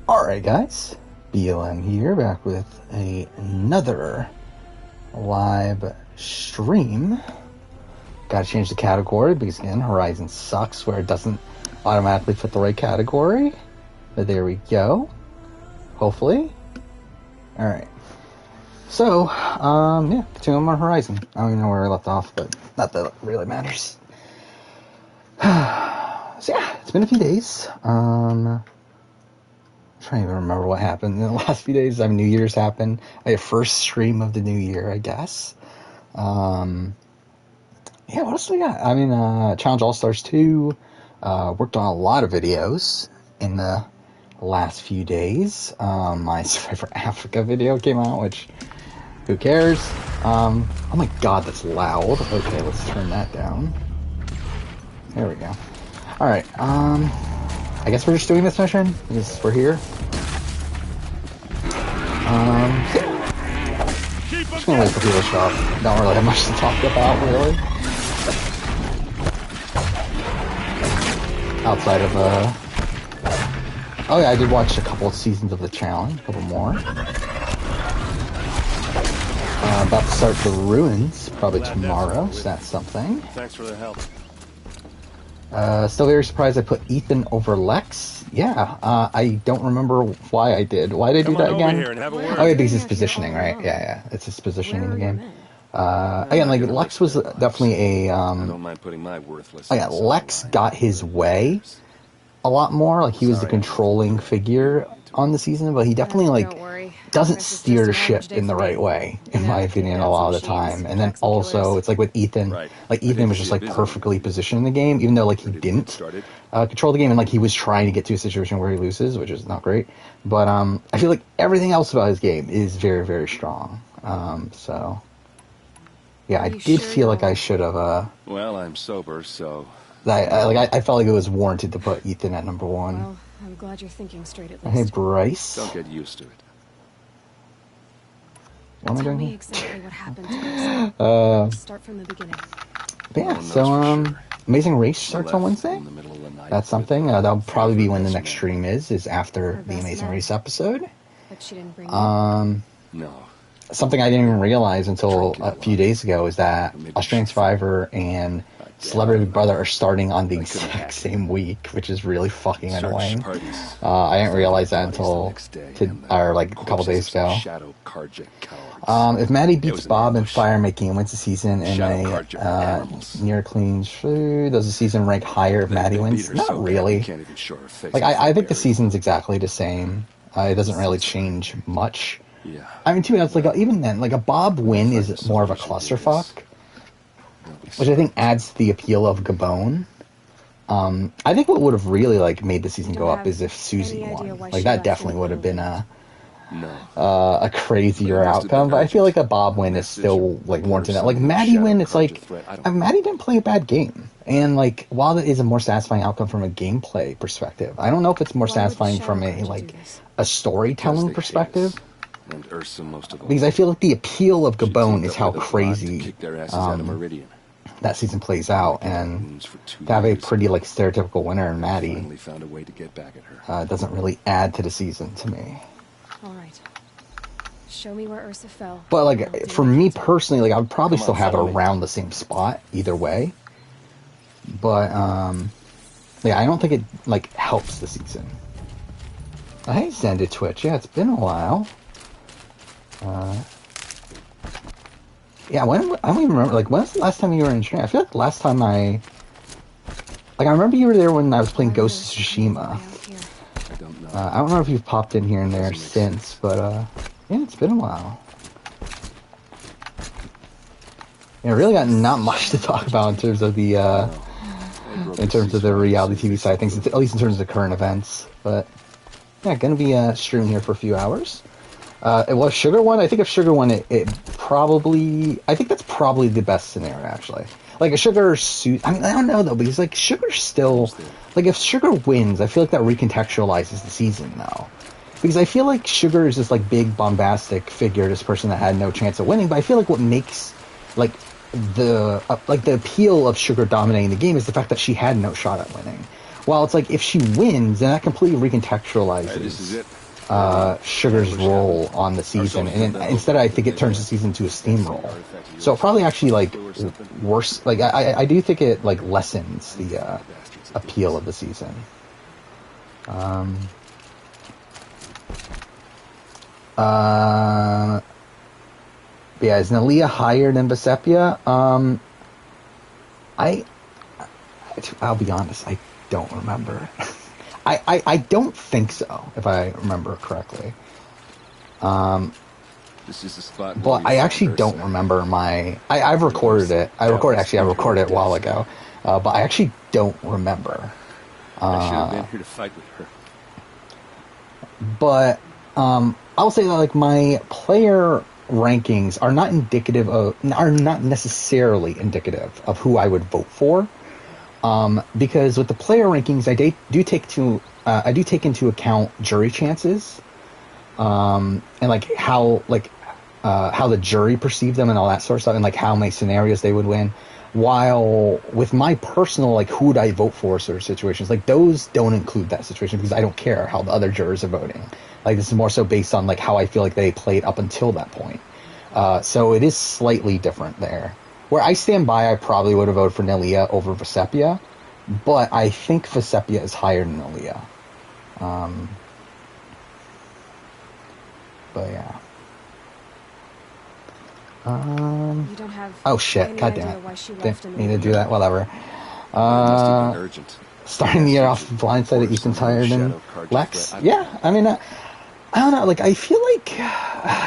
Alright guys, BLM here, back with another live stream. Gotta change the category because again, Horizon sucks where it doesn't automatically fit the right category. But there we go. Hopefully. Alright. So, yeah, continuing on Horizon. I don't even know where we left off, but not that it really matters. So yeah, it's been a few days. I'm trying to even remember what happened in the last few days. New Year's happened. My first stream of the new year, I guess. Yeah, what else do we got? Challenge All-Stars 2. Worked on a lot of videos in the last few days. My Survivor Africa video came out, which, who cares? Oh my god, that's loud. Okay, let's turn that down. There we go. Alright, I guess we're just doing this mission, because we're here. Just gonna wait for people to show up. Don't really have much to talk about, really. Outside of, oh yeah, I did watch a couple of seasons of the challenge, a couple more. About to start the Ruins, probably tomorrow, so that's something. Thanks for the help. Still very surprised I put Ethan over Lex. Yeah, I don't remember why I did. Why did I do that again? Oh yeah, because it's positioning, right? Yeah, it's his positioning in the game. Again, like, Lex was definitely a, I don't mind putting my worthless. oh yeah, Lex got his way a lot more. Like, he was the controlling figure on the season, but he definitely, like, doesn't steer the ship in the right way, in my opinion, a lot of the time. And then also, it's like with Ethan, like, Ethan was just, like, perfectly positioned in the game, even though, like, he didn't control the game, and, like, he was trying to get to a situation where he loses, which is not great. But, I feel like everything else about his game is very, very strong. So, yeah, I did feel like I should have, Well, I'm sober, so... I felt like it was warranted to put Ethan at number 1. Well, I'm glad you're thinking straight at least. Hey, Bryce. Don't get used to it. What am I doing Tell me here? exactly what happened to us. Start from the beginning. But yeah, so, Amazing Race starts on Wednesday. That's something. That'll probably be when the next stream is after the Amazing Race episode. But she didn't bring you. No. Something I didn't even realize until a few days ago is that Australian Survivor and Celebrity Big Brother are starting on the exact same week, which is really fucking annoying. I didn't realize that until like a couple days ago. If Maddie beats Bob in Fire Making and wins the season in a near clean does the season rank higher if Maddie wins? Not really. Like, I think the season's exactly the same. It doesn't really change much. I mean, to be honest, like, even then, like, a Bob win is more of a clusterfuck, which I think adds to the appeal of Gabon. I think what would have really, like, made the season go up is if Susie won. Like, that definitely would have been a crazier outcome. But I feel like a Bob win is still, like, warranted. Like, Maddie win, it's like, Maddie didn't play a bad game. And, like, while that is a more satisfying outcome from a gameplay perspective, I don't know if it's more satisfying from a, like, a storytelling perspective. Because I feel like the appeal of Gabon is how crazy that season plays out, and to have a pretty, like, stereotypical winner in Maddie doesn't really add to the season to me. All right. Show me where Ursa fell. But, like, for me personally, like, I would probably still have it around the same spot either way. But yeah, I don't think it, like, helps the season. Hey, Zended Twitch. Yeah, it's been a while. Yeah, I don't even remember, like, when was the last time you were in stream? I feel like the last time I remember you were there when I was playing Ghost of Tsushima. I don't know if you've popped in here and there since, but, yeah, it's been a while. Yeah, really got not much to talk about in terms of the, reality TV side of things, at least in terms of the current events, but, yeah, gonna be, streaming here for a few hours. It was Sugar won. I think if Sugar won, it probably... I think that's probably the best scenario, actually. Like, a Sugar suit... I mean, I don't know, though, because, like, Sugar's still... Like, if Sugar wins, I feel like that recontextualizes the season, though. Because I feel like Sugar is this, like, big, bombastic figure, this person that had no chance of winning, but I feel like what makes, like, the appeal of Sugar dominating the game is the fact that she had no shot at winning. Well, it's like if she wins, then that completely Hey, this is recontextualizes it. Sugar's role on the season, and instead I think it turns the season to a steamroll. So it probably actually like worse. Like I do think it like lessens the appeal of the season. Yeah, is Nalia higher than Vesepia? I'll be honest, I don't remember. I don't think so, if I remember correctly. This is the spot. But I actually don't remember I've recorded it. I recorded it a while ago. But I actually don't remember. I should have been here to fight with her. But I'll say that like my player rankings are not necessarily indicative of who I would vote for. Because with the player rankings, I do take into account jury chances, and like how the jury perceive them and all that sort of stuff, and like how many scenarios they would win. While with my personal like who would I vote for sort of situations, like those don't include that situation because I don't care how the other jurors are voting. Like this is more so based on like how I feel like they played up until that point. So it is slightly different there. Where I stand by, I probably would have voted for Nelia over Vesepia, but I think Vesepia is higher than Nelia. But yeah. You don't have Oh shit! any God idea damn why she it! left in Didn't the need to do that. Whatever. It must have been urgent. Starting the year off blindsided, Ethan's higher than Lex. Yeah, I mean, I don't know. Like, I feel like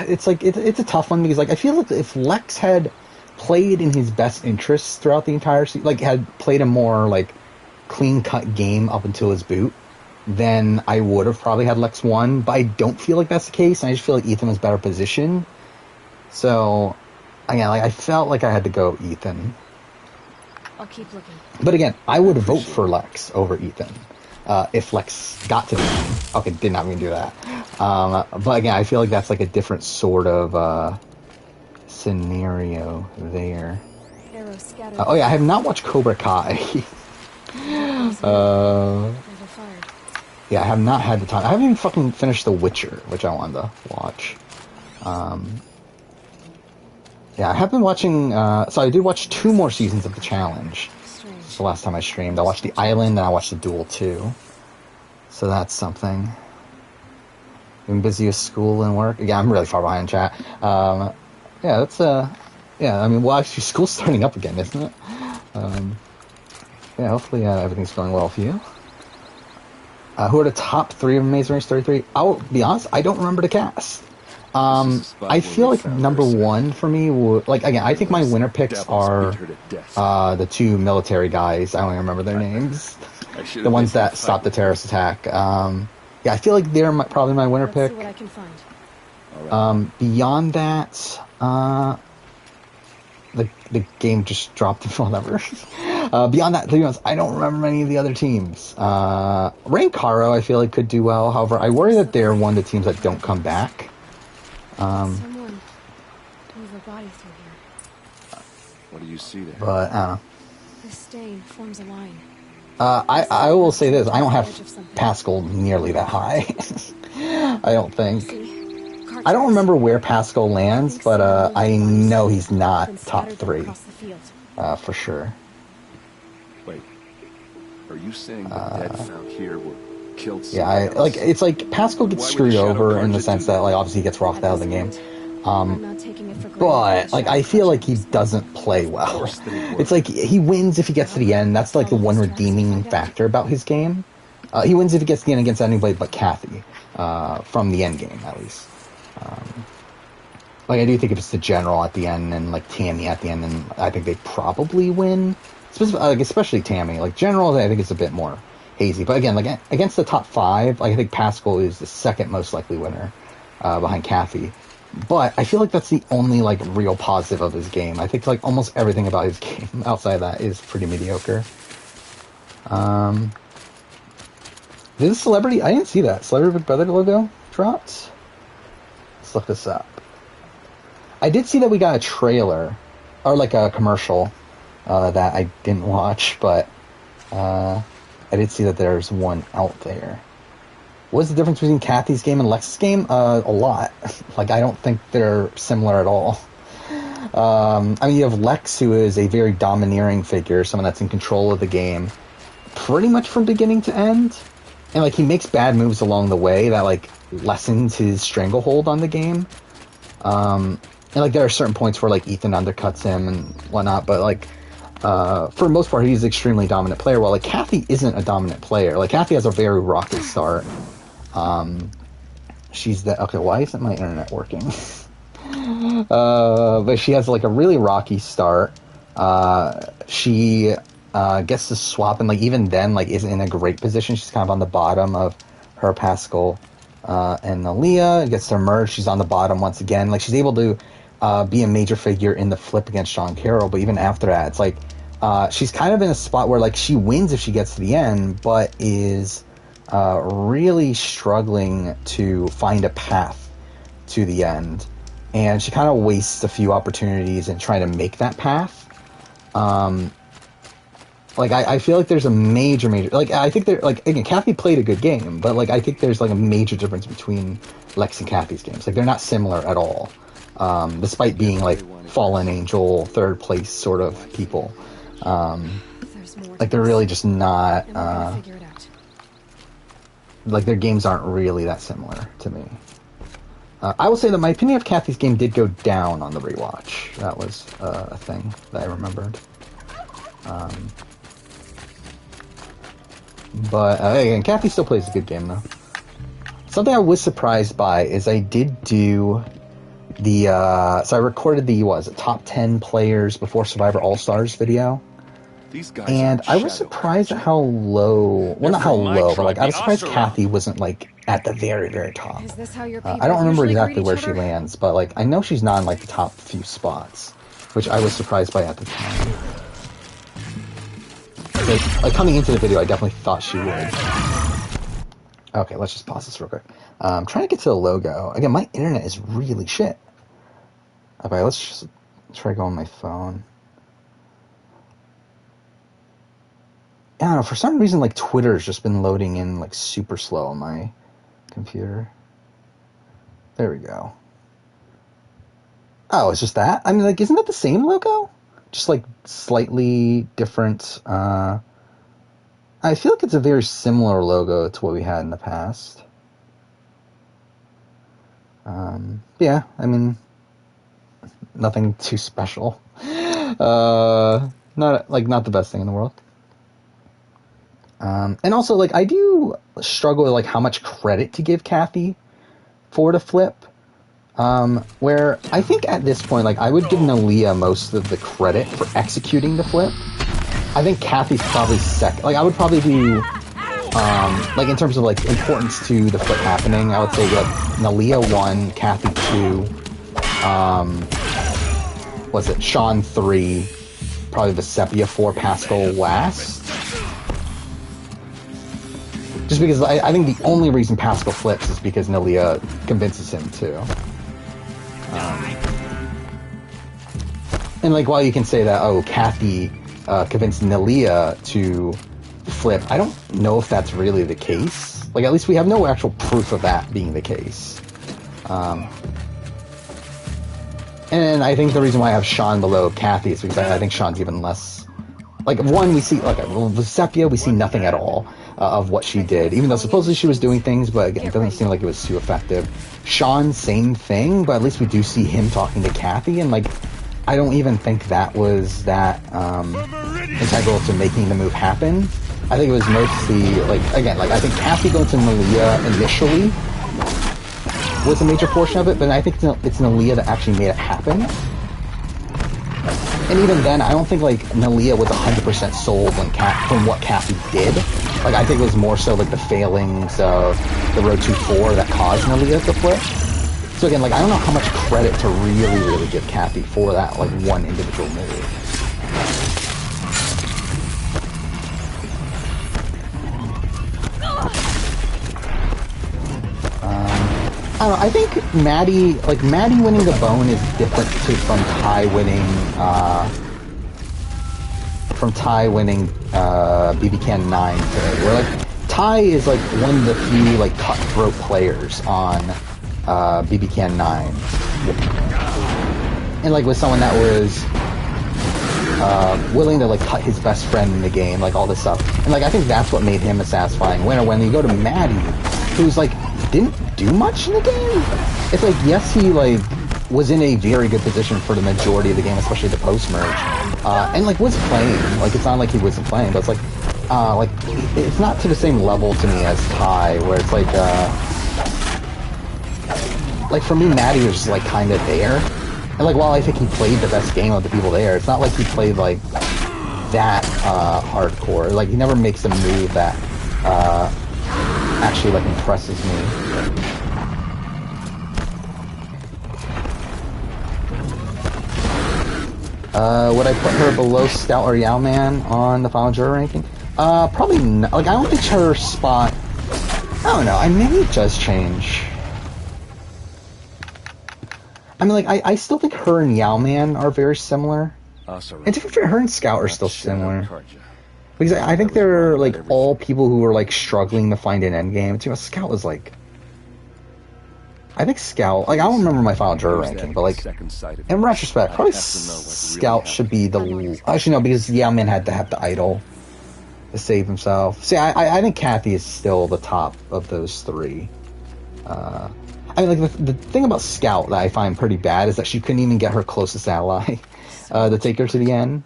it's a tough one because like I feel like if Lex had played in his best interests throughout the entire season, like had played a more like clean cut game up until his boot, then I would have probably had Lex 1. But I don't feel like that's the case. And I just feel like Ethan was better positioned. So again, like I felt like I had to go Ethan. I'll keep looking. But again, I would vote for Lex over Ethan if Lex got to the team. Okay, did not mean to do that. But again, I feel like that's like a different sort of scenario there. Arrows scattered. Oh yeah, I have not watched Cobra Kai. Never fired. Yeah, I have not had the time. I haven't even fucking finished The Witcher, which I wanted to watch. Yeah, I have been watching, so I did watch 2 more seasons of The Challenge. Strange. It's the last time I streamed. I watched The Island, and I watched The Duel 2. So that's something. Been busy with school and work. Yeah, I'm really far behind, chat. Yeah, that's, yeah, I mean, well, actually, school's starting up again, isn't it? Yeah, hopefully everything's going well for you. Who are the top 3 of Amazing Race 33? I'll be honest, I don't remember the cast. I feel like number 1 for me would, like, again, I think my winner picks are the 2 military guys. I don't even remember their names. The ones that stopped the terrorist attack. Yeah, I feel like they're probably my winner Let's pick. see what I can find. Beyond that, the game just dropped whatever. Beyond that, to be honest, I don't remember many of the other teams. Rancaro, I feel like could do well. However, I worry that they're one of the teams that don't come back. Someone move a body through here. What do you see there? But I don't know. This stain forms a line. I will say this: I don't have Pascal nearly that high. I don't think. See? I don't remember where Pascal lands, but I know he's not top 3 for sure. Wait, are you saying the dead found here were killed? Yeah, it's like Pascal gets screwed over in the sense that like obviously he gets rocked out of the game. I'm not taking it for granted. But like I feel like he doesn't play well. It's like he wins if he gets to the end. That's like the one redeeming factor about his game. He wins if he gets to the end against anybody but Kathy, from the end game at least. Like I do think if it's the general at the end and like Tammy at the end, then I think they probably win. Especially Tammy. Like general, I think it's a bit more hazy. But again, like against the top 5, like I think Pascal is the second most likely winner behind Kathy. But I feel like that's the only like real positive of his game. I think like almost everything about his game outside of that is pretty mediocre. Did the celebrity? I didn't see that Celebrity Big Brother logo dropped. Let's look this up. I did see that we got a trailer or like a commercial that I didn't watch, but I did see that there's one out there. What's the difference between Kathy's game and Lex's game? A lot. Like, I don't think they're similar at all. I mean, you have Lex, who is a very domineering figure, someone that's in control of the game, pretty much from beginning to end. And, like, he makes bad moves along the way that, like, lessens his stranglehold on the game. And, like, there are certain points where, like, Ethan undercuts him and whatnot, but, like, for the most part, he's an extremely dominant player, while, like, Kathy isn't a dominant player. Like, Kathy has a very rocky start. She's the... Okay, why isn't my internet working? But she has, like, a really rocky start. She gets to swap, and, like, even then, like, isn't in a great position. She's kind of on the bottom of her, Pascal, and Aaliyah. Gets to merge. She's on the bottom once again. Like, she's able to be a major figure in the flip against Sean Carroll, but even after that, it's like she's kind of in a spot where, like, she wins if she gets to the end, but is really struggling to find a path to the end. And she kind of wastes a few opportunities in trying to make that path. Like, I feel like there's a major... Like, I think there... Like, again, Kathy played a good game, but, like, I think there's, like, a major difference between Lex and Kathy's games. Like, they're not similar at all. Despite being, like, fallen angel, third place sort of people. Like, they're really just not... like, their games aren't really that similar to me. I will say that my opinion of Kathy's game did go down on the rewatch. That was a thing that I remembered. But again, Kathy still plays a good game, though. Something I was surprised by is I did do the... so I recorded the, top 10 players before Survivor All-Stars video. These guys And I was surprised at how low... Well, not how low, but, like, I was surprised Kathy wasn't, like, at the very, very top. Is this how your I don't remember exactly where she lands, but, like, I know she's not in, like, the top few spots, which I was surprised by at the time. Like, coming into the video, I definitely thought she would. Okay, let's just pause this real quick. I'm trying to get to the logo. Again, my internet is really shit. Okay, let's just try going on my phone. I don't know, for some reason, like, Twitter's just been loading in, like, super slow on my computer. There we go. Oh, it's just that? I mean, like, isn't that the same logo? Just, like, slightly different. I feel like it's a very similar logo to what we had in the past. Yeah, I mean, nothing too special. Not the best thing in the world. And also, like, I do struggle with, like, how much credit to give Kathy for the flip. Where I think at this point, like, I would give Nalia most of the credit for executing the flip. I think Kathy's probably second. Like, I would probably do, like, in terms of, like, importance to the flip happening, I would say, like, Nalia 1, Kathy 2, Sean 3, probably Vecepia 4, Pascal last. Just because I think the only reason Pascal flips is because Nalia convinces him to. And, like, while you can say that, oh, Kathy convinced Nalia to flip, I don't know if that's really the case. Like, at least we have no actual proof of that being the case. And I think the reason why I have Sean below Kathy is because I think Sean's even less... Like, one, we see... Like, Vecepia, we see nothing at all of what she did. Even though supposedly she was doing things, but again, it doesn't seem like it was too effective. Sean, same thing, but at least we do see him talking to Kathy, and, like, I don't even think that was that integral to making the move happen. I think it was mostly, like, again, like, I think Kathy going to Nalia initially was a major portion of it, but I think it's Nalia that actually made it happen. And even then, I don't think, like, Nalia was 100% sold from what Kathy did. Like, I think it was more so, like, the failings of the Road to 4 that caused Nalia to flip. So again, like, I don't know how much credit to really, really give Kathy for that, like, one individual move. I don't know, I think Maddie winning the bone is different from Ty winning, from Ty winning BB Can 9 today. Where like Ty is like one of the few like cutthroat players on BB Can 9, and like with someone that was willing to like cut his best friend in the game, like all this stuff, and like I think that's what made him a satisfying winner. When you go to Maddie, who's like didn't do much in the game, it's like yes he like was in a very good position for the majority of the game, especially the post-merge, and like was playing. Like it's not like he wasn't playing, but it's like it's not to the same level to me as Ty, where it's like for me, Maddie was just like kind of there, and like while I think he played the best game of the people there, it's not like he played like that hardcore. Like he never makes a move that actually like impresses me. Would I put her below Scout or Yao-Man on the final juror ranking? Probably not. Like, I don't think her spot... I don't know. Maybe it does change. I mean, like, I still think her and Yao-Man are very similar. And to be fair, her and Scout are still similar. Because I think they're, like, all people who are, like, struggling to find an endgame. You know, Scout was, like... I think Scout, like, I don't remember my final juror ranking, but, like, in retrospect, probably Scout should be the... Actually, no, because Yao-Man had to have the idol to save himself. See, I think Kathy is still the top of those three. I mean, like, the thing about Scout that I find pretty bad is that she couldn't even get her closest ally to take her to the end.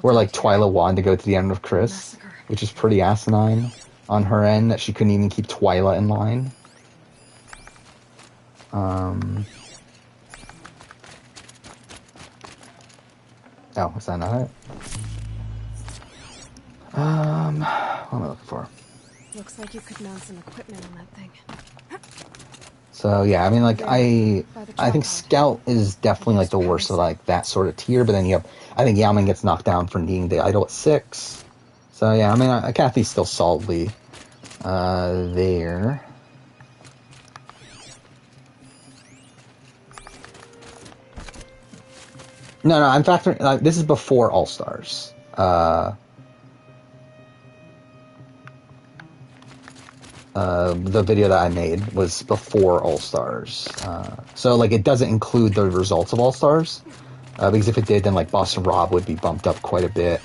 Where, like, Twyla wanted to go to the end of Chris, which is pretty asinine on her end, that she couldn't even keep Twyla in line. Oh, is that not it? What am I looking for? Looks like you could mount some equipment on that thing. So yeah, I mean, like I think Scout is definitely like the worst of like that sort of tier, but then you have I think Yao-Man gets knocked down for needing the idol at 6. So yeah, I mean, Kathy's still solidly there. No, I'm factoring. This is before All Stars. The video that I made was before All Stars, so like it doesn't include the results of All Stars, because if it did, then like Boston Rob would be bumped up quite a bit.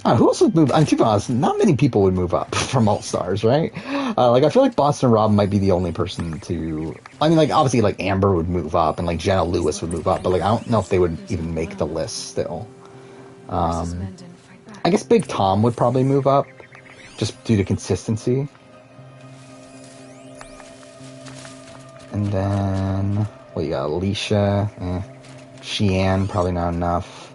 Who else would move? I mean, to be honest, not many people would move up from All Stars, right? Like I feel like Boston Rob might be the only person to. I mean, like obviously, like Amber would move up and like Jenna Lewis would move up, but like I don't know if they would even make the list still. I guess Big Tom would probably move up, just due to consistency. And then what you got? Alicia, Xian, probably not enough.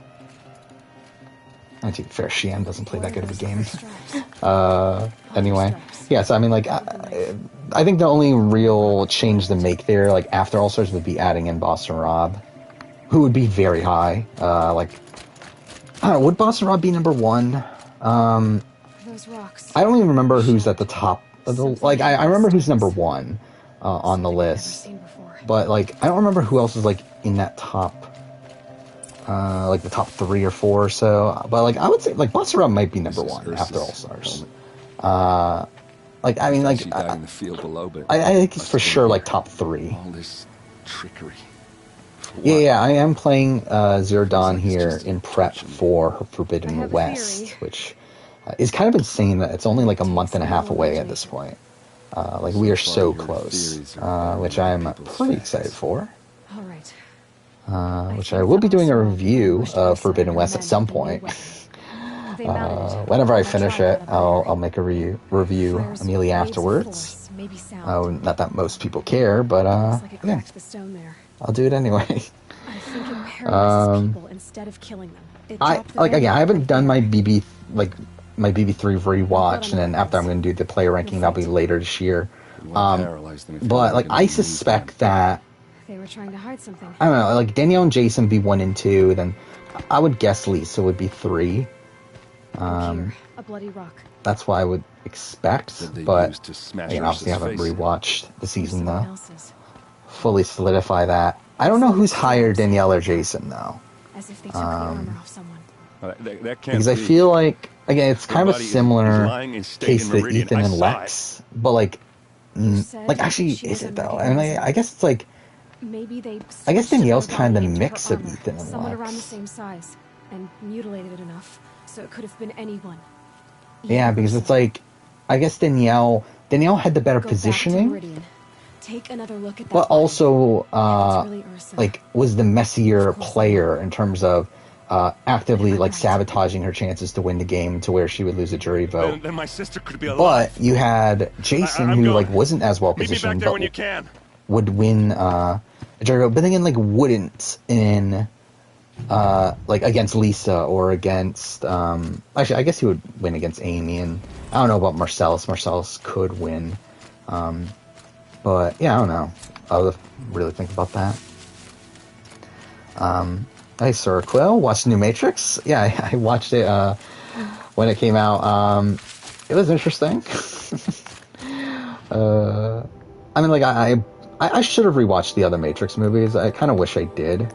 To be fair, Xian doesn't play that good of a game. Anyway, yeah, so I mean, like, I think the only real change to make there, like, after All-Stars would be adding in Boston Rob, who would be very high. Like, I don't know, would Boston Rob be number 1? I don't even remember who's at the top of the, like, I remember who's number 1 on the list, but, like, I don't remember who else is, like, in that top, like the top 3 or 4 or so, but like I would say like Boston Rob might be number 1 after All Stars. Like I mean, like I think it's for sure like top 3. All this trickery. Yeah, I am playing Zero Dawn here in prep for Forbidden West, which is kind of insane that it's only like a month and a half away at this point. Like we are so close, which I'm pretty excited for. Which I will be doing a review of Forbidden West at some point. Whenever I finish it, I'll make a review immediately afterwards. Not that most people care, but yeah, I'll do it anyway. I haven't done my BB3 rewatch, and then after I'm going to do the player ranking, that'll be later this year. But like I suspect that. They were trying to hide something. I don't know, like Danielle and Jason would be 1 and 2, then I would guess Lisa would be 3. A bloody rock. That's what I would expect, but again, obviously I haven't rewatched the season to fully solidify that. I don't know who's higher, Danielle or Jason, though. As if they took the armor off someone. That can't Because I be. feel like, again, it's kind of a Somebody is similar lying and staying case in to Meridian. Ethan I and saw Lex, but like, said actually, she is was it though? unrecognizable. I mean, I guess it's like, Maybe they I guess switched Danielle's another kind of body the into her mix of armor, Ethan and someone Lex. around the same size, and mutilated it enough, so it could have been anyone. Yeah, Even because Ursa. it's like, I guess Danielle had the better Go back to positioning, Meridian. Take another look at that but body. also, If it's really Ursa, like, was the messier Of course player in terms of actively I'm like right. sabotaging her chances to win the game to where she would lose a jury vote. Then my sister could be alive. But you had Jason, I'm who going. like wasn't as well Meet me back positioned, there but when you can. would win a jury vote. But then again, like wouldn't in like against Lisa or against actually I guess he would win against Amy, and I don't know about Marcellus. Marcellus could win, but yeah, I don't know. I would really think about that. Hey, Sir Quill, watched the new Matrix? Yeah, I watched it when it came out. It was interesting. I mean, like I should have rewatched the other Matrix movies. I kind of wish I did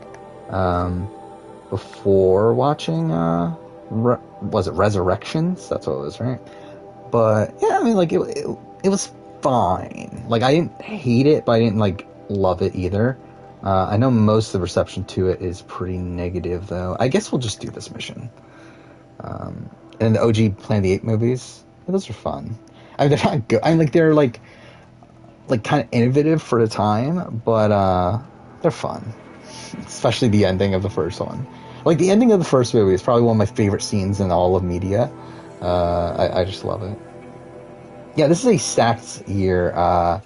before watching. Was it Resurrections? That's what it was, right? But yeah, I mean, like it was fine. Like I didn't hate it, but I didn't like love it either. I know most of the reception to it is pretty negative, though. I guess we'll just do this mission. And the OG Planet of the Apes movies, those are fun. I mean, they're not good. I mean, like they're like kind of innovative for the time, but they're fun. Especially the ending of the first one. Like the ending of the first movie is probably one of my favorite scenes in all of media. I just love it. Yeah, this is a stacked year.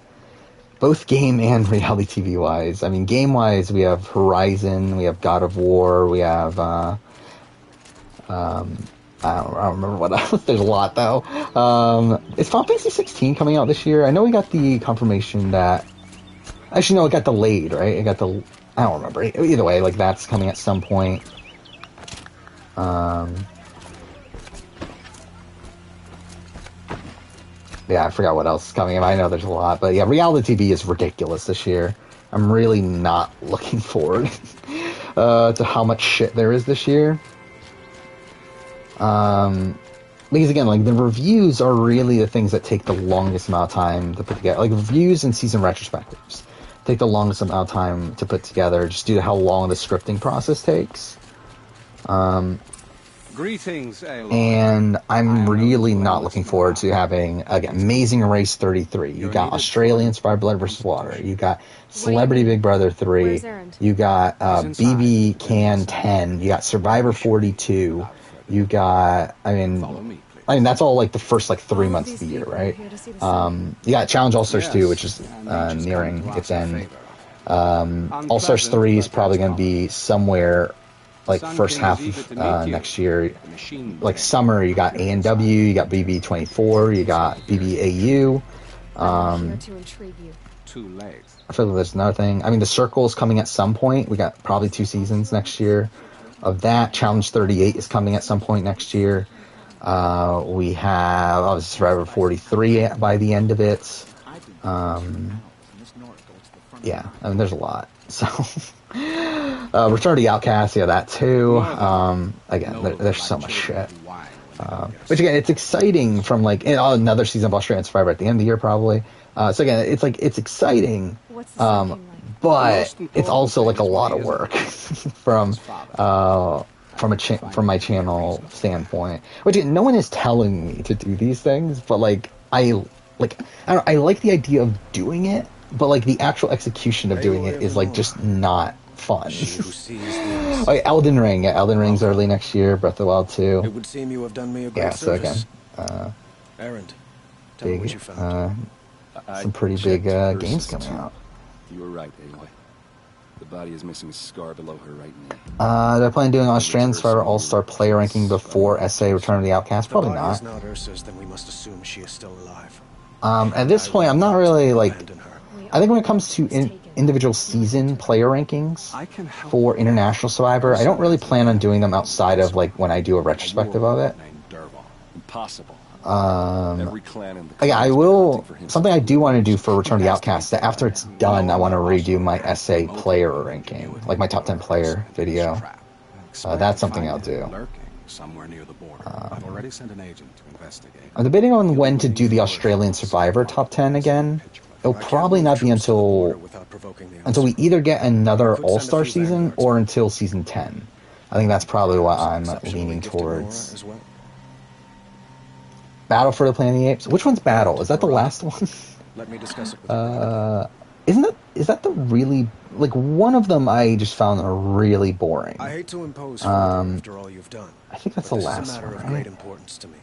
Both game and reality TV wise. I mean, game wise, we have Horizon, we have God of War, we have I don't remember what else. There's a lot though. Is Final Fantasy 16 coming out this year? I know we got the confirmation that. Actually, no, it got delayed, right? I don't remember. Either way, like that's coming at some point. Yeah, I forgot what else is coming. I know there's a lot, but yeah, reality TV is ridiculous this year. I'm really not looking forward to how much shit there is this year. Because again, like the reviews are really the things that take the longest amount of time to put together. Like reviews and season retrospectives take the longest amount of time to put together, just due to how long the scripting process takes. Greetings, Aloy. And I'm really not looking forward to having, again, Amazing Race 33. You got Australian Survivor Blood vs. Water. You got Celebrity Big Brother 3. You got BB Can 10. You got Survivor 42. You got, I mean, that's all like the first like 3 months of the year, right? You got Challenge All Stars 2, which is nearing its end. All Stars 3 is probably going to be somewhere like first half of next year. Like summer, you got A&W, you got BB24, you got BBAU. I feel like there's another thing. I mean, The Circle is coming at some point. We got probably 2 seasons next year of that. Challenge 38 is coming at some point next year. We have obviously Survivor 43 by the end of it. Yeah, I mean, there's a lot. So, Return to the Outcast, yeah, that too. Again, there's so much shit. Which again, it's exciting from like another season of Australian Survivor at the end of the year, probably. So again, it's exciting, but it's also like a lot of work from my channel standpoint. Which again, no one is telling me to do these things, but like I like the idea of doing it. But like the actual execution of doing it is like just not fun. Okay, Elden Ring. Yeah, Elden Ring's early next year. Breath of the Wild 2. It would seem you have done me a great service. So again, Errand, tell me what you found. some pretty big games coming out. You were right, Aloy. The body is missing a scar below her right knee. They're planning doing Australian Survivor All-Star player ranking before SA Return of the Outcast. Probably The body not. is not Ursa's, then we must assume she is still alive. At this point, I'm not really like. I think when it comes to individual season player rankings for International Survivor, I don't really plan on doing them outside of like when I do a retrospective of it. Impossible. Yeah, I will. Something I do want to do for Return of the Outcast, that after it's done, I want to redo my SA player ranking, like my top 10 player video. That's something I'll do. Lurking somewhere near the border. I've already sent an agent to investigate. I'm debating on when to do the Australian Survivor top 10 again. It'll probably not be until we either get another All-Star season or until season 10. I think that's probably what I'm leaning towards. Battle for the Planet of the Apes. Which one's Battle? Is that the last one? Let me discuss it with is that the really, like, one of them I just found really boring. I hate to impose after all you've done. I think that's the last This is a matter one, of great right? importance to me.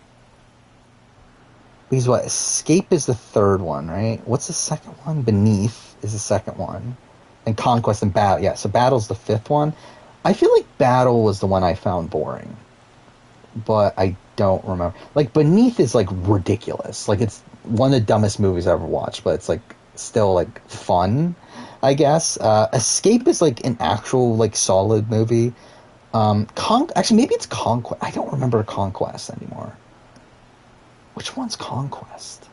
Because what? Escape is the third one, right? What's the second one? Beneath is the second one. And Conquest and Battle. Yeah, so Battle's the fifth one. I feel like Battle was the one I found boring. But I don't remember. Like, Beneath is, like, ridiculous. Like, it's one of the dumbest movies I've ever watched, but it's, like, still, like, fun, I guess. Escape is, like, an actual, like, solid movie. Actually, maybe it's Conquest. I don't remember Conquest anymore. Which one's Conquest?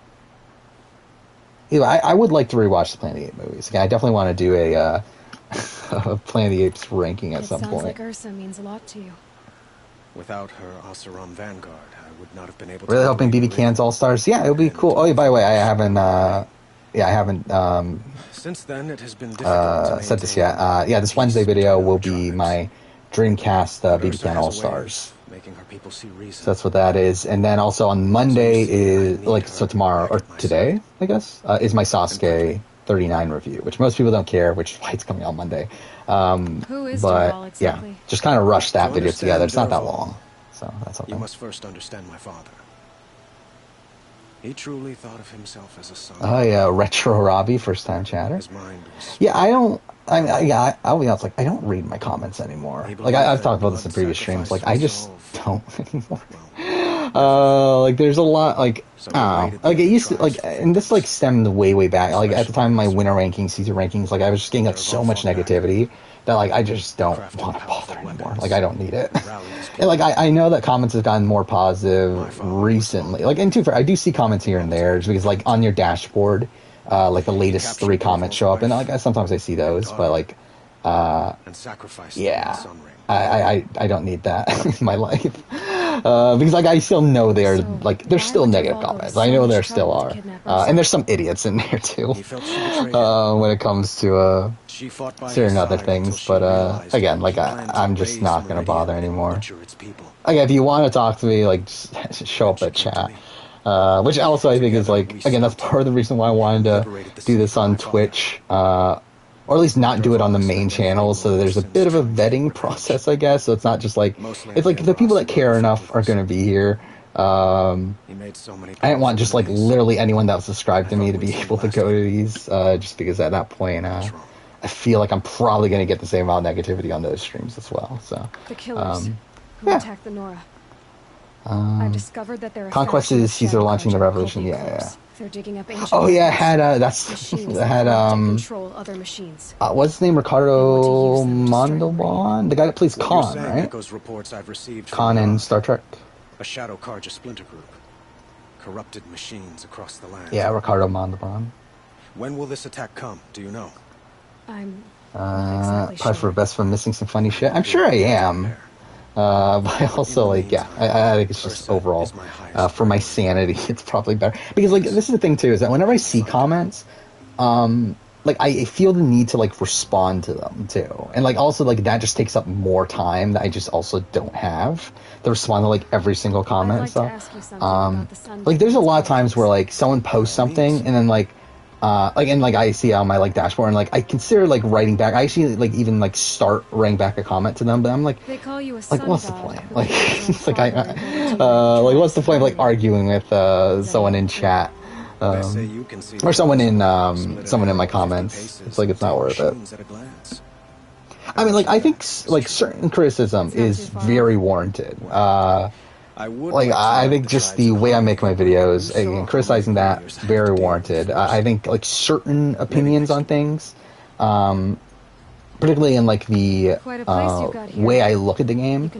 I would like to rewatch the Planet of the Apes movies. Okay, I definitely want to do a Planet of the Apes ranking at some point. It sounds like Ursa means a lot to you. Without her Oseram Vanguard, I would not have been able to... Really hoping BB Can's All-Stars? Yeah, it would be cool. Oh, yeah, by the way, I haven't Since then, it has been difficult to said this yet. Yeah, this Wednesday video will be my Dreamcast BB Can All-Stars. Making her people see reason. So that's what that is. And then also on Monday is, like, so tomorrow, or today, I guess, is my Sasuke 39 review, which most people don't care, which is why it's coming out Monday. Who is but Dural exactly? yeah, just kind of rush that video together. It's not that long, so that's okay. You must first understand my father. He truly thought of himself as a son. Oh yeah, Retro Robbie, first time chatter. His mind was... Yeah, I'll be honest, like, I don't read my comments anymore. Like, I've talked about this in previous streams. Like, I just don't anymore. Like, there's a lot, like, I don't know. Like, it used to, like, and this, like, stemmed way back. Like, at the time of my winter rankings, season rankings, like, I was just getting, like, so much negativity that, like, I just don't want to bother anymore. Like, I don't need it. And, like, I know that comments have gotten more positive recently. Like, and I do see comments here and there, just because, like, on your dashboard, like, the latest 3 comments show up, and, like, sometimes I see those, but, like, yeah, I don't need that in my life. Because, like, I still know there's still negative comments. I know there still are. And there's some idiots in there, too, when it comes to certain other things. But, again, like, I'm just not going to bother anymore. Like, if you want to talk to me, like, just show up at chat. Which also I think is, like, again, that's part of the reason why I wanted to do this on Twitch. Or at least not do it on the main channel, so there's a bit of a vetting process, I guess. So it's not just like, it's like the people that care enough are going to be here. I didn't want just, like, literally anyone that was subscribed to me to be able to go to these, just because at that point, I feel like I'm probably going to get the same amount of negativity on those streams as well. So the killers who attacked the Nora. I've discovered that they're Conquest is Caesar launching the revolution. Yeah. They're digging up ancient control other machines. What's his name? Ricardo Montalban, the guy that plays Khan, right? Khan in Star Trek. A Shadow Carja splinter group. Corrupted machines across the land. Yeah, Ricardo Montalban. When will this attack come? Do you know? I'm not exactly probably for best for missing some funny shit. I'm sure I am. But also, like, yeah, I think it's just overall, for my sanity, it's probably better. Because, like, this is the thing, too, is that whenever I see comments, like, I feel the need to, like, respond to them, too. And, like, also, like, that just takes up more time that I just also don't have to respond to, like, every single comment and stuff. Like, there's a lot of times where, like, someone posts something, and then, like, and, like, I see it on my, like, dashboard, and, like, I consider, like, writing back. I actually, like, even, like, start writing back a comment to them, but I'm like, they call you a like, what's the point? Like, it's like, like, what's the point of, like, arguing with, someone in chat, or someone in my comments? It's like, it's not worth it. I mean, like, I think, like, certain criticism is very warranted. Like, I think just the way I make my videos, again, criticizing that, very warranted. I think, like, certain opinions on things, particularly in, like, the way I look at the game,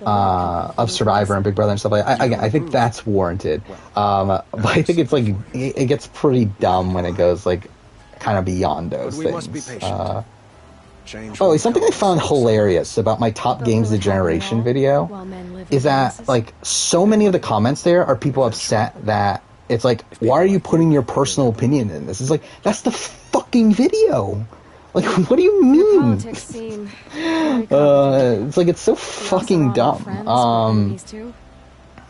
of Survivor and Big Brother and stuff like that, I think that's warranted. But I think it's, like, it gets pretty dumb when it goes, like, kind of beyond those things. Change Oh, will something I come found from hilarious about my top But games will of the it happen at generation all video while men live in is that, palaces? like, so many of the comments there are people upset that it's like, why are you putting your personal opinion in this? It's like, that's the fucking video. Like, what do you Your mean? politics seem very complicated. It's like, it's so We also fucking are all dumb. friends, but enemies too.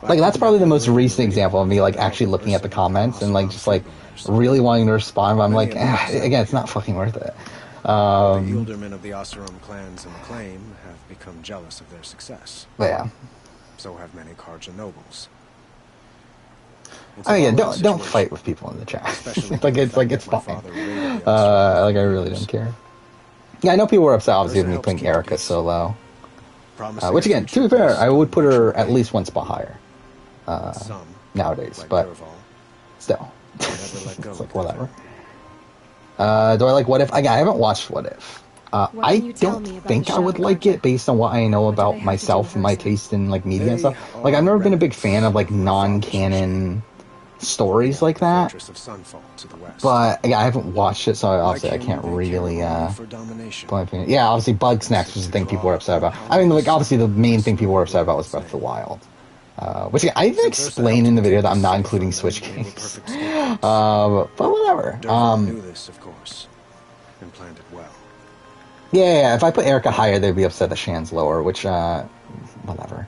Like, that's probably the most recent example of me, like, actually looking at the comments and, like, just, like, really wanting to respond, but I'm like, again, it's not fucking worth it. The Ealdormen of the Oseram clans and claim have become jealous of their success. But yeah. So have many Carja nobles. I mean, yeah, don't fight with people in the chat. It's fine. Like, I really don't care. Yeah, I know people were upset, obviously, with me putting Erica so low. Which, again, to be fair, I would put her at least one spot higher. Nowadays, but still. It's like, whatever. Do I like What If? I haven't watched What If. I don't think I would like it based on what I know about myself and my taste in, like, media and stuff. Like, I've never been a big fan of, like, non-canon stories like that. But, again, I haven't watched it, so obviously I can't really, yeah, obviously Bugsnax was the thing people were upset about. I mean, like, obviously the main thing people were upset about was Breath of the Wild. Which I even explained in the video that I'm not including Switch games. But whatever. Knew this, of course, and planned it well. Yeah, if I put Erica higher, they'd be upset that Shan's lower, which, whatever.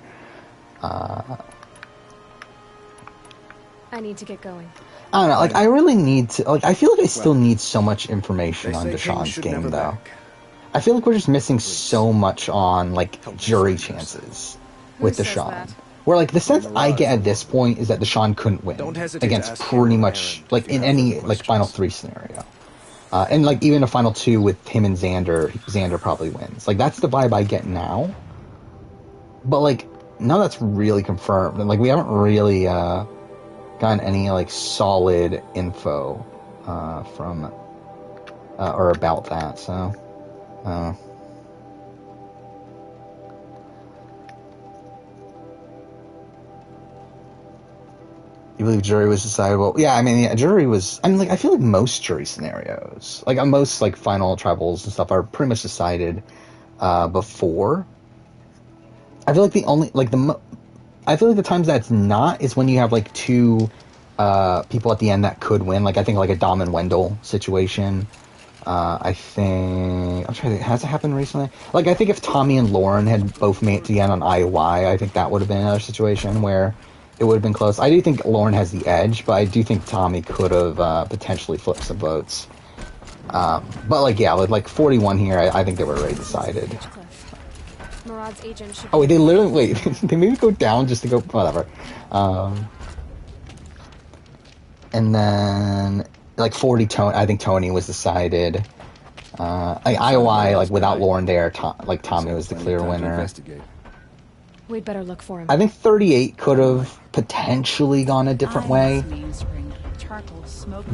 I need to get going. I don't know, like, I really need to, like, I feel like I still need so much information on Deshaun's game, though. I feel like we're just missing so much on, like, jury chances with Deshaun. Where, like, the sense I get at this point is that Deshaun couldn't win against pretty much, like, in any, like, Final 3 scenario. And, like, even a Final 2 with him and Xander probably wins. Like, that's the vibe I get now. But, like, none of that's really confirmed. And, like, we haven't really gotten any, like, solid info from or about that, so... You believe jury was decidable? Yeah, I mean, yeah, jury was... I mean, like, I feel like most jury scenarios, like, most, like, final tribals and stuff are pretty much decided before. I feel like the only... Like, I feel like the times that's not is when you have, like, two people at the end that could win. Like, I think, like, a Dom and Wendell situation. I think... I'm trying to think. Has it happened recently? Like, I think if Tommy and Lauren had both made it to the end on IOI, I think that would have been another situation where... it would have been close. I do think Lauren has the edge, but I do think Tommy could have potentially flipped some votes. But, like, yeah, with, like, 41 here, I think they were already decided. Oh, wait, they literally... Wait, they maybe go down just to go... Whatever. And then, like, 40 Tony... I think Tony was decided. Like, IOI, like, without Lauren there, like, Tommy was the clear winner. We'd better look for him. I think 38 could have potentially gone a different way.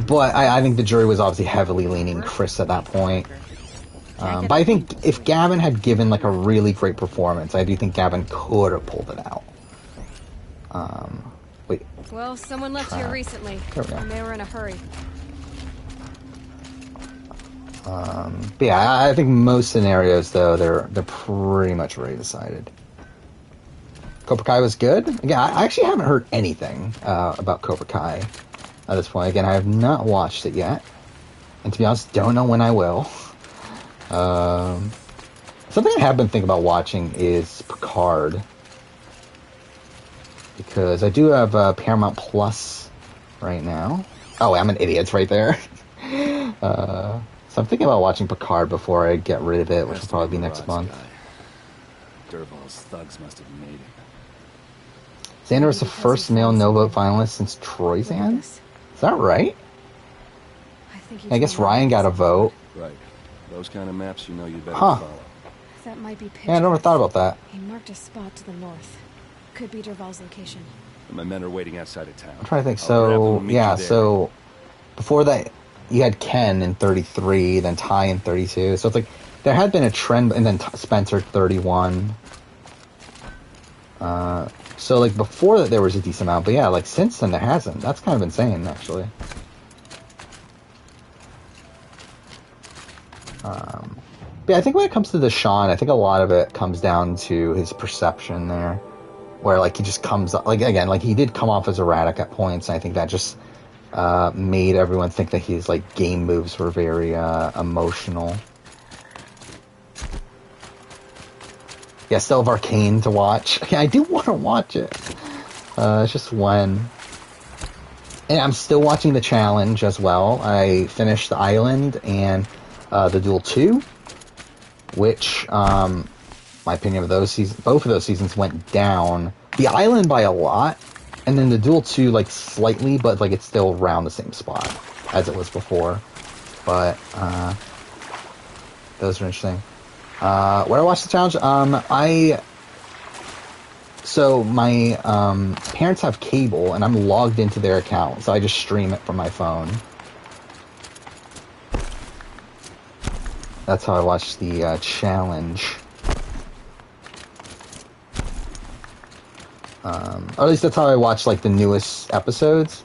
But I think the jury was obviously heavily leaning Chris at that point. But I think if Gavin had given, like, a really great performance, I do think Gavin could have pulled it out. Wait. Well, someone left here recently, and they were in a hurry. But yeah, I think most scenarios, though, they're pretty much already decided. Cobra Kai was good. Again, I actually haven't heard anything about Cobra Kai at this point. Again, I have not watched it yet. And to be honest, don't know when I will. Something I have been thinking about watching is Picard. Because I do have Paramount Plus right now. Oh, I'm an idiot. It's right there. So I'm thinking about watching Picard before I get rid of it, which will probably be next month. Dervahl's thugs must have made it. Xander was the first male no-vote finalist since Troyzan? Is that right? I guess Ryan got a vote. Right. Those kind of maps, you know you better Huh. follow. That might be Yeah, I never thought about that. He marked a spot to the north. Could be Dervahl's location. My men are waiting outside of town. I'm trying to think. So, yeah, so before that, you had Ken in 33, then Ty in 32. So it's like, there had been a trend, and then Spencer 31. So, like, before that, there was a decent amount. But yeah, like, since then, there hasn't. That's kind of insane, actually. But yeah, I think when it comes to Deshaun, I think a lot of it comes down to his perception there, where like he just comes up, like again, like he did come off as erratic at points, and I think that just made everyone think that his like game moves were very emotional. Yeah, still have Arcane to watch. Yeah, I do want to watch it. It's just when. And I'm still watching the challenge as well. I finished the Island and the Duel 2, which, my opinion of those seasons, both of those seasons went down. The Island by a lot, and then the Duel 2 like slightly, but like it's still around the same spot as it was before. But those are interesting. Where I watched the challenge, so my parents have cable, and I'm logged into their account, so I just stream it from my phone. That's how I watched the challenge. Or at least that's how I watched like the newest episodes.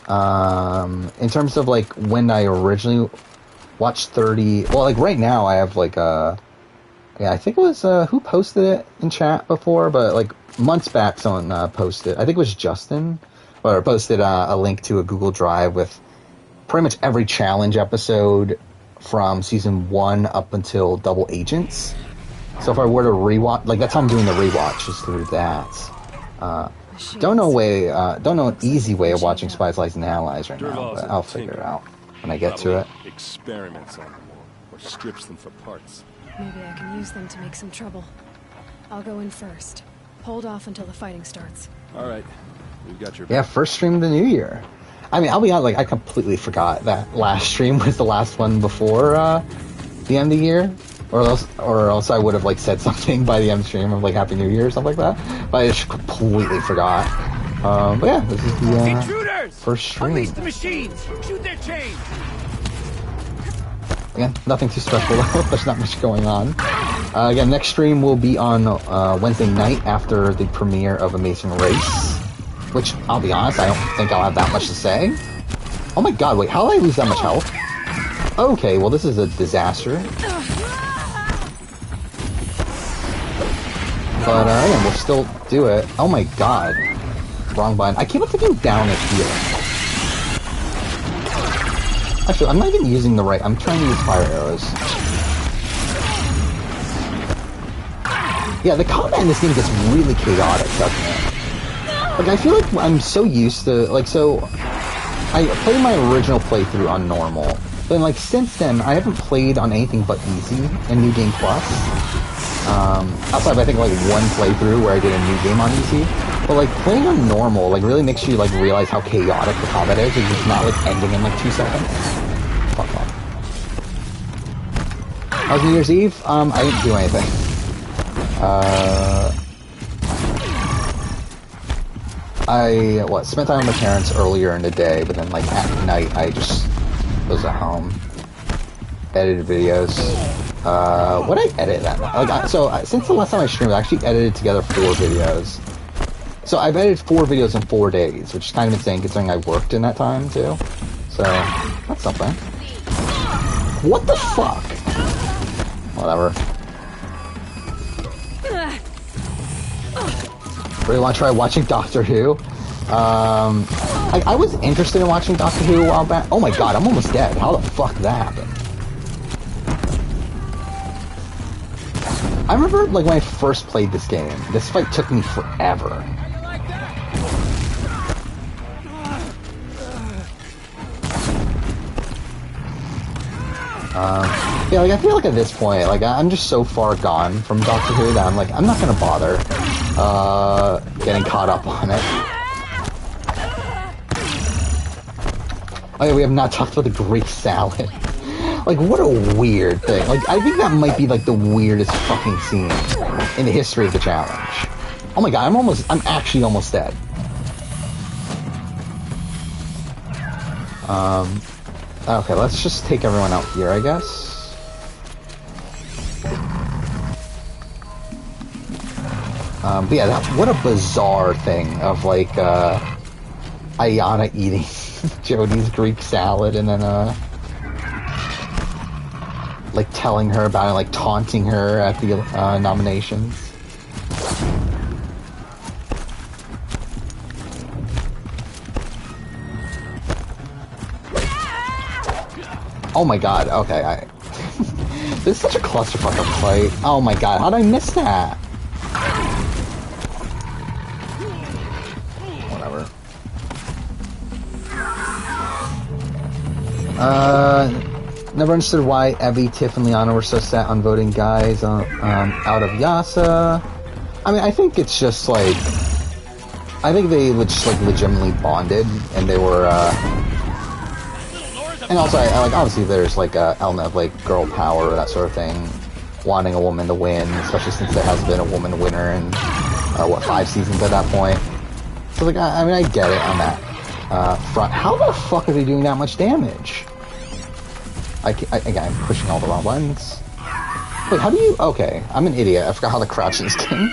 In terms of like when I originally watched 30, well, like right now I have like yeah, I think it was who posted it in chat before, but like months back someone posted, I think it was Justin, or posted a link to a Google Drive with pretty much every challenge episode from season 1 up until Double Agents. So if I were to rewatch, like that's how I'm doing the rewatch, is through that. Don't know an easy way of watching Spies, Lies, and Allies right now, but I'll figure it out when I get to it. Experiments on them or strips them for parts. Maybe I can use them to make some trouble. I'll go in first. Hold off until the fighting starts. All right, we've got your. Yeah, first stream of the new year. I mean, I'll be honest, like I completely forgot that last stream was the last one before the end of the year, or else I would have like said something by the end of the stream of like Happy New Year or something like that. But I just completely forgot. But yeah, this is the first stream. Unleash the machines! Shoot their chains! Again, nothing too special though. There's not much going on. Again, next stream will be on Wednesday night after the premiere of Amazing Race, which, I'll be honest, I don't think I'll have that much to say. Oh my god, wait, how did I lose that much health? Okay, well this is a disaster. But, yeah, we'll still do it. Oh my god. Wrong button. I came up to do down and heal. Actually, I'm not even using the right... I'm trying to use fire arrows. Yeah, the combat in this game gets really chaotic, doesn't it? Like, I feel like I'm so used to... Like, so... I played my original playthrough on normal. But then, like, since then, I haven't played on anything but easy and New Game Plus. Outside of, I think, like, one playthrough where I did a new game on easy. But, like, playing on normal, like, really makes you, like, realize how chaotic the combat is. It's not, like, ending in, like, 2 seconds. Fuck off. How's New Year's Eve? I didn't do anything. I spent time with my parents earlier in the day, but then like at night I just was at home, edited videos. What I edit that night? Like, since the last time I streamed, I actually edited together 4 videos. So I've edited 4 videos in 4 days, which is kind of insane considering I worked in that time too. So that's something. What the fuck? Whatever. Really want to try watching Doctor Who? I was interested in watching Doctor Who a while back. Oh my god, I'm almost dead. How the fuck did that happen? I remember, like, when I first played this game, this fight took me forever. Yeah, like, I feel like at this point, like, I'm just so far gone from Doctor Who that I'm like, I'm not gonna bother, getting caught up on it. Oh yeah, we have not talked about the Greek salad. Like, what a weird thing. Like, I think that might be, like, the weirdest fucking scene in the history of the challenge. Oh my god, I'm actually almost dead. Okay, let's just take everyone out here, I guess. But yeah, what a bizarre thing of, like, Ayana eating Jodie's Greek salad and then, like telling her about it, like taunting her at the nominations. Oh my god, okay, this is such a clusterfuck of a fight. Oh my god, how did I miss that? Whatever. Never understood why Evie, Tiff, and Liana were so set on voting guys out of Yasa. I mean, I think it's just like... I think they just like legitimately bonded, and they were, and also, like, obviously there's like a element of like girl power, that sort of thing, wanting a woman to win, especially since there has been a woman winner in, 5 seasons at that point. So like, I mean, I get it on that front. How the fuck are they doing that much damage? Again, I'm pushing all the wrong buttons. Wait, how do you... Okay, I'm an idiot. I forgot how to crouch in this game.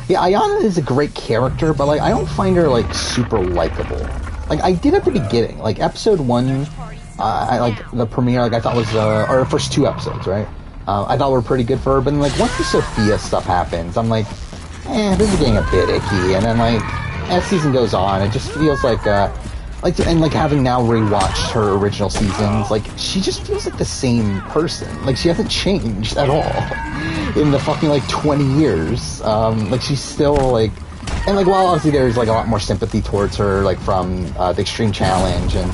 Yeah, Ayana is a great character, but like, I don't find her like super likable. Like, I did at the beginning, like, episode 1, I like, the premiere, like, I thought was, or the first 2 episodes, right? I thought were pretty good for her, but then, like, once the Sophia stuff happens, I'm like, this is getting a bit icky, and then, like, as season goes on, it just feels like, and, like, having now rewatched her original seasons, like, she just feels like the same person. Like, she hasn't changed at all in the fucking, like, 20 years. Like, she's still, like... And, like, while obviously there's, like, a lot more sympathy towards her, like, from the Extreme Challenge and,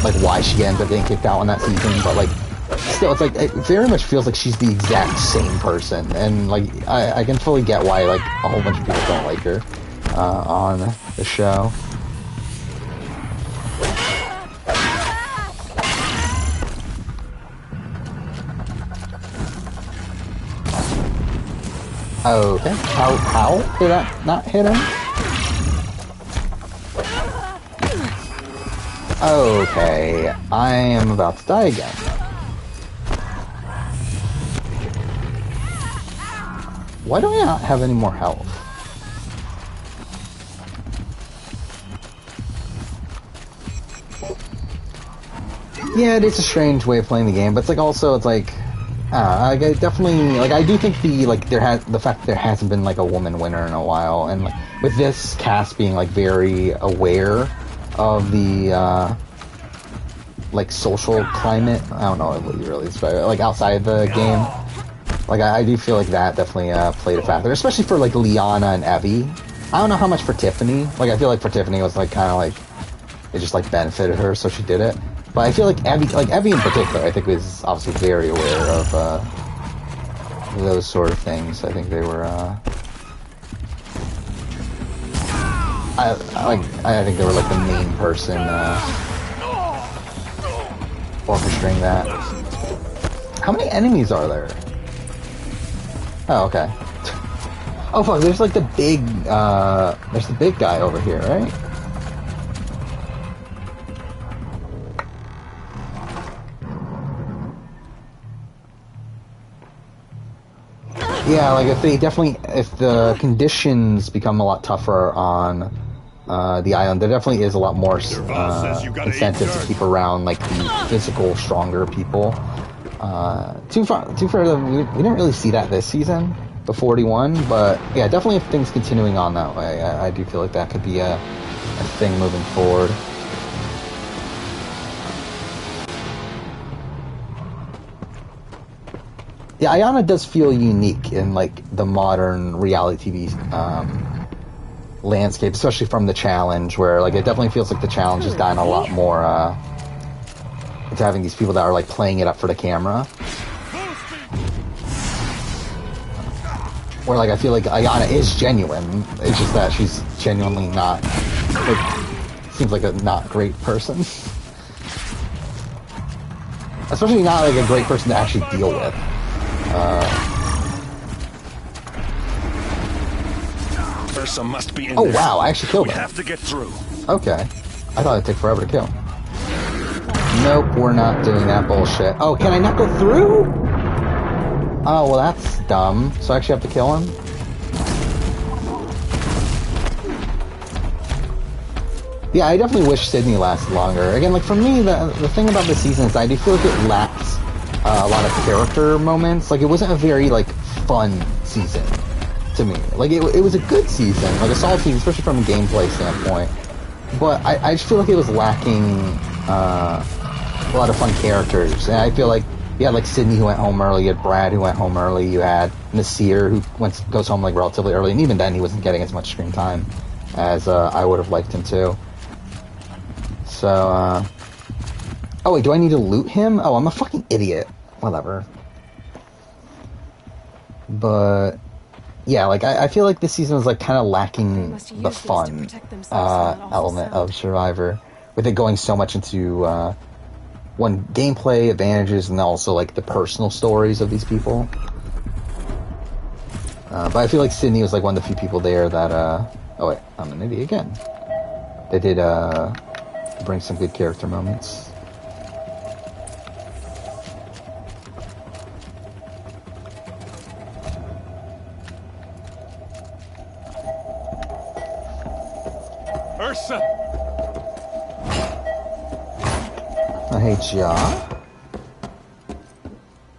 like, why she ends up getting kicked out on that season, but, like, still, it's, like, it very much feels like she's the exact same person, and, like, I can fully get why, like, a whole bunch of people don't like her on the show. Okay, how did that not hit him? Okay, I am about to die again. Why do I not have any more health? Yeah, it is a strange way of playing the game, but it's like also, it's like... I definitely, like, I do think the fact that there hasn't been, like, a woman winner in a while, and, like, with this cast being, like, very aware of the, like, social climate, I don't know what you really describe it, like, outside the game, like, I do feel like that definitely, played a factor, especially for, like, Liana and Evie. I don't know how much for Tiffany, like, I feel like for Tiffany it was, like, kind of, like, it just, like, benefited her, so she did it. But I feel like Evie in particular, I think was obviously very aware of those sort of things. I think they were. I think they were like the main person orchestrating that. How many enemies are there? Oh, okay. Oh fuck! There's like the big guy over here, right? Yeah, like if the conditions become a lot tougher on the island, there definitely is a lot more incentive to keep around like the physical, stronger people. Too far, we didn't really see that this season, the 41, but yeah, definitely if things continuing on that way, I do feel like that could be a thing moving forward. Yeah, Ayana does feel unique in, like, the modern reality TV landscape, especially from the challenge, where, like, it definitely feels like the challenge has gotten a lot more into having these people that are, like, playing it up for the camera. Where, like, I feel like Ayana is genuine, it's just that she's genuinely not, like, seems like a not great person. Especially not, like, a great person to actually deal with. Ursa must be in oh there. wow, I actually killed him. We have to get through. Okay. I thought it'd take forever to kill. Nope, we're not doing that bullshit. Oh, can I not go through? Oh, well that's dumb. So I actually have to kill him? Yeah, I definitely wish Sydney lasted longer. Again, like for me, the thing about the season is I do feel like it lacked a lot of character moments. Like it wasn't a very like fun season to me. Like it was a good season, like a solid season, especially from a gameplay standpoint. But I just feel like it was lacking a lot of fun characters. And I feel like you had like Sydney who went home early, you had Brad who went home early, you had Nasir who goes home like relatively early, and even then he wasn't getting as much screen time as I would have liked him to. So, oh wait, do I need to loot him? Oh, I'm a fucking idiot. Whatever. But, yeah, like, I feel like this season was, like, kind of lacking the fun element of Survivor, with it going so much into, one, gameplay advantages, and also, like, the personal stories of these people. But I feel like Sydney was, like, one of the few people there that, oh wait, I'm an idiot again. They did, bring some good character moments. Ursa! Oh, hey, Ja.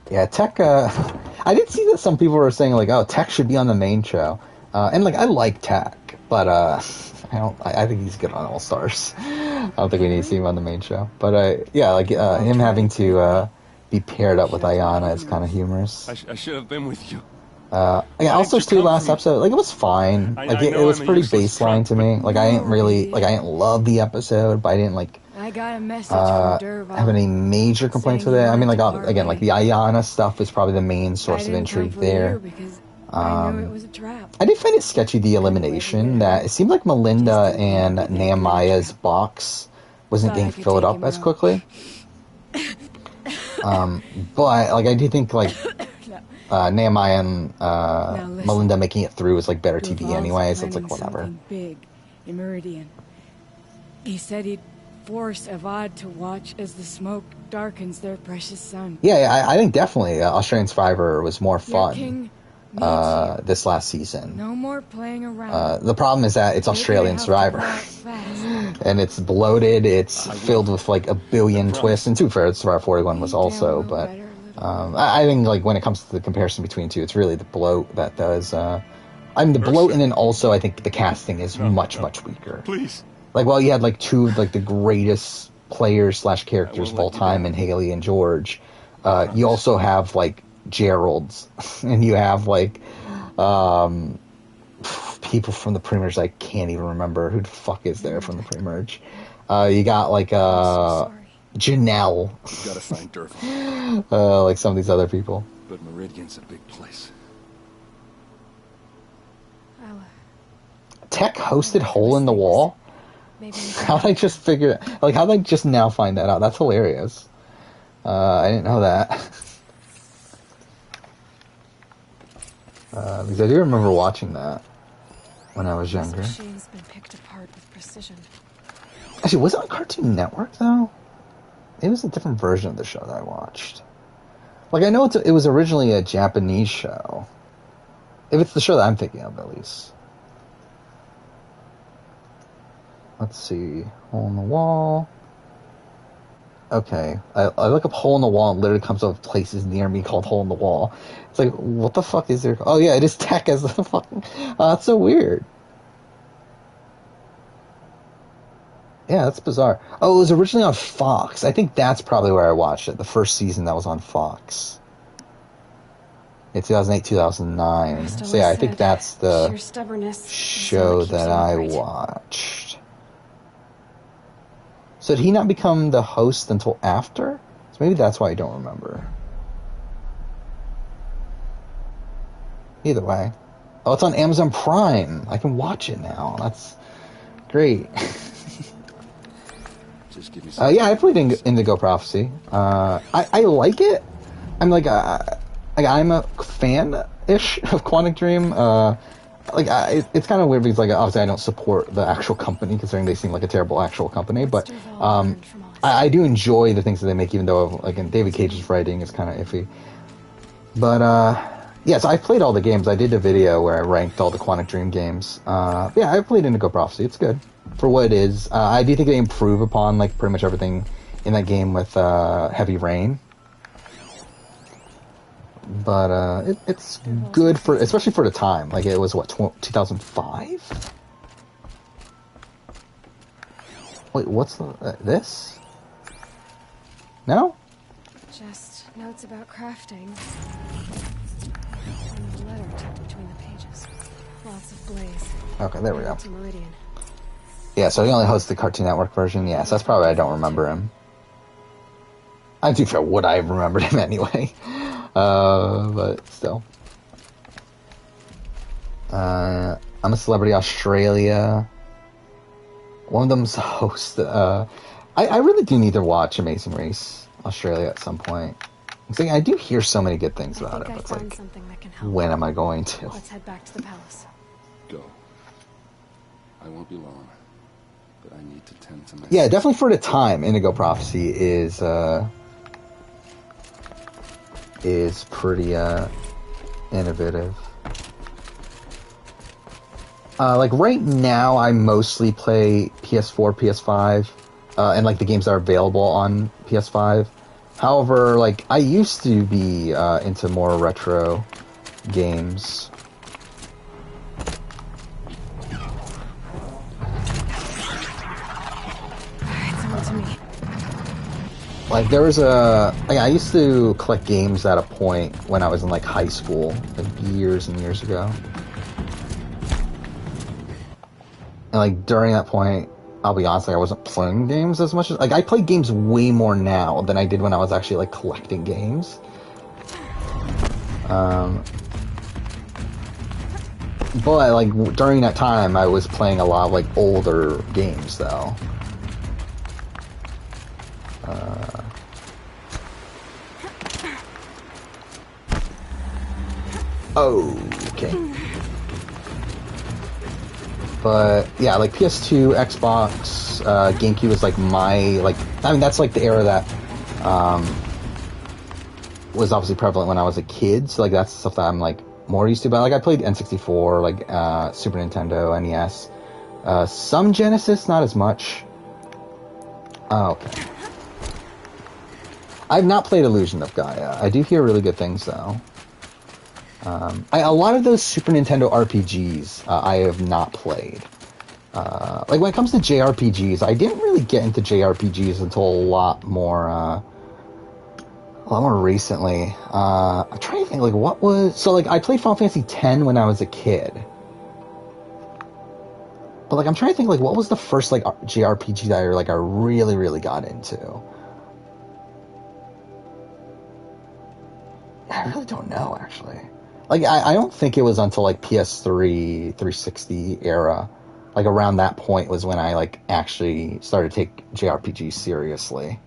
Yeah, Tech, I did see that some people were saying, like, oh, Tech should be on the main show. And, like, I like Tech, but, I think he's good on All Stars. I don't think we need to see him on the main show. But, yeah, like, him having to, be paired up with Ayana is kind of humorous. I should have been with you. Yeah, All Stars 2 last episode, like, it was fine. Like, it was pretty baseline to me. Like, I didn't love the episode, but I didn't, like, I got a message from Dervahl have any major complaints with it. I mean, like, again, like, the Ayana stuff is probably the main source of intrigue there. I knew it was a trap. I did find it sketchy, the elimination, that it seemed like Melinda and Nehemiah's box wasn't getting filled up as quickly. But, like, I do think, like, Nehemiah and Melinda making it through is, like, better TV anyway, so it's like, whatever. Big in Meridian. He said he'd force Avad to watch as the smoke darkens their precious sun. Yeah, I think definitely Australian Survivor was more fun King this last season. No more playing around. The problem is that it's Australian Survivor. And it's bloated, it's filled with like a billion twists, and to be fair, Survivor 41 was also, but I think like when it comes to the comparison between two, it's really the bloat that does, I mean the bloat, and then also I think the casting is much weaker. Please. Like, well, you had like two of like the greatest players / characters of all time in Haley and George. You also have like Gerald's, and you have like people from the pre-merge I can't even remember who the fuck is there from the pre-merge. You got like Janelle. You gotta find Dervahl. Like some of these other people. But Meridian's a big place. Tech hosted Hole in the Wall. How'd I just figure it? Like, how'd I just now find that out? That's hilarious. I didn't know that. Because I do remember watching that when I was younger. This machine's been picked apart with precision. Actually, was it on Cartoon Network, though? It was a different version of the show that I watched. Like, I know it was originally a Japanese show. If it's the show that I'm thinking of, at least. Let's see. Hole in the Wall. Okay. I look up Hole in the Wall and it literally comes up with places near me called Hole in the Wall. It's like, what the fuck is there? Oh yeah, it is Tech as the fucking... that's so weird. Yeah, that's bizarre. Oh, it was originally on Fox. I think that's probably where I watched it. The first season that was on Fox. Yeah, 2008, 2009. So yeah, I think that's the show that I watched. So did he not become the host until after? So maybe that's why I don't remember. Either way. Oh, it's on Amazon Prime. I can watch it now. That's great. Just give me some yeah, I played Indigo Prophecy. I like it. I'm like, I'm a fan-ish of Quantic Dream. It's kind of weird because, like, obviously I don't support the actual company, considering they seem like a terrible actual company, but I do enjoy the things that they make, even though, like, David Cage's writing is kind of iffy. But, yeah, so I played all the games. I did a video where I ranked all the Quantic Dream games. Yeah, I played Indigo Prophecy. It's good. for what it is. I do think they improve upon like pretty much everything in that game with Heavy Rain. But it's good for, especially for the time. Like it was what 2005. Wait, what's this? No? Just notes about crafting. And a letter tucked between the pages. Lots of Blaze. Okay, there we go. To Meridian. Yeah, so he only hosts the Cartoon Network version. Yeah, so that's probably why I don't remember him. I'm too sure would I have remembered him anyway. But still. I'm a Celebrity Australia. One of them's a host. I really do need to watch Amazing Race Australia at some point. I do hear so many good things about it. But it's like, something that can help. when am I going to? Let's head back to the palace. Go. I won't be long, but I need to tend to my... Yeah, definitely for the time, Indigo Prophecy is pretty innovative. Like right now, I mostly play PS4, PS5, and like the games that are available on PS5. However, like I used to be into more retro games. It's on to me. Like there was I used to collect games at a point when I was in like high school, like years and years ago. And like during that point, I'll be honest, like I wasn't playing games as much as like I play games way more now than I did when I was actually like collecting games. But like during that time, I was playing a lot of like older games though. Okay. But yeah, like PS2, Xbox, GameCube is like my like. I mean, that's like the era that was obviously prevalent when I was a kid. So like that's the stuff that I'm like more used to. But like I played N64, like Super Nintendo, NES, some Genesis, not as much. Oh, okay. I've not played Illusion of Gaia. I do hear really good things though. A lot of those Super Nintendo RPGs I have not played. Like when it comes to JRPGs, I didn't really get into JRPGs until a lot more recently. I'm trying to think like what was so like I played Final Fantasy X when I was a kid. But like I'm trying to think like what was the first like JRPG that I really really got into. I really don't know actually. Like, I don't think it was until, like, PS3, 360 era, like, around that point was when I, like, actually started to take JRPGs seriously.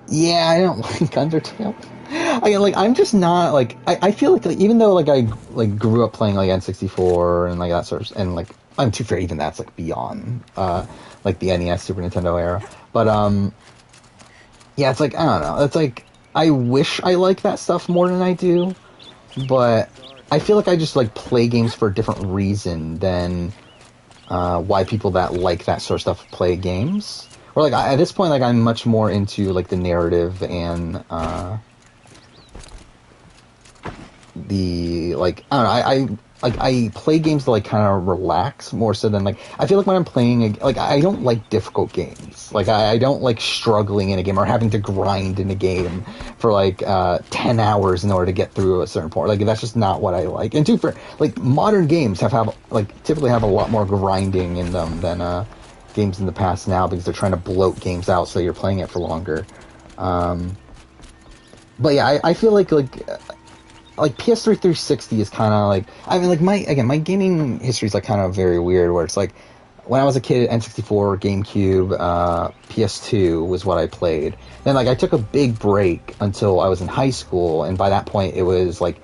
Yeah, I don't like Undertale. I'm just not, like, I feel like, even though, like, I, like, grew up playing, like, N64 and, like, that sort of, and, like, I'm too fair, even that's, like, beyond, like, the NES, Super Nintendo era. But, yeah, it's like, I don't know, it's like, I wish I liked that stuff more than I do, but I feel like I just like play games for a different reason than why people that like that sort of stuff play games. Or like at this point, like I'm much more into like the narrative and the like I don't know. I play games to like kind of relax more so than like I feel like when I'm playing like I don't like difficult games. Like I don't like struggling in a game or having to grind in a game for like 10 hours in order to get through a certain point. Like that's just not what I like. And too for like modern games have like typically have a lot more grinding in them than games in the past now because they're trying to bloat games out so you're playing it for longer. But yeah, I feel like PS3 360 is kind of like, I mean, like my gaming history is like kind of very weird where it's like when I was a kid, N64, GameCube, PS2 was what I played. Then like I took a big break until I was in high school, and by that point it was like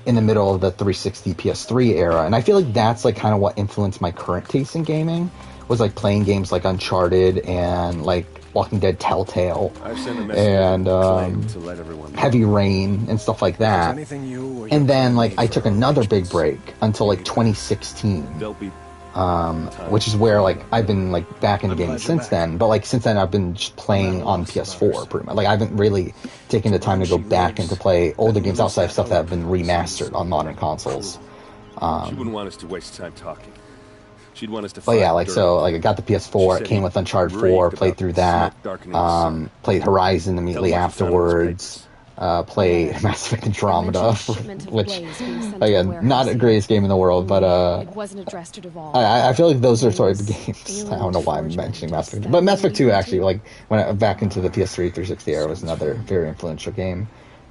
in the middle of the 360 PS3 era, and I feel like that's like kind of what influenced my current taste in gaming was like playing games like Uncharted and like Walking Dead Telltale I've sent a message and to let everyone know. Heavy Rain and stuff like that. And then like I took another big break until like 2016. They'll be Which is where like I've been like back into gaming since then, but like since then I've been just playing on PS4 pretty much. Like I haven't really taken the time to go back and to play older games outside of stuff that have been remastered on modern consoles. She wouldn't want us to waste time talking. She'd want us to. But yeah, like so, like I got the PS4. It came with Uncharted 4. Played through that. Played Horizon immediately afterwards. Played Mass Effect Andromeda, which again, not the greatest game in the world, but I feel like those are sort of the games. I don't know why I'm mentioning Mass Effect, but Mass Effect 2 actually, like when I back into the PS3 360 era, was another very influential game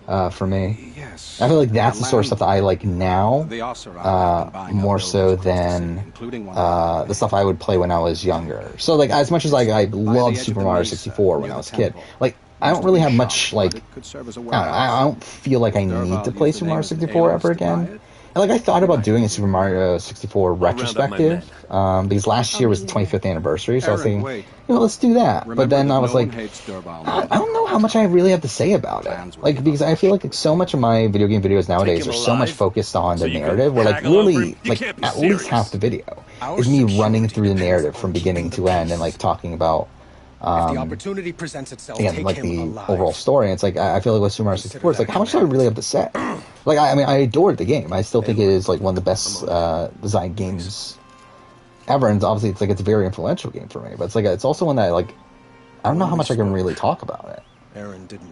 for me. I feel like that's the sort of stuff that I like now, more so than the stuff I would play when I was younger. So like as much as like I loved Super Mario 64 when I was a kid, like I don't really have much, like, I don't feel like I need to play Super Mario 64 ever again. And, like, I thought about doing a Super Mario 64 retrospective, because last year was the 25th anniversary, so I was thinking, you know, let's do that. But then I was like, I don't know how much I really have to say about it. Like, because I feel like so much of my video game videos nowadays are so much focused on the narrative, where, like, really, like, at least half the video is me running through the narrative from beginning to end and, like, talking about if the opportunity presents itself, again, like the overall story. And it's like I feel like with Super Mario 64, it's like how much do I really have to say? Like I mean, I adored the game. I still think it is like one of the best designed games ever. And obviously, it's like it's a very influential game for me. But it's like it's also one that like I don't know how much I can really talk about it.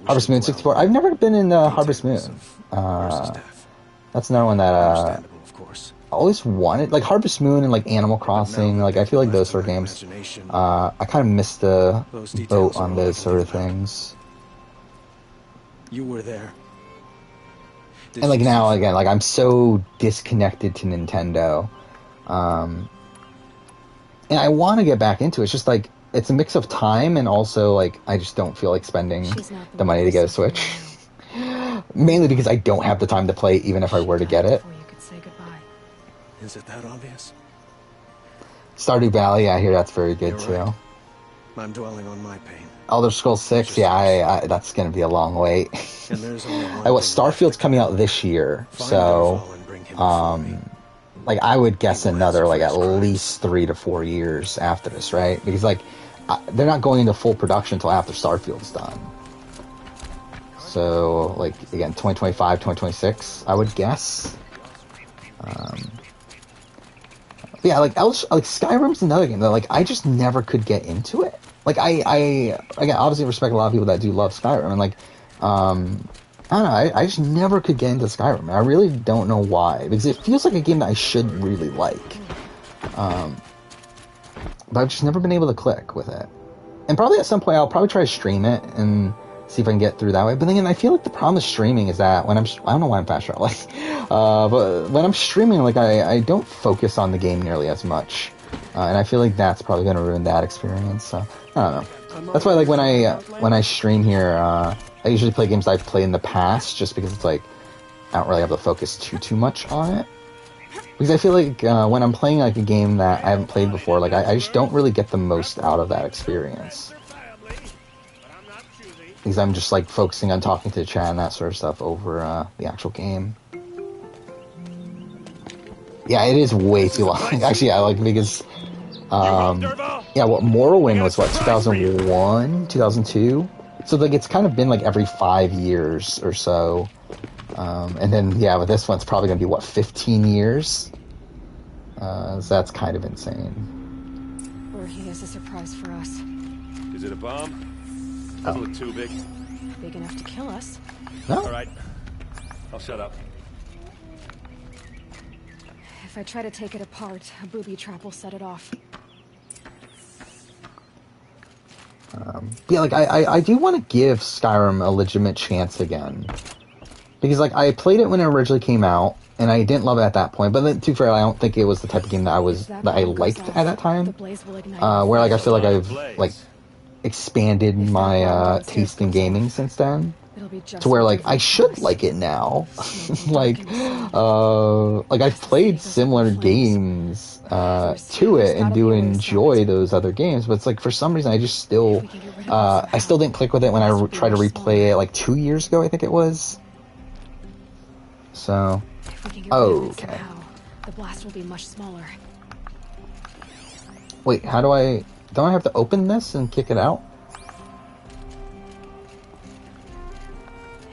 Harvest Moon 64. I've never been in Harvest Moon. That's another one that I always wanted, like Harvest Moon and like Animal Crossing. Like I feel like those sort of games. I kind of missed the boat on those sort of things. You were there. And like now again, like I'm so disconnected to Nintendo, and I want to get back into it. It's just like it's a mix of time and also like I just don't feel like spending the money to get a Switch. Mainly because I don't have the time to play, even if I were to get it. Is it that obvious? Stardew Valley, I hear that's very good too. I'm dwelling on my pain. Elder Scrolls 6, yeah, I that's gonna be a long wait. Starfield's coming out this year, so like I would guess another like at least 3 to 4 years after this, right? Because like they're not going into full production until after Starfield's done. So like again, 2025, 2026, I would guess. Yeah, like Skyrim's another game that like I just never could get into it. Like I again obviously respect a lot of people that do love Skyrim, and like I don't know, I just never could get into Skyrim. I really don't know why, because it feels like a game that I should really like. But I've just never been able to click with it. And probably at some point I'll probably try to stream it and see if I can get through that way. But then again, I feel like the problem with streaming is that when I don't know why I'm fast traveling, but when I'm streaming, like I don't focus on the game nearly as much, and I feel like that's probably going to ruin that experience. So I don't know. That's why like when I stream here, I usually play games I've played in the past, just because it's like I don't really have to focus too much on it. Because I feel like when I'm playing like a game that I haven't played before, like I just don't really get the most out of that experience. Because I'm just like focusing on talking to the chat and that sort of stuff over the actual game. Yeah, it is way too long. Actually, I like because yeah, well, Morrowind was what 2001, 2002. So like it's kind of been like every 5 years or so. And then yeah, with this one, it's probably gonna be what 15 years. So that's kind of insane. Or he has a surprise for us. Is it a bomb? Doesn't look too big. Big enough to kill us. No. All right. I'll shut up. If I try to take it apart, a booby trap will set it off. Yeah, like I do want to give Skyrim a legitimate chance again. Because like I played it when it originally came out, and I didn't love it at that point. But then, to be fair, I don't think it was the type of game that I liked at that time. Where like I feel like I've like expanded my taste in gaming since then. It'll be just to where like what I should like it now. like I've played similar games to it and do enjoy those other games, but it's like for some reason I just still I still didn't click with it when I tried to replay it like 2 years ago, I think it was. So okay. The blast will be much smaller. Wait, how do I... Don't I have to open this and kick it out?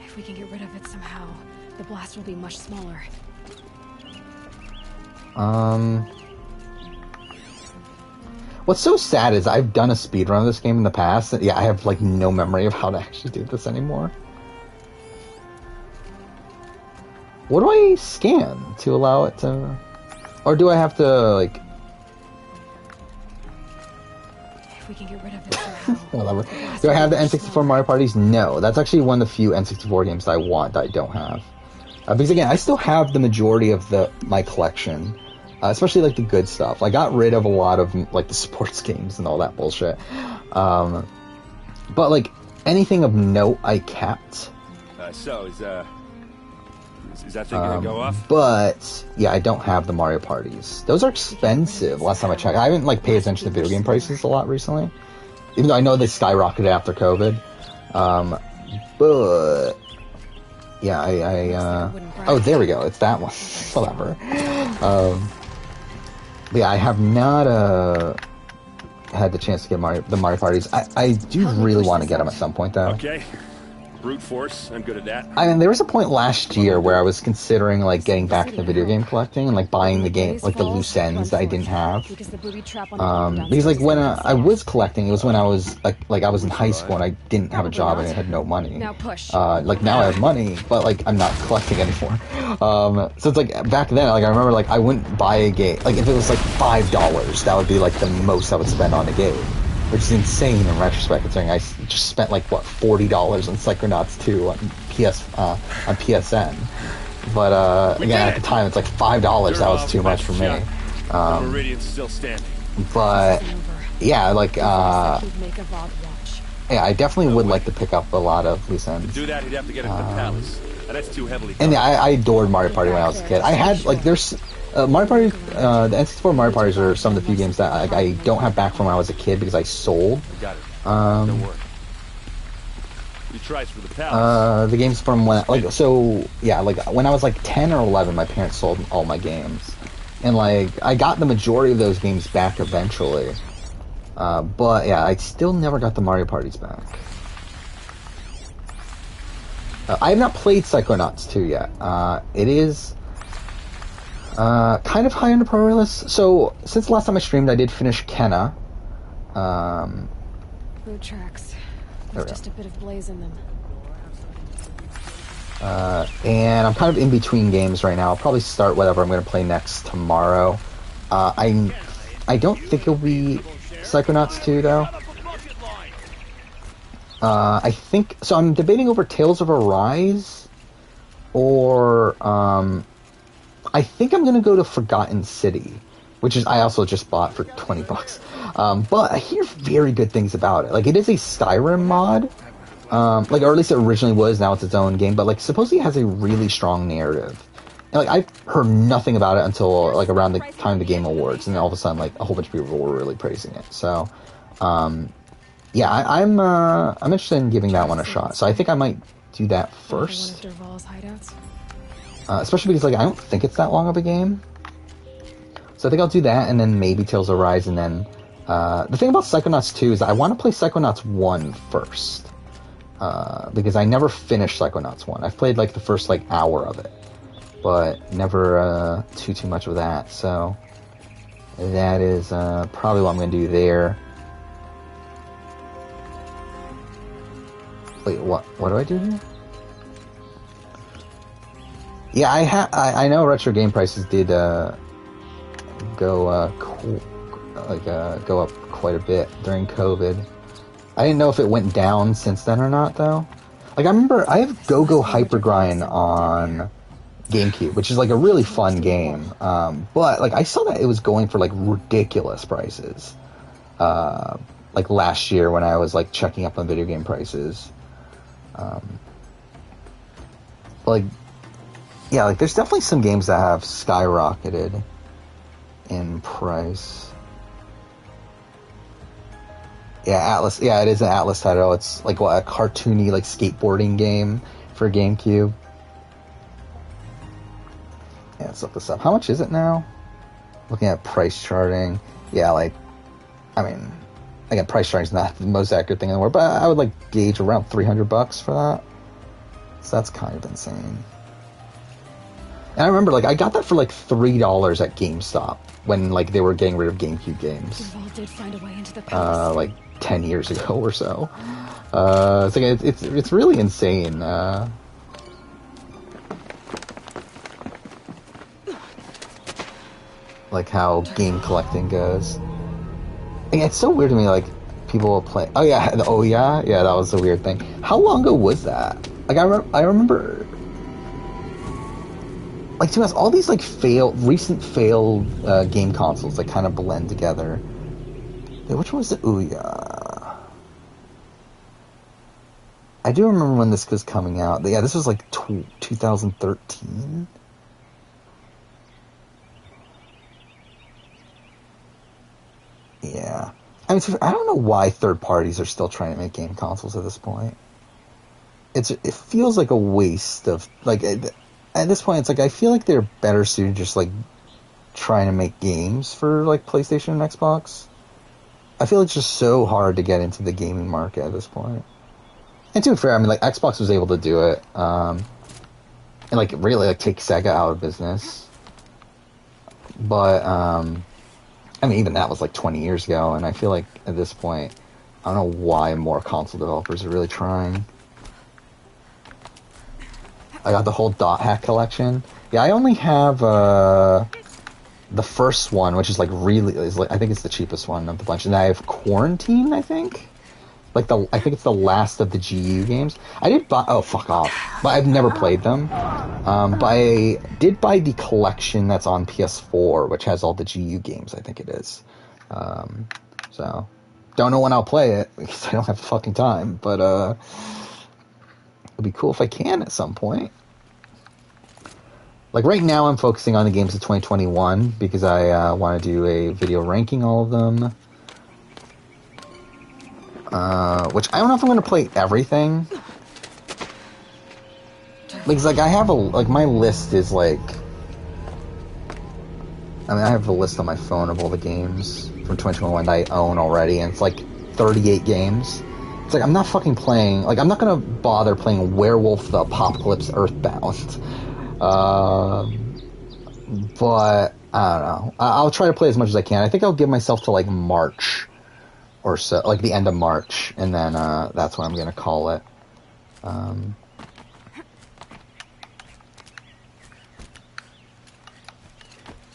If we can get rid of it somehow, the blast will be much smaller. What's so sad is I've done a speedrun of this game in the past. Yeah, I have like no memory of how to actually do this anymore. What do I scan to allow it to... Or do I have to, like... If we can get rid of it somehow. Whatever. Do I have the N64 Mario Parties? No. That's actually one of the few N64 games that I want that I don't have. Because again, I still have the majority of my collection. Especially like the good stuff. I got rid of a lot of like the sports games and all that bullshit. But like anything of note I kept. Is that thing gonna go off? But yeah, I don't have the Mario Parties. Those are expensive. Last time I checked, I haven't like paid attention to video game prices a lot recently, even though I know they skyrocketed after COVID. But yeah, oh, there we go. It's that one. Whatever. But yeah, I have not had the chance to get the Mario Parties. I do really want to get them at some point though. Okay. Brute force, I'm good at that. I mean, there was a point last year where I was considering like getting back into video game collecting and like buying the game, like the loose ends that I didn't have. Because like when I was collecting, it was when I was like I was in high school and I didn't have a job and I had no money. Like now I have money, but like I'm not collecting anymore. So it's like back then, like I remember like I wouldn't buy a game. Like if it was like $5, that would be like the most I would spend on a game. Which is insane in retrospect, considering I just spent like what $40 on Psychonauts 2 on PSN. But again, at the time, it's like $5. That was too much for me. Meridian's still standing. But yeah, like yeah, I definitely would like to pick up a lot of loose ends. To do that, he'd have to get into the palace. That's too heavily. And yeah, I adored Mario Party when I was a kid. I had like there's. Mario Party, the N64 Mario Parties are some of the few games that I don't have back from when I was a kid because I sold. Got it. Don't worry. You tried for the palace. The games from when, like, so yeah, like when I was like 10 or 11, my parents sold all my games, and like I got the majority of those games back eventually. But yeah, I still never got the Mario Parties back. I have not played Psychonauts 2 yet. It is. Kind of high on the priority list. So, since the last time I streamed, I did finish Kenna. Boot tracks. There's just a bit of blaze in them. And I'm kind of in between games right now. I'll probably start whatever I'm going to play next tomorrow. I don't think it'll be Psychonauts 2, though. I think... So, I'm debating over Tales of Arise or... I think I'm gonna go to Forgotten City, which is I also just bought for $20. But I hear very good things about it. Like it is a Skyrim mod, like or at least it originally was. Now it's its own game, but like supposedly it has a really strong narrative. And like I've heard nothing about it until like around the time of the Game Awards, and then all of a sudden like a whole bunch of people were really praising it. So, yeah, I'm interested in giving that one a shot. So I think I might do that first. Especially because, like, I don't think it's that long of a game. So I think I'll do that, and then maybe Tales of Arise, and then... the thing about Psychonauts 2 is I want to play Psychonauts 1 first. Because I never finished Psychonauts 1. I've played, like, the first, like, hour of it. But never too much of that, so... That is probably what I'm going to do there. Wait, what do I do here? Yeah, I know retro game prices did go up quite a bit during COVID. I didn't know if it went down since then or not, though. Like I remember, I have Go-Go Hypergrind on GameCube, which is like a really fun game. But like I saw that it was going for like ridiculous prices. Like last year when I was like checking up on video game prices. like, yeah, like there's definitely some games that have skyrocketed in price. Yeah, Atlas. Yeah, it is an Atlas title. It's like what, a cartoony like skateboarding game for GameCube. Yeah, let's look this up. How much is it now? Looking at price charting. Yeah, like, I mean, again, price charting is not the most accurate thing in the world, but I would like gauge around $300 for that. So that's kind of insane. And I remember, like, I got that for like $3 at GameStop when like they were getting rid of GameCube games. Duval did find a way into the palace. Like 10 years ago or so. It's like it's really insane. Like how game collecting goes. And it's so weird to me, like, people will play... Oh yeah, that was a weird thing. How long ago was that? Like, I remember... Like, to us, all these, like, recent failed game consoles that kind of blend together. Wait, which one was the Ouya? I do remember when this was coming out. Yeah, this was, like, 2013? Yeah. I mean, I don't know why third parties are still trying to make game consoles at this point. It feels like a waste of, like, at this point, it's like, I feel like they're better suited just, like, trying to make games for, like, PlayStation and Xbox. I feel it's just so hard to get into the gaming market at this point. And to be fair, I mean, like, Xbox was able to do it, and, like, really, like, take Sega out of business. But, I mean, even that was like 20 years ago, and I feel like at this point, I don't know why more console developers are really trying. I got the whole Dot Hack collection. Yeah, I only have the first one, which is like I think it's the cheapest one of the bunch, and I have Quarantine, I think. Like I think it's the last of the GU games. I did buy. Oh, fuck off! But I've never played them. But I did buy the collection that's on PS4, which has all the GU games. I think it is. So don't know when I'll play it because I don't have the fucking time. But it'd be cool if I can at some point. Like right now, I'm focusing on the games of 2021 because I want to do a video ranking all of them. Which I don't know if I'm going to play everything. Because, like, I have my list is, like... I mean, I have a list on my phone of all the games from 2021 that I own already, and it's, like, 38 games. It's like, I'm not fucking playing... Like, I'm not going to bother playing Werewolf the Apocalypse Earthbound. But, I don't know. I'll try to play as much as I can. I think I'll give myself to, like, March... or so, like the end of March, and then that's when I'm gonna call it.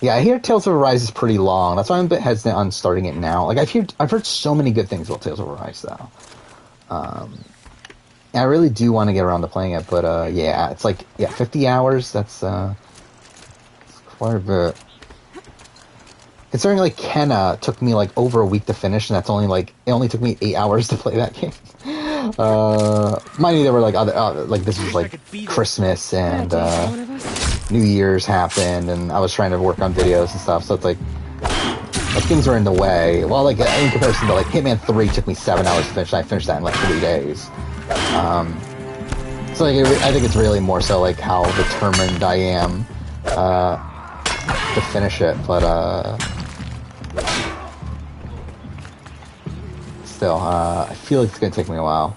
Yeah, I hear Tales of Arise is pretty long. That's why I'm a bit hesitant on starting it now. Like I've heard so many good things about Tales of Arise, though. And I really do want to get around to playing it, but yeah, it's like 50 hours. That's quite a bit. Considering, like, Kenna took me, like, over a week to finish, and that's only, like, it only took me 8 hours to play that game. Mind you, there were, like, other, like, this was, like, Christmas, and, New Year's happened, and I was trying to work on videos and stuff, so it's, like things are in the way. Well, like, in comparison to, like, Hitman 3 took me 7 hours to finish, and I finished that in, like, 3 days. So, like, I think it's really more so, like, how determined I am, to finish it, but, still, I feel like it's gonna take me a while.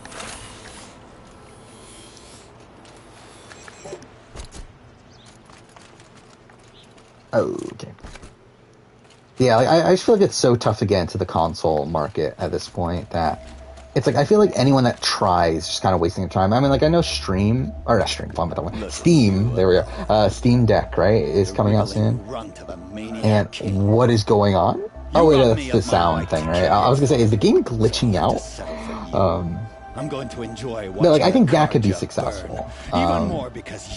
Okay. Yeah, like, I just feel like it's so tough to get into the console market at this point that it's like I feel like anyone that tries is just kind of wasting their time. I mean, like I know Steam, there we go. Steam Deck, right, is coming out soon. And what is going on? Oh wait, that's the sound thing, right? I was gonna say, is the game glitching out? I'm going to enjoy. No, like I think that could be successful. Even more because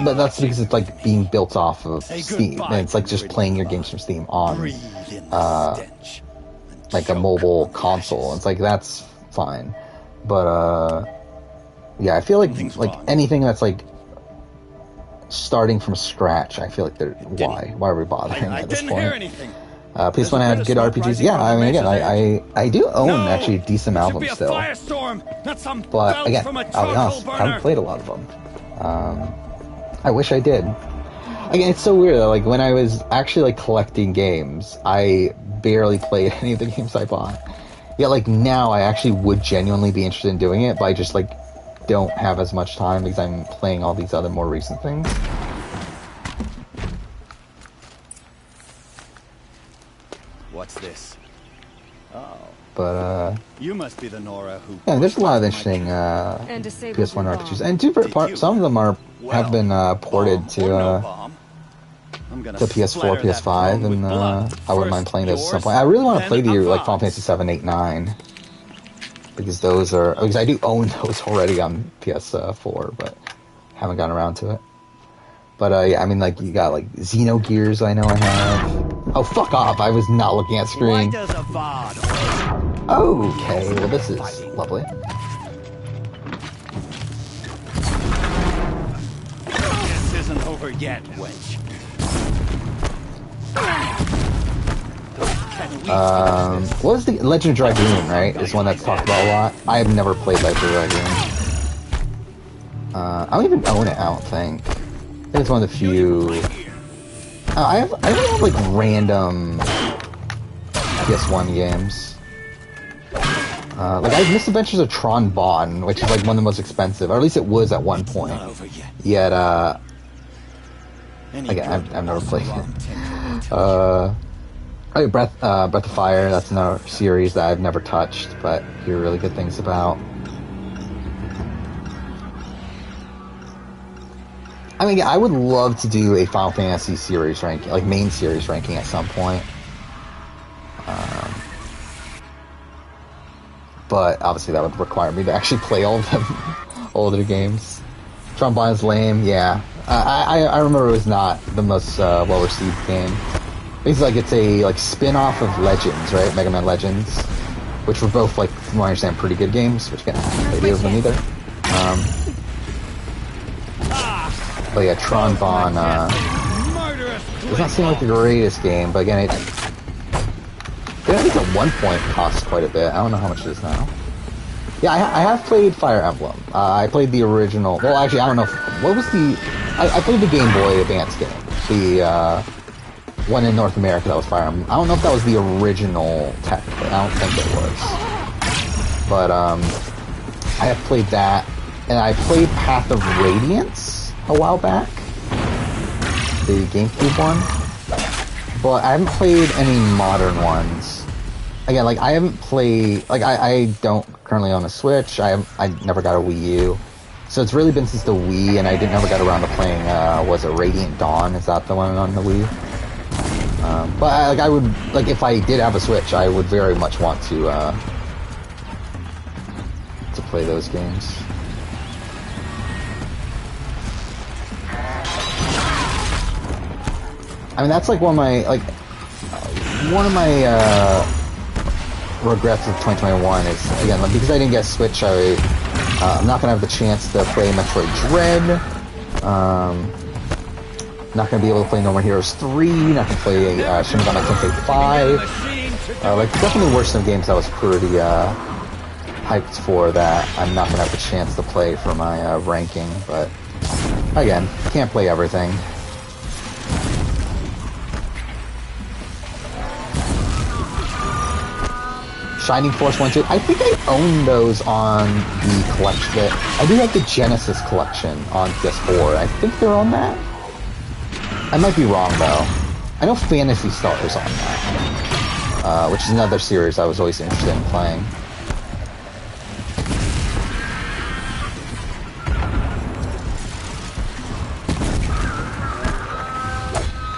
but that's because it's like being built off of Steam, and it's like just playing your games from Steam on like a mobile console. It's like that's fine, but yeah, I feel like anything that's like starting from scratch. I feel like why are we bothering I at this didn't hear point? anything. PS1 had good RPGs. Yeah, I mean, again, I do own actually a decent amount of them still. Firestorm, not some But again, from a I'll be honest, I haven't played a lot of them. I wish I did. Again, it's so weird though. Like when I was actually like collecting games, I barely played any of the games I bought. Yeah, like now I actually would genuinely be interested in doing it, but I just like don't have as much time because I'm playing all these other more recent things. What's this? Oh. But You must be the Nora who. yeah, there's a lot of interesting PS1 RPGs, and some of them have been ported to PS4, PS5, and I wouldn't mind playing those at some point. I really want to play like Final Fantasy 7, 8, 9, because because I do own those already on PS4, but haven't gotten around to it. But yeah, I mean, like you got like Xenogears. I know I have. Oh, fuck off! I was not looking at screen. Okay, well this is lovely. This isn't over yet, wench. What was the Legend of Dragoon? Right, is one that's talked about a lot. I have never played Legend of Dragoon. I don't even own it. I don't think. I think it's one of the few. I don't have like random PS1 games. Like I have Misadventures of Tron Bonne, which is like one of the most expensive, or at least it was at one point. Yet, again, I've never played it. Breath of Fire. That's another series that I've never touched, but hear really good things about. I mean, I would love to do a Final Fantasy series ranking, like main series ranking at some point. But obviously that would require me to actually play all of them, all of the games. Tron Bonne is lame, yeah. I remember it was not the most well-received game. It's like it's a like spin-off of Legends, right? Mega Man Legends, which were both, like, from what I understand, pretty good games, which again, I haven't played either of them either. But yeah, Tron Bonne does not seem like the greatest game, but again, I think at one point cost quite a bit. I don't know how much it is now. Yeah, I have played Fire Emblem. I played the original. Well, actually, I don't know. What was the... I played the Game Boy Advance game. The one in North America that was Fire Emblem. I don't know if that was the original tech, but I don't think it was. But I have played that, and I played Path of Radiance a while back, the GameCube one, but I haven't played any modern ones. Again, like I haven't played, like I don't currently own a Switch. I never got a Wii U, so it's really been since the Wii, and I never got around to playing. Was it Radiant Dawn? Is that the one on the Wii? But I would, like, if I did have a Switch, I would very much want to play those games. I mean, that's like one of my regrets of 2021 is, again, like, because I didn't get a Switch, I'm not gonna have the chance to play Metroid Dread. Not gonna be able to play No More Heroes 3. Not gonna play Shin Megami Tensei 5. Like, definitely were some games I was pretty hyped for that I'm not gonna have the chance to play for my ranking. But again, can't play everything. Shining Force 1, 2. I think I own those on the collection. I do have the Genesis collection on PS4. I think they're on that. I might be wrong though. I know Phantasy Star is on that, which is another series I was always interested in playing.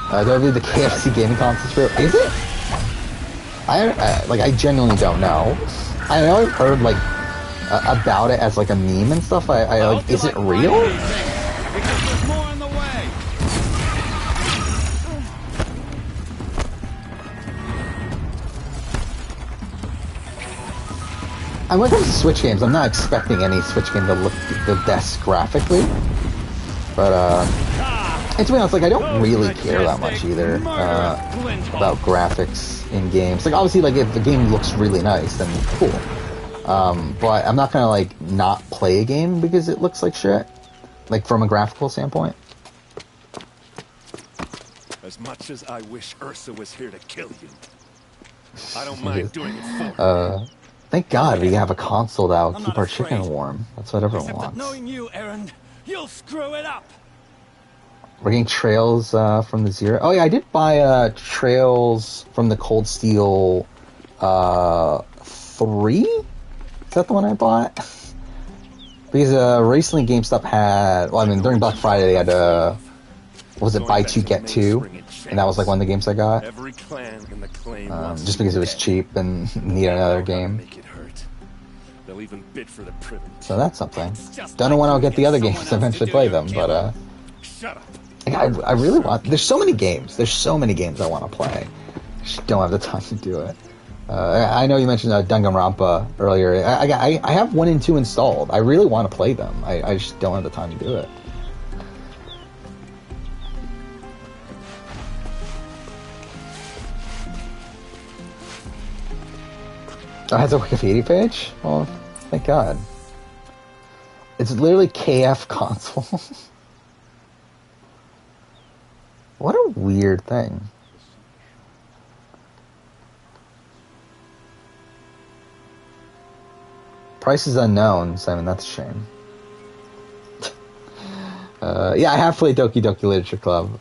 Do I believe the KFC gaming console's real? Is it? I genuinely don't know. I know I've heard, like, about it as, like, a meme and stuff. Like, is it real? Because there's more on the way. And when it comes to Switch games, I'm not expecting any Switch game to look the best graphically. But, And to be honest, like, I don't really care that much either about graphics in games. Like, obviously, like, if the game looks really nice, then cool. But I'm not gonna, like, not play a game because it looks like shit. Like, from a graphical standpoint. As much as I wish Ursa was here to kill you, I don't mind doing it for her. Thank God we have a console that'll keep our chicken warm. That's what everyone wants. Knowing you, Erend, you'll screw it up. We're getting Trails from the Zero. Oh yeah, I did buy Trails from the Cold Steel 3? Is that the one I bought? Because recently GameStop had, well, I mean, during Black Friday they had was it buy two get two, and that was like one of the games I got. Every clan in the claim just because it was cheap and need another game. Make it hurt. They'll even bid for the privilege. So that's something. Don't know when I'll get the other games. Eventually play them, but Shut up. I really want. There's so many games. There's so many games I want to play. I just don't have the time to do it. I know you mentioned Danganronpa earlier. I have 1 and 2 installed. I really want to play them. I just don't have the time to do it. Oh, it has a Wikipedia page? Well, thank God. It's literally KF console. What a weird thing. Price is unknown, so I mean, that's a shame. Yeah, I have played Doki Doki Literature Club.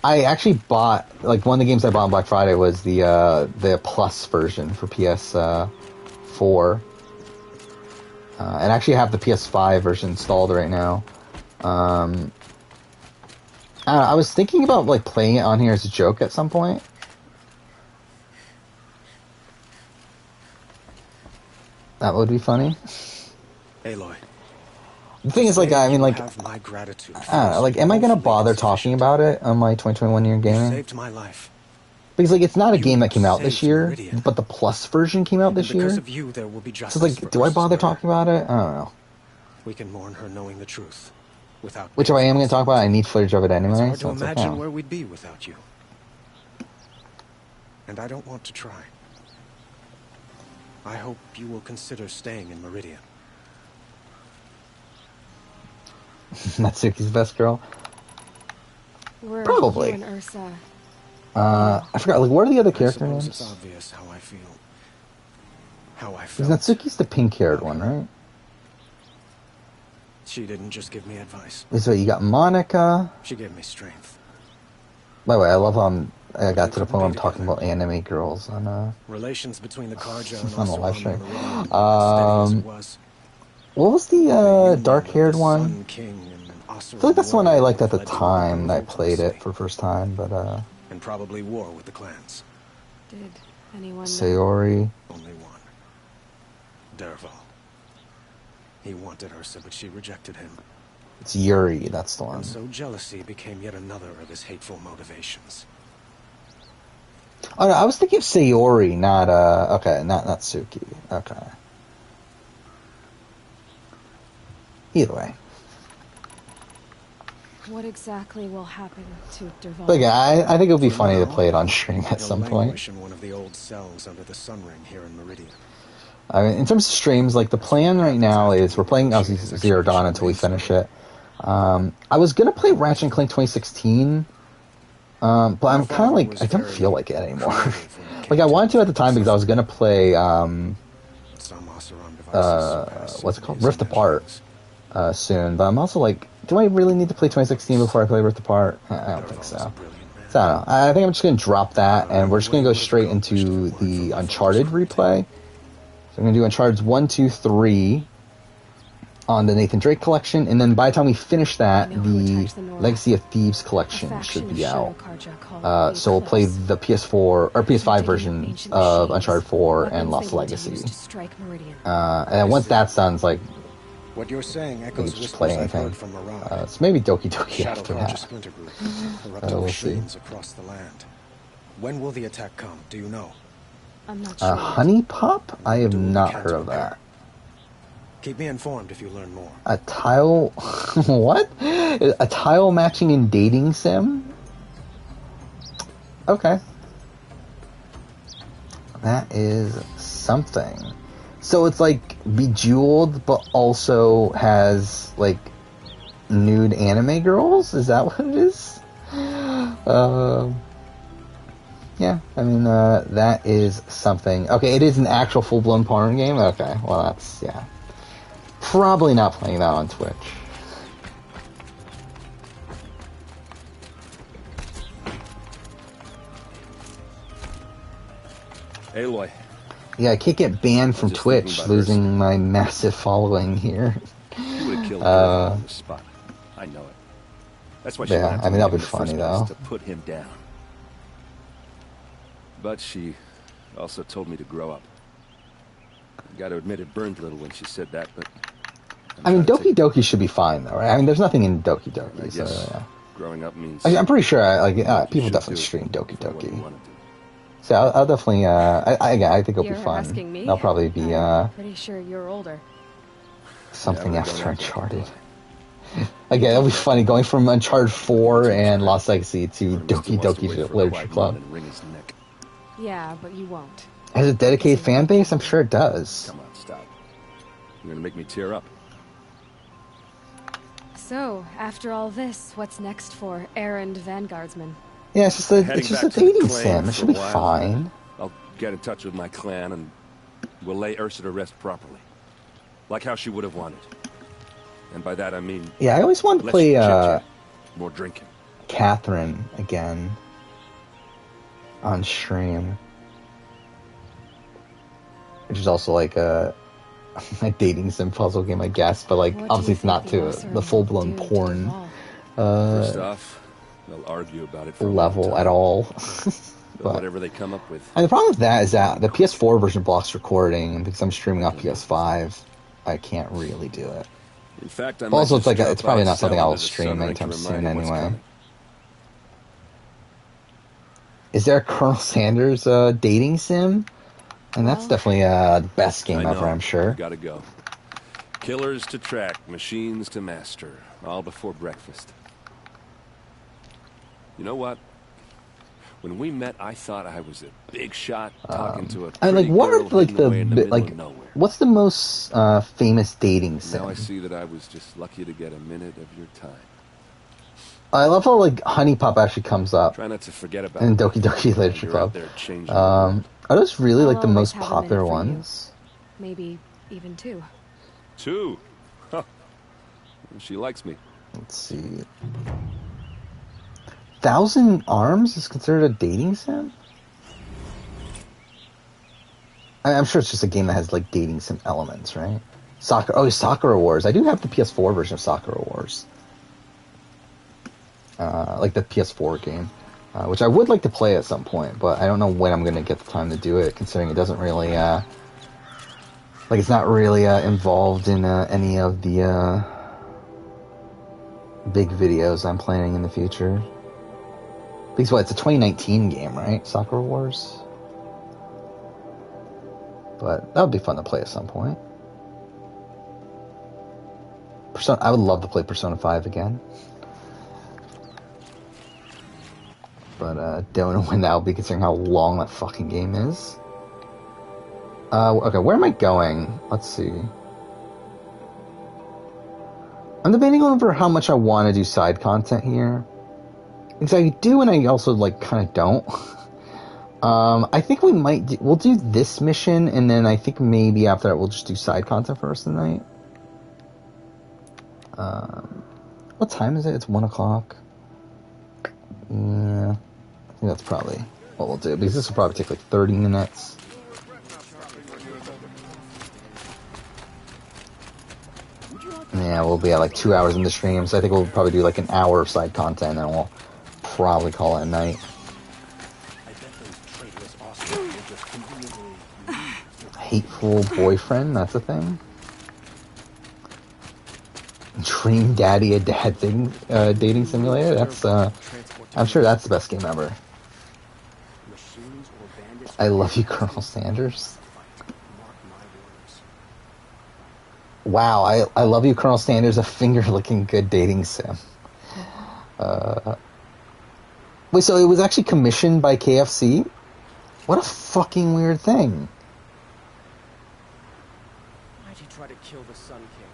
I actually bought, like, one of the games I bought on Black Friday was the Plus version for PS4. And I actually have the PS5 version installed right now. I don't know, I was thinking about, like, playing it on here as a joke at some point. That would be funny. Aloy. The thing is, like, I mean, like, have my gratitude I don't know, like, am I gonna bother talking about it on my 2021 year gaming? saved my life. Because, like, it's not a You game that came out this saved year, Meridian. but the Plus version came out this year. Because of you, there will be So, justice. like, for do I Ursa's bother murder. talking about it? I don't know. We can mourn her knowing the truth, without. Which if I am gonna talk about it, I need footage of it It's anyway, hard so to it's like, imagine yeah. where we'd be without you. And I don't want to try. I hope you will consider staying in Meridian. Natsuki's best girl. We're Probably. you and Ursa. I forgot, like, what are the other I character suppose names? it's obvious how I feel. How I Because felt. Natsuki's the pink-haired one, right? She didn't just give me advice. So you got Monica. She gave me strength. By the way, I love how I got to the point where I'm talking about anime girls on Relations between the Karja and On the live Oseram stream. were steady as it was. what was the Union dark-haired of the one? Sun King and I feel like that's the one I liked at the time that I played it for the first time, but and probably war with the clans. Did anyone know? Sayori. Only one. Derval. He wanted Ursa, but she rejected him. It's Yuri, that's the one. And so jealousy became yet another of his hateful motivations. Oh no, I was thinking of Sayori, not okay, not Natsuki. Okay. Either way. What exactly will happen to Dervahl? But again, I think it would be funny to play it on stream at He'll some point. languish in one of the old cells under the Sun Ring here in Meridian. I mean, in terms of streams, like, the plan right now is we're playing obviously Zero Dawn until we finish it. I was gonna play Ratchet and Clank 2016, but I'm kind of like, I don't feel like it anymore. Like, I wanted to at the time because I was gonna play, Some Oseram devices what's it called? Rift Apart, soon, but I'm also like, do I really need to play 2016 before I play Rift Apart? I don't think so. So I don't know. I think I'm just gonna drop that, and we're just gonna go straight into the Uncharted replay. So I'm gonna do Uncharted 1, 2, 3 on the Nathan Drake collection, and then by the time we finish that, the Legacy of Thieves collection should be out. So we'll play the PS4 or PS5 version of Uncharted 4 and Lost Legacy. And then once that's done, it's like, What you're saying we echoes can just play whispers I've anything. heard from Mirage. So maybe Doki Doki Shadow after Carja that. Splinter Group are up to we'll machines see. across the land. When will the attack come? Do you know? I'm not sure. Honey Pop? I have not heard of that. Keep me informed if you learn more. A tile... what? A tile matching in dating sim? Okay. That is something. So it's like Bejeweled, but also has, like, nude anime girls? Is that what it is? Yeah, I mean, that is something. Okay, it is an actual full-blown porn game? Okay, well, that's, yeah. Probably not playing that on Twitch. Aloy. Yeah, I can't get banned from Twitch, losing my massive following here. You would have killed her on the spot. I know it. That's why she Yeah, I mean, that'll be funny, though. To put him down. But she also told me to grow up. I gotta admit it burned a little when she said that, but... I mean, Doki Doki should be fine, though, right? I mean, there's nothing in Doki Doki, I guess so, yeah. growing up means... I'm pretty sure, people definitely stream Doki Doki. So I'll definitely, I think it'll be fun. Asking me? That'll probably be, pretty sure you're older. something after Uncharted. Again, it'll be funny going from Uncharted 4 and Lost Legacy to Doki Doki Literature Club. Yeah, but you won't. Has a dedicated fan base? I'm sure it does. Come on, stop. You're gonna make me tear up. So, after all this, what's next for Erend Vanguardsman? Yeah, it's just a dating sim. It should be fine. I'll get in touch with my clan and we'll lay Ursa to rest properly. Like how she would have wanted. And by that I mean... Yeah, I always wanted to play, more drinking. Catherine again. On stream. Which is also like a dating sim puzzle game, I guess. But like, obviously it's not to the full-blown porn First off, they'll argue about it for level at all. But whatever they come up with. And the problem with that is that the PS4 version blocks recording, and because I'm streaming off PS5, I can't really do it. In fact, also, it's like it's probably not something I'll stream anytime soon anyway. Is there a Colonel Sanders dating sim? And that's definitely the best game ever, I'm sure. Gotta go. Killers to track, machines to master, all before breakfast. You know what? When we met, I thought I was a big shot talking to a I like what are like the what's the most famous dating sim? Now I see that I was just lucky to get a minute of your time. I love how like Honey Pop actually comes up. Try not to forget about in Doki Doki Literature Club. Are those really like the most popular ones? Maybe even two. Two? Huh. She likes me. Let's see. 1,000 Arms is considered a dating sim? I'm sure it's just a game that has like dating sim elements, right? Sakura Wars. I do have the PS4 version of Sakura Wars. Like the PS4 game. Which I would like to play at some point, but I don't know when I'm going to get the time to do it, considering it doesn't really, like it's not really involved in any of the big videos I'm planning in the future. Because what, it's a 2019 game, right? Sakura Wars? But that would be fun to play at some point. I would love to play Persona 5 again. But don't know when that'll be, considering how long that fucking game is. Okay, where am I going? Let's see. I'm debating over how much I want to do side content here. Because I do and I also, like, kind of don't. I think we might we'll do this mission, and then I think maybe after that we'll just do side content for the rest of the night. What time is it? It's 1 o'clock. Yeah. I think that's probably what we'll do, because this will probably take like 30 minutes. Yeah, we'll be at like 2 hours in the stream, so I think we'll probably do like an hour of side content, and then we'll probably call it a night. Hateful boyfriend, that's a thing. Dream Daddy, a dad thing, dating simulator, that's, I'm sure that's the best game ever. I love you, Colonel Sanders. Wow, I love you, Colonel Sanders, a finger-licking good dating sim. Wait, so it was actually commissioned by KFC? What a fucking weird thing. Why'd you try to kill the Sun King?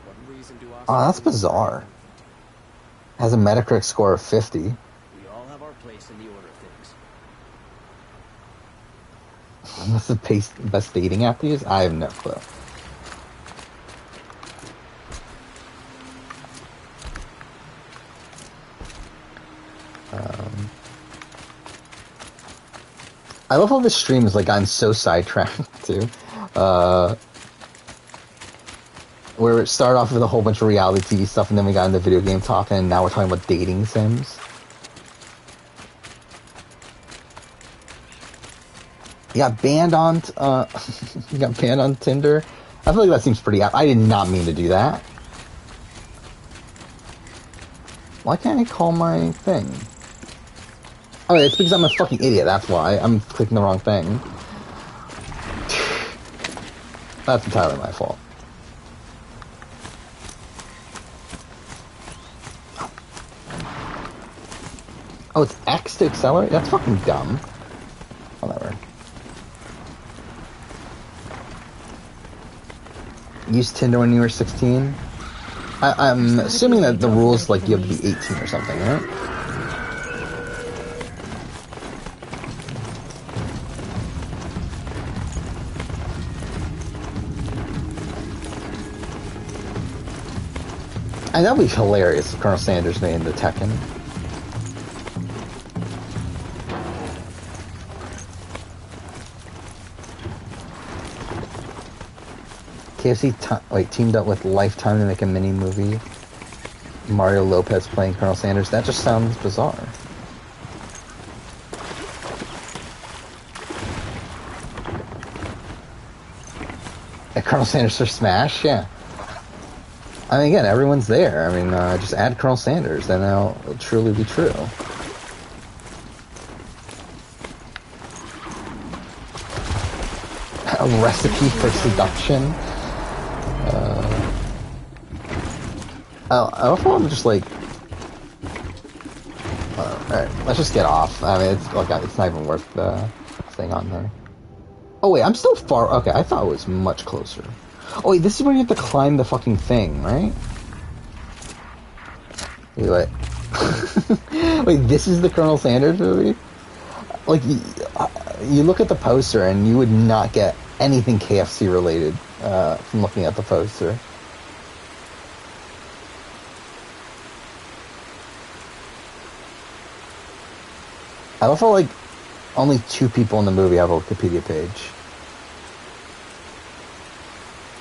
What reason do I... Oh, that's bizarre. Has a Metacritic score of 50. We all have our place in the order of things. What's the best dating app to use? I have no clue. I love how this stream has like gotten so sidetracked too. Where it started off with a whole bunch of reality TV stuff, and then we got into video game talk, and now we're talking about dating sims. You got banned on, you got banned on Tinder. I feel like that seems pretty apt. I did not mean to do that. Why can't I call my thing? Oh, it's because I'm a fucking idiot, that's why. I'm clicking the wrong thing. That's entirely my fault. Oh, it's X to accelerate? That's fucking dumb. Whatever. Use Tinder when you were 16? I'm assuming that the rules, like, you have to be 18 or something, right? And that'd be hilarious if Colonel Sanders made the Tekken. KFC teamed up with Lifetime to make a mini movie. Mario Lopez playing Colonel Sanders. That just sounds bizarre. And Colonel Sanders for Smash? Yeah. I mean, again, everyone's there. I mean, just add Colonel Sanders, then it'll truly be true. A recipe for seduction. I don't know, I'm just like... Alright, let's just get off. I mean, it's not even worth the thing on there. Oh wait, I'm still far... Okay, I thought it was much closer. Oh wait, this is where you have to climb the fucking thing, right? Wait, what? Wait, this is the Colonel Sanders movie? Like, you look at the poster and you would not get anything KFC related from looking at the poster. I love how, like, only 2 people in the movie have a Wikipedia page.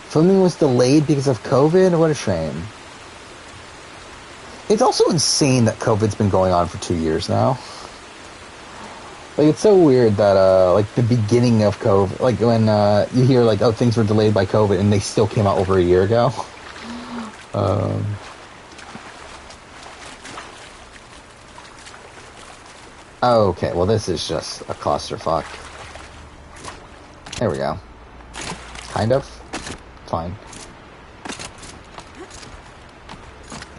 Filming was delayed because of COVID? What a shame. It's also insane that COVID's been going on for 2 years now. Like, it's so weird that, like, the beginning of COVID, like, when, you hear, like, oh, things were delayed by COVID, and they still came out over a year ago. Okay, well, this is just a clusterfuck. There we go. Kind of. Fine.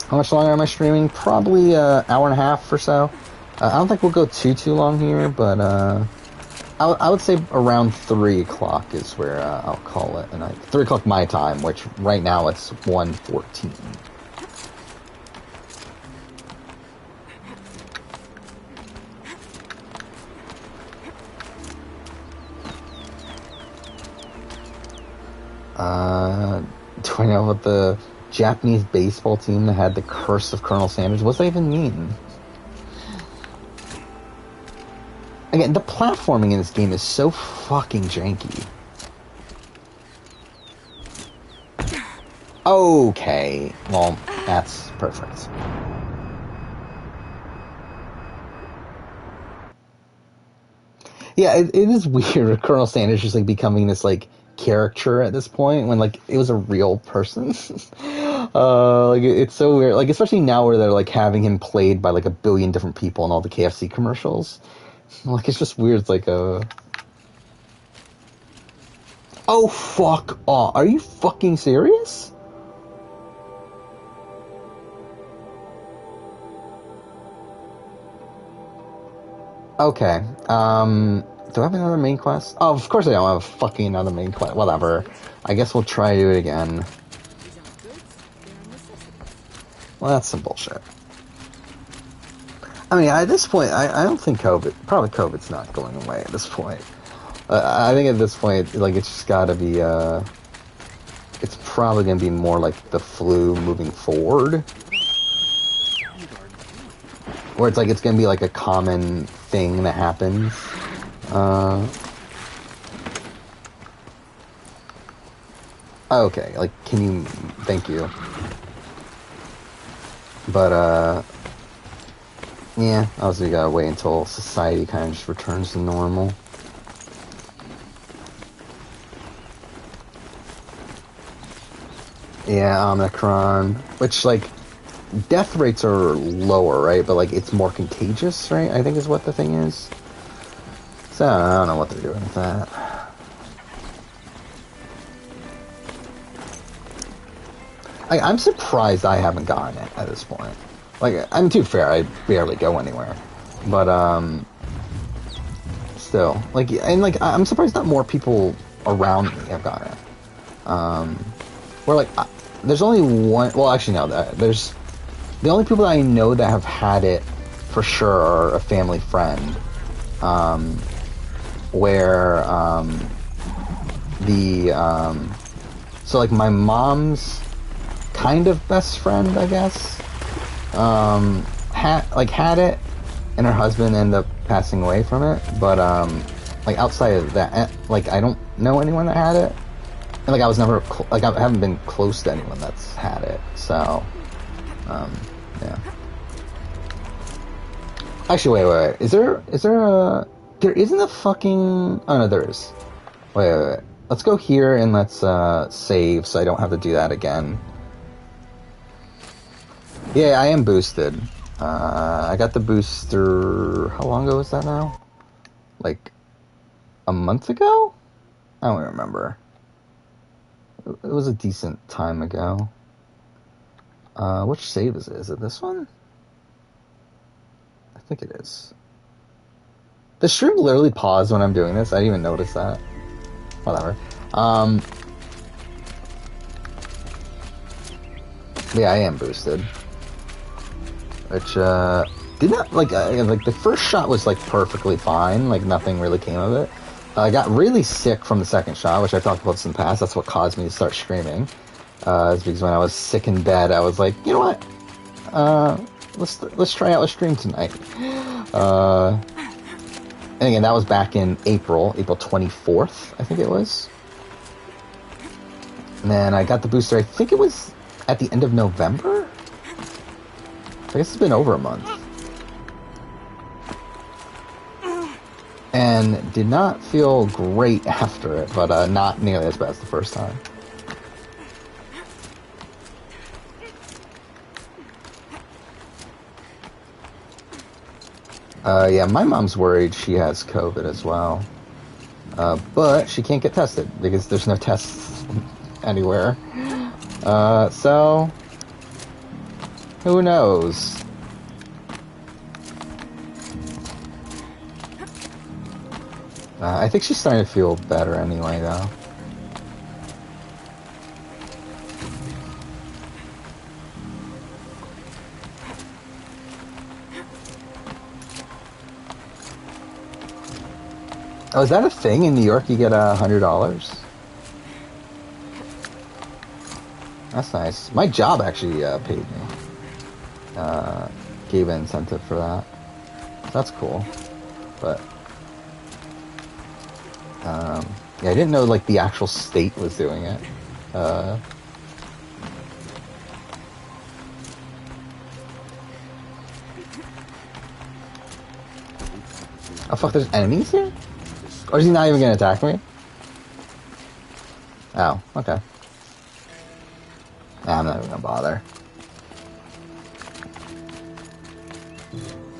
How much longer am I streaming? Probably an hour and a half or so. I don't think we'll go too long here, but I would say around 3 o'clock is where I'll call it. And 3 o'clock my time, which right now it's 1:14. Do I know about the Japanese baseball team that had the curse of Colonel Sanders? What does that even mean? Again, the platforming in this game is so fucking janky. Okay, well, that's perfect. Yeah, it is weird. Colonel Sanders just like becoming this like caricature at this point when like it was a real person. Like it's so weird. Like especially now where they're like having him played by like a billion different people in all the KFC commercials. Like it's just weird. It's like a Oh, fuck off. Are you fucking serious? Okay, do I have another main quest? Oh, of course I don't have fucking another main quest. Whatever. I guess we'll try to do it again. Well, that's some bullshit. I mean, at this point, I don't think COVID's not going away at this point. I think at this point, like, it's just gotta be, it's probably gonna be more like the flu moving forward. Where it's like, it's gonna be like a common thing that happens. Okay, like, thank you. But, yeah, obviously you gotta wait until society kind of just returns to normal. Yeah, Omicron, which, like, death rates are lower, right? But, like, it's more contagious, right? I think is what the thing is. So, I don't know what they're doing with that. I'm surprised I haven't gotten it at this point. Like, I'm too fair, I barely go anywhere. But, still. Like, and, like, I'm surprised not more people around me have gotten it. Where, like, there's only one, well, actually, no, there's, the only people that I know that have had it for sure are a family friend, where, so, like, my mom's kind of best friend, I guess, had it, and her husband ended up passing away from it, but, like, outside of that, like, I don't know anyone that had it. And, like, I was never, like, I haven't been close to anyone that's had it, so, yeah. Actually, wait, there isn't a fucking, oh, no, there is. Wait. Let's go here and let's, save, so I don't have to do that again. Yeah, I am boosted. I got the booster, how long ago was that now? Like, a month ago? I don't remember. It was a decent time ago. Which save is it? Is it this one? I think it is. The stream literally paused when I'm doing this. I didn't even notice that. Whatever. Yeah, I am boosted. Which, did not, like the first shot was, like, perfectly fine. Like, nothing really came of it. I got really sick from the second shot, which I've talked about this in the past. That's what caused me to start streaming. Is because when I was sick in bed, I was like, you know what? Let's try out a stream tonight. And again, that was back in April 24th, I think it was. And then I got the booster, I think it was at the end of November? I guess it's been over a month. And did not feel great after it, but not nearly as bad as the first time. Yeah, my mom's worried she has COVID as well. But she can't get tested because there's no tests anywhere. So who knows? I think she's starting to feel better anyway, though. Oh, is that a thing in New York? You get $100? That's nice. My job actually paid me. Gave an incentive for that. That's cool. But yeah, I didn't know, like, the actual state was doing it. Oh fuck, there's enemies here? Or is he not even gonna attack me? Oh, okay. Nah, I'm not even gonna bother.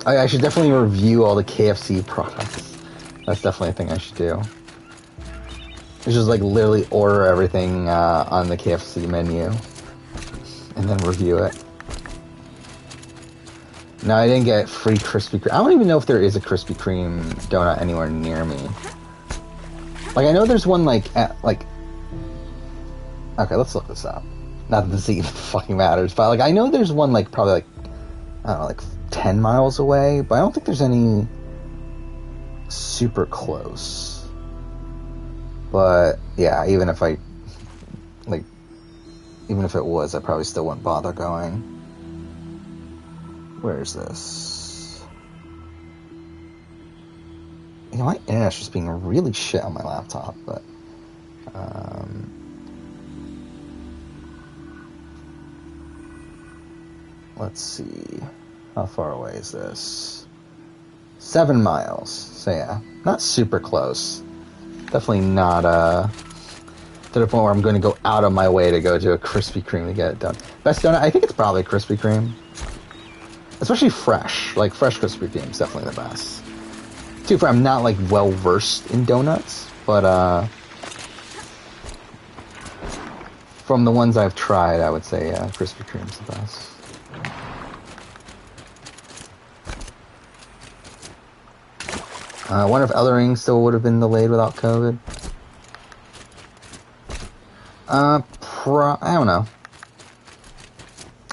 I should definitely review all the KFC products. That's definitely a thing I should do. It's just like literally order everything on the KFC menu and then review it. No, I didn't get free Krispy Kreme. I don't even know if there is a Krispy Kreme donut anywhere near me. Like, I know there's one like at like. Okay, let's look this up. Not that this even fucking matters, but like I know there's one like probably like I don't know, like 10 miles away, but I don't think there's any super close. But yeah, even if it was, I probably still wouldn't bother going. Where's this? You know, my internet's just being really shit on my laptop, but let's see. How far away is this? 7 miles. So yeah, not super close. Definitely not to the point where I'm going to go out of my way to go to a Krispy Kreme to get it done. Best donut? I think it's probably Krispy Kreme. Especially fresh. Like, fresh Krispy Kreme is definitely the best. Too far, I'm not, like, well-versed in donuts, but, from the ones I've tried, I would say, Krispy Kreme's the best. I wonder if Elden Ring still would have been delayed without COVID. I don't know.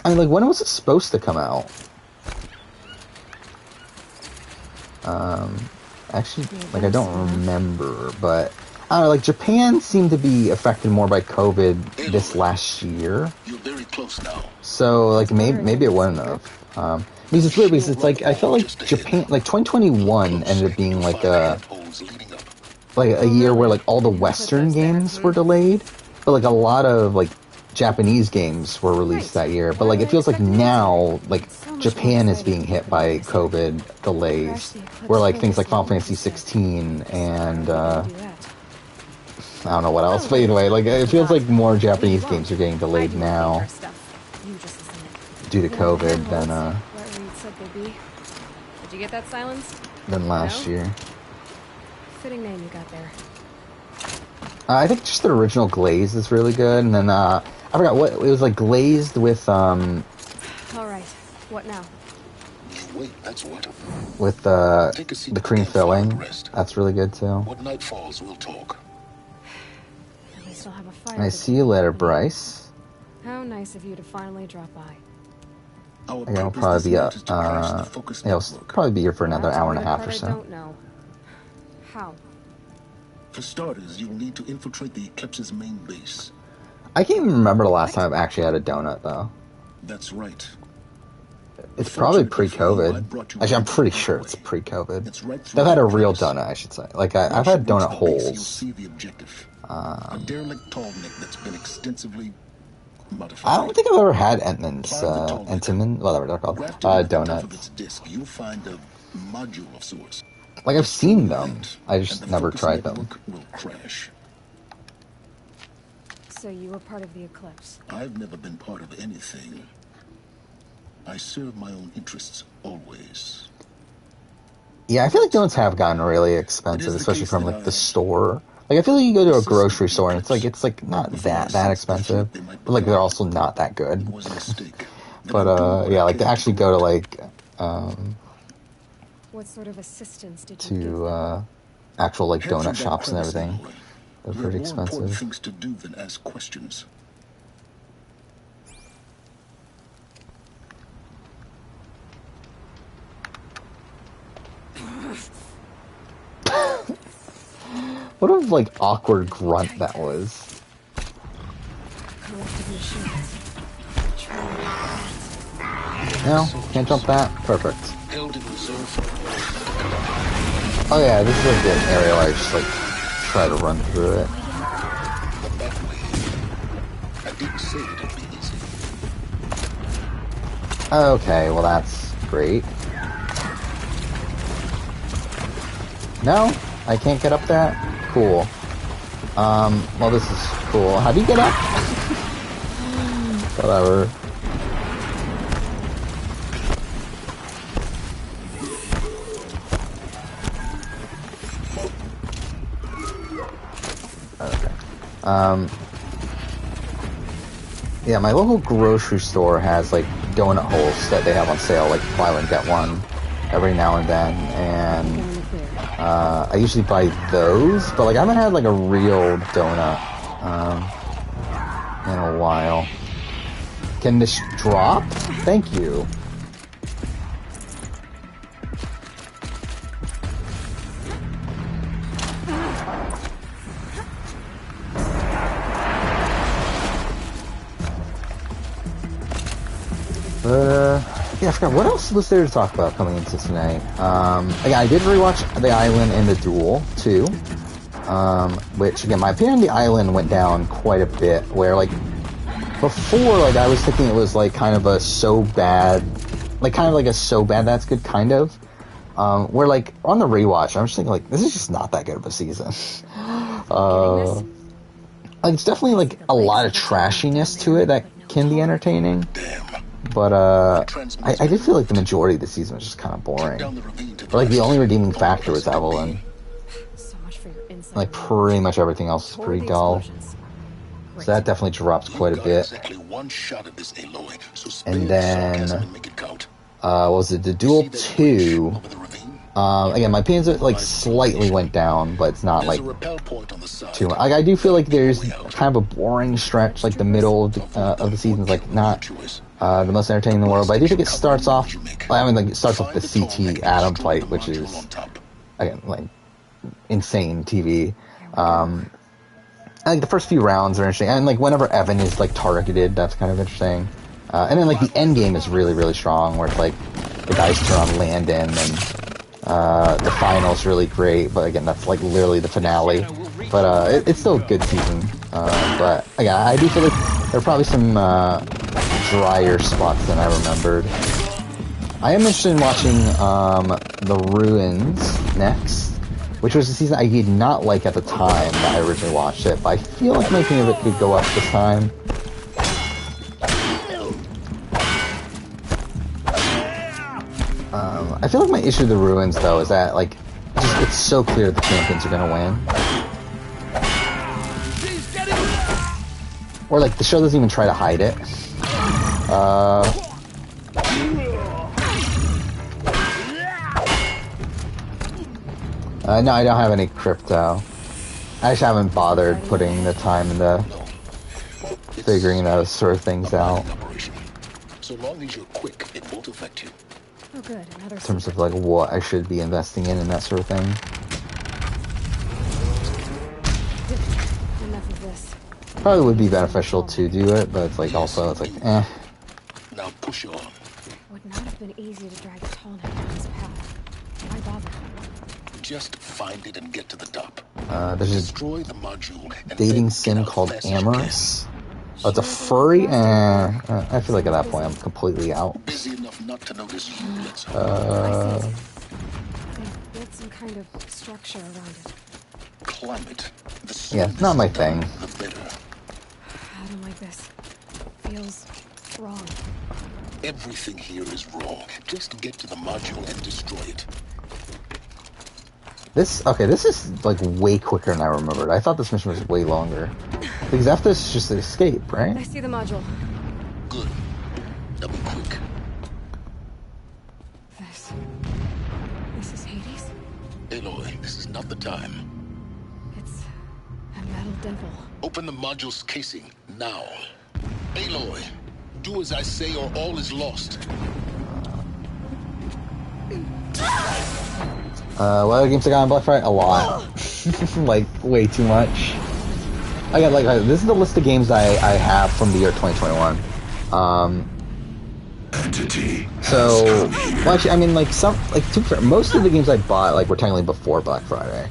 I mean, like, when was it supposed to come out? Actually, like, I don't remember, but I don't know, like, Japan seemed to be affected more by COVID this last year. You're very close now. So, like, maybe it wouldn't have. Because it's weird, because it's like, I felt like Japan, like, 2021 ended up being like a year where, like, all the Western games were delayed, but, like, a lot of, like, Japanese games were released that year. But, like, it feels like now, like, Japan is being hit by COVID delays, where, like, things like Final Fantasy 16 and, I don't know what else, but anyway, like, it feels like more Japanese games are getting delayed now due to COVID than, Did you get that silence? than last year. Fitting name you got there. I think just the original Glaze is really good, and then, I forgot what, it was like glazed with, Alright, what now? Wait, that's what? with, the cream filling. That's really good, too. What night falls, we'll talk. At least I'll have a fire. And I see you later, Bryce. How nice of you to finally drop by. Again, I'll probably be I'll probably be here for another hour and a half or so. I don't know. How? For starters, you'll need to infiltrate the Eclipse's main base. I can't even remember the last time I've actually had a donut, though. That's right. It's probably pre-COVID. Actually, I'm pretty sure it's pre-COVID. I've had a real donut, I should say. Like, I've had donut holes. A derelict Tallneck that's been extensively modified. I don't think I've ever had Entenmann, whatever they're called, donuts. You'll find a module of sorts. Like, I've seen them. I just never tried them. Will crash. So you were part of the Eclipse. I've never been part of anything. I serve my own interests always. Yeah, I feel like donuts have gotten really expensive, especially from, like, the store. Like, I feel like you go to a grocery store and it's like not that expensive, but, like, they're also not that good. But, yeah, like, to actually go to, like, what sort of assistance did you give? actual, like, donut shops and everything. They're pretty expensive. More important things to do than ask questions. What a, like, awkward grunt that was. No? Can't jump that? Perfect. Oh yeah, this is like the area where I just, like, try to run through it. Okay, well that's great. No? I can't get up there? Cool. Well this is cool. How do you get up? Whatever. Okay. Yeah, my local grocery store has like donut holes that they have on sale, like buy one get one every now and then, and I usually buy those, but like I haven't had like a real donut in a while. Can this drop? Thank you. Yeah, I forgot. What else was there to talk about coming into tonight? Again, I did rewatch The Island and The Duel, too. Which, again, my opinion on The Island went down quite a bit, where, like, before, like, I was thinking it was, like, kind of a so bad, like, kind of like a so bad that's good kind of. Where, like, on the rewatch, I'm just thinking, like, this is just not that good of a season. Like, it's definitely, like, a lot of trashiness to it that can be entertaining. But, I did feel like the majority of the season was just kind of boring. But, like, the only redeeming factor was Evelyn. Like, pretty much everything else is pretty dull. So that definitely drops quite a bit. And then, what was it? The Duel 2. Again, my opinions, like, slightly went down, but it's not, like, too much. Like, I do feel like there's kind of a boring stretch, like, the middle of the season's, like, not the most entertaining in the world, but I do think it starts off, I mean, like, it starts off the CT Adam fight, which is, again, like, insane TV. I think the first few rounds are interesting, and, like, whenever Evan is, like, targeted, that's kind of interesting. And then, like, the end game is really, really strong, where it's, like, the guys turn on Landon, and the final's really great, but again, that's, like, literally the finale. But, it's still a good season. But, again, I do feel like there are probably some, drier spots than I remembered. I am interested in watching, The Ruins next, which was a season I did not like at the time that I originally watched it, but I feel like my opinion of it could go up this time. I feel like my issue with The Ruins, though, is that, like, it's so clear the champions are gonna win. Or, like, the show doesn't even try to hide it. No, I don't have any crypto. I just haven't bothered putting the time into figuring those sort of things out. So long as you're quick, it won't affect you. Oh, good. Another In terms of, like, what I should be investing in and that sort of thing. Enough of this. Probably would be beneficial to do it, but it's like also, it's like, eh. Now push on. Would not have been easy to drag a tall neck down his path. Why bother? Just find it and get to the top. There's this Destroy the module and dating then sim get out called fast as you can. Amorous. Oh, it's a furry? I feel like at that point I'm completely out. Busy enough not to notice you, let's I see. They built some kind of structure around it. climb it. The Yeah, it's not my thing. The better. I don't like this. Feels wrong. Everything here is wrong. Just get to the module and destroy it. This is like way quicker than I remembered. I thought this mission was way longer. Because after this is just an escape, right? I see the module. Good. Now be quick. This is Hades? Aloy, this is not the time. It's a metal devil. Open the module's casing, now. Aloy, do as I say or all is lost. What other games I got on Black Friday? A lot. Like, way too much. I got, like, this is the list of games I have from the year 2021. So, well, actually, I mean, like, most of the games I bought, like, were technically before Black Friday.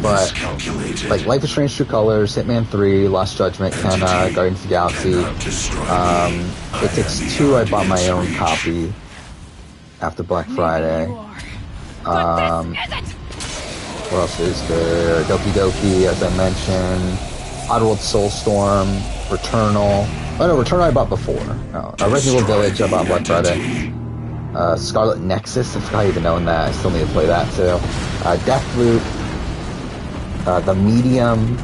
But, like, Life is Strange True Colors, Hitman 3, Lost Judgment, Kenna, Guardians of the Galaxy. It Takes Two, I bought my own copy after Black Friday. What else is there? Doki Doki, as I mentioned. Oddworld Soulstorm, Returnal. Oh no, Returnal I bought before. No, Resident Evil Village I bought Black Friday. Scarlet Nexus, I forgot I even owned that. I still need to play that too. Deathloop. The Medium.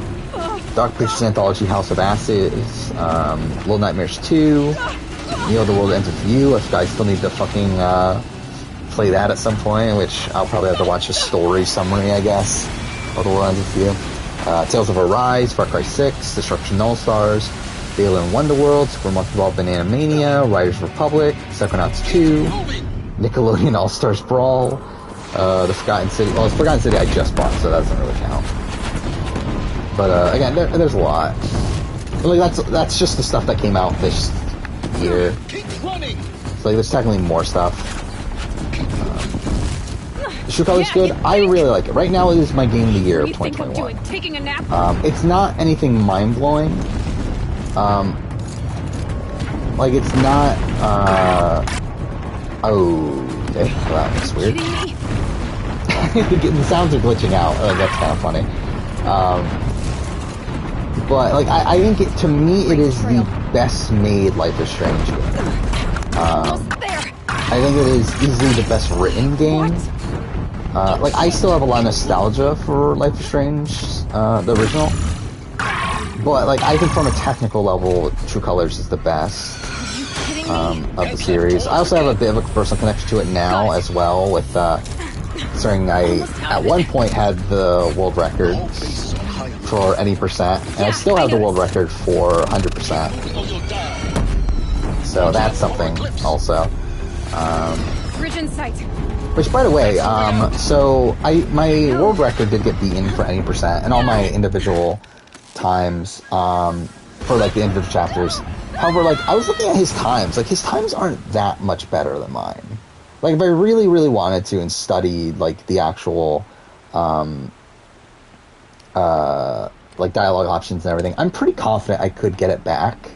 Dark Pictures Anthology House of Ashes, Little Nightmares 2, Neo the World Ends With You. I still need to fucking play that at some point, which I'll probably have to watch a story summary, I guess, of The World Ends With You. Tales of Arise, Far Cry 6, Destruction All-Stars, Balan Wonderworld, Super Monkey Ball Banana Mania, Riders Republic, Psychonauts 2, Nickelodeon All-Stars Brawl, The Forgotten City. Well, The Forgotten City I just bought, so that doesn't really count. But again, there's a lot. Like that's just the stuff that came out this year. So like, there's technically more stuff. True Color's good. I really like it. Right now, it is my game of the year of 2021. Taking a nap? It's not anything mind-blowing. Like, it's not, oh, okay, well, that's weird. The sounds are glitching out. That's kind of funny. But, like, I think, to me, it is the best-made Life is Strange game. I think it is easily the best-written game. Like, I still have a lot of nostalgia for Life is Strange, the original. But, like, I think from a technical level, True Colors is the best of the series. I also have a bit of a personal connection to it now as well, with, considering I, at one point, had the world record for any percent, and I still have the world record for 100%. So that's something, also. Bridge in sight. Which, by the way, so my world record did get beaten for any percent, and all my individual times, for, like, the individual chapters. However, like, I was looking at his times. Like, his times aren't that much better than mine. Like, if I really, really wanted to and studied, like, the actual, like, dialogue options and everything, I'm pretty confident I could get it back.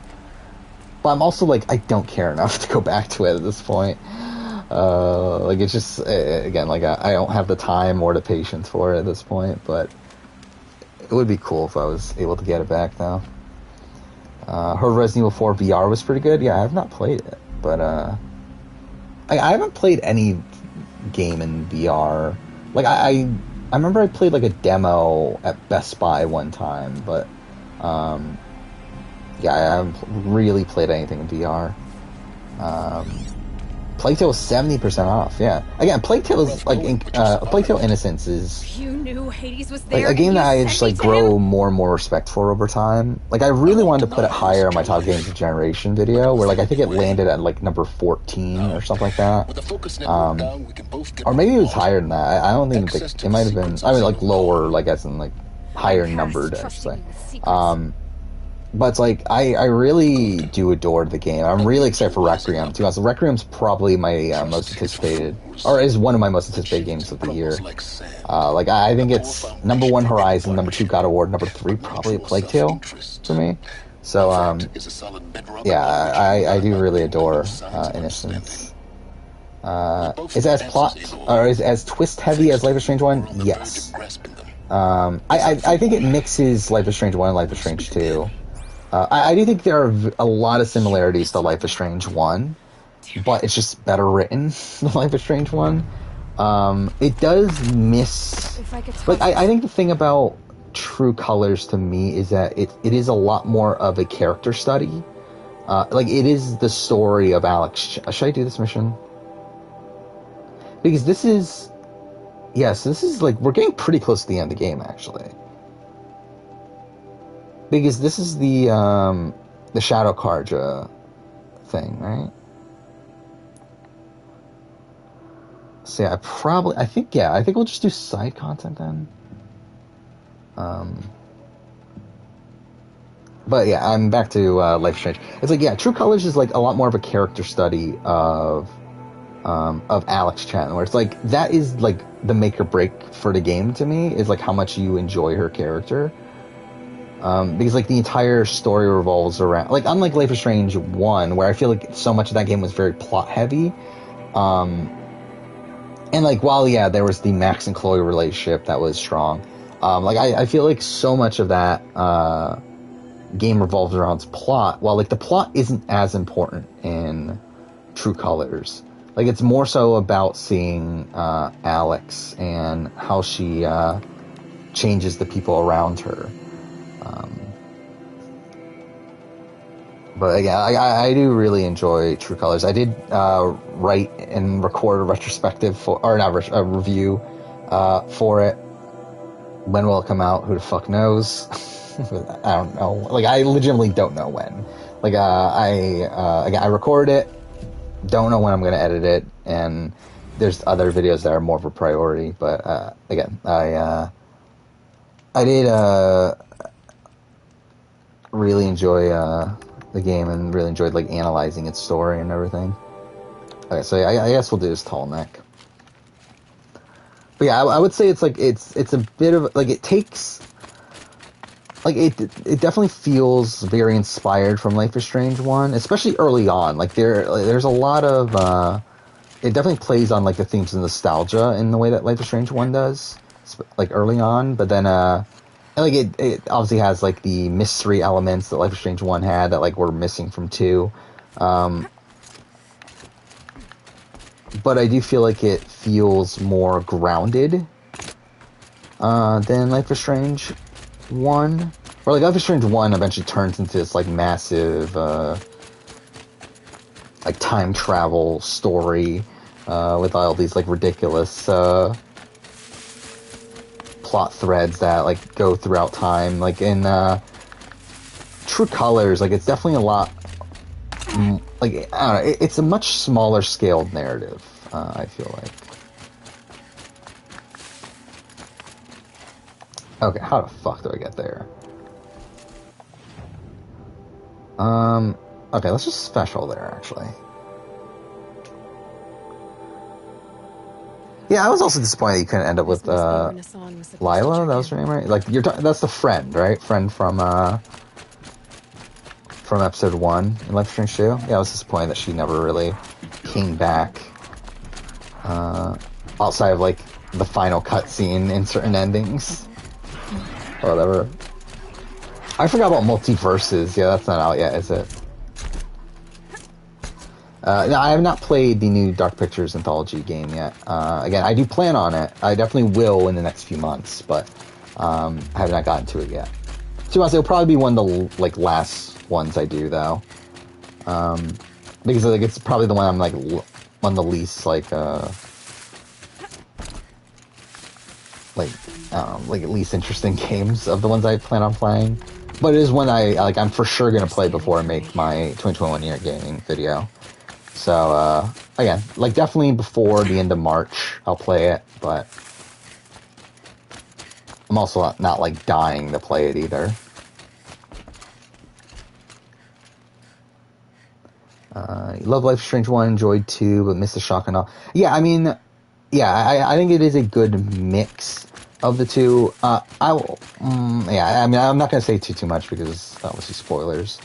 But I'm also, like, I don't care enough to go back to it at this point. Like, it's just, again, like, I don't have the time or the patience for it at this point, but it would be cool if I was able to get it back, though. Her Resident Evil 4 VR was pretty good. Yeah, I have not played it, but, I haven't played any game in VR. Like, I remember I played, like, a demo at Best Buy one time, but, yeah, I haven't really played anything in VR. Plague Tale was 70% off, yeah. Again, Plague Tale is, like, Plague Tale Innocence is, You knew Hades was there, like, a game that I just, like, grow more and more respect for over time. Like, I really wanted to put it higher on my top games of generation video, where, like, I think it landed at, like, number 14 or something like that. Or maybe it was higher than that. I don't think, like, it might have been, I mean, like, lower, like, as in, like, higher numbered, I should say. But it's like, I really do adore the game. I'm really excited for Requiem, too. So Requiem's probably my most anticipated, or is one of my most anticipated games of the year. Like, I think it's number 1 Horizon, number 2 God of War, number 3 probably Plague Tale for me. So, yeah, I do really adore Innocence. Is it as plot, or is it as twist-heavy as Life is Strange 1? Yes. I think it mixes Life is Strange 1 and Life is Strange 2. I do think there are a lot of similarities to Life is Strange 1, but it's just better written than Life is Strange 1. It does miss... Like, I think the thing about True Colors to me is that it is a lot more of a character study. Like, it is the story of Alex... Should I do this mission? Because this is... Yes, this is, like, we're getting pretty close to the end of the game, actually. Because this is the Shadow Carja thing, right? So yeah, I think we'll just do side content then. But yeah, I'm back to Life is Strange. It's like, yeah, True Colors is like a lot more of a character study of Alex Chen, where it's like, that is like the make or break for the game to me, is like how much you enjoy her character. Because, like, the entire story revolves around... Like, unlike Life is Strange 1, where I feel like so much of that game was very plot-heavy. And, like, while, yeah, there was the Max and Chloe relationship that was strong, like, I feel like so much of that game revolves around its plot, while, like, the plot isn't as important in True Colors. Like, it's more so about seeing Alex and how she changes the people around her. But yeah, I do really enjoy True Colors. I did write and record a retrospective a review for it. When will it come out? Who the fuck knows? I don't know. Like, I legitimately don't know when. Like, I recorded it. Don't know when I'm gonna edit it, and there's other videos that are more of a priority. But again, I did really enjoy the game and really enjoyed like analyzing its story and everything. Okay, so I guess we'll do this Tall Neck. But yeah, I would say it's like it's a bit of like it takes like it definitely feels very inspired from Life is Strange 1, especially early on. Like there's a lot of it definitely plays on like the themes of nostalgia in the way that Life is Strange 1 does, like early on. But then like it obviously has like the mystery elements that Life is Strange 1 had that like were missing from 2. But I do feel like it feels more grounded than Life is Strange 1. Or like Life is Strange 1 eventually turns into this like massive like time travel story with all these like ridiculous plot threads that like go throughout time. Like in True Colors, like it's definitely a lot like I don't know, it's a much smaller scaled narrative. I feel like. Okay, how the fuck do I get there? Okay, let's just special there actually. Yeah, I was also disappointed you couldn't end up with Lila. That was her name, right? Like that's the friend, right? Friend from episode 1 in Life is Strange 2. Yeah, I was disappointed that she never really came back. Outside of like the final cutscene in certain endings, or whatever. I forgot about Multiverses. Yeah, that's not out yet, is it? No, I have not played the new Dark Pictures anthology game yet. Again, I do plan on it. I definitely will in the next few months, but I have not gotten to it yet. So it'll probably be one of the like last ones I do, though, because like it's probably the one I'm like one of the least like I don't know, like least interesting games of the ones I plan on playing. But it is one I'm for sure gonna play before I make my 2021 year gaming video. So again, like definitely before the end of March I'll play it, but I'm also not like dying to play it either. Love Life is Strange 1, enjoyed 2, but missed the shock and all. Yeah, I mean, yeah, I think it is a good mix of the two. Yeah, I mean, I'm not gonna say too much because obviously spoilers.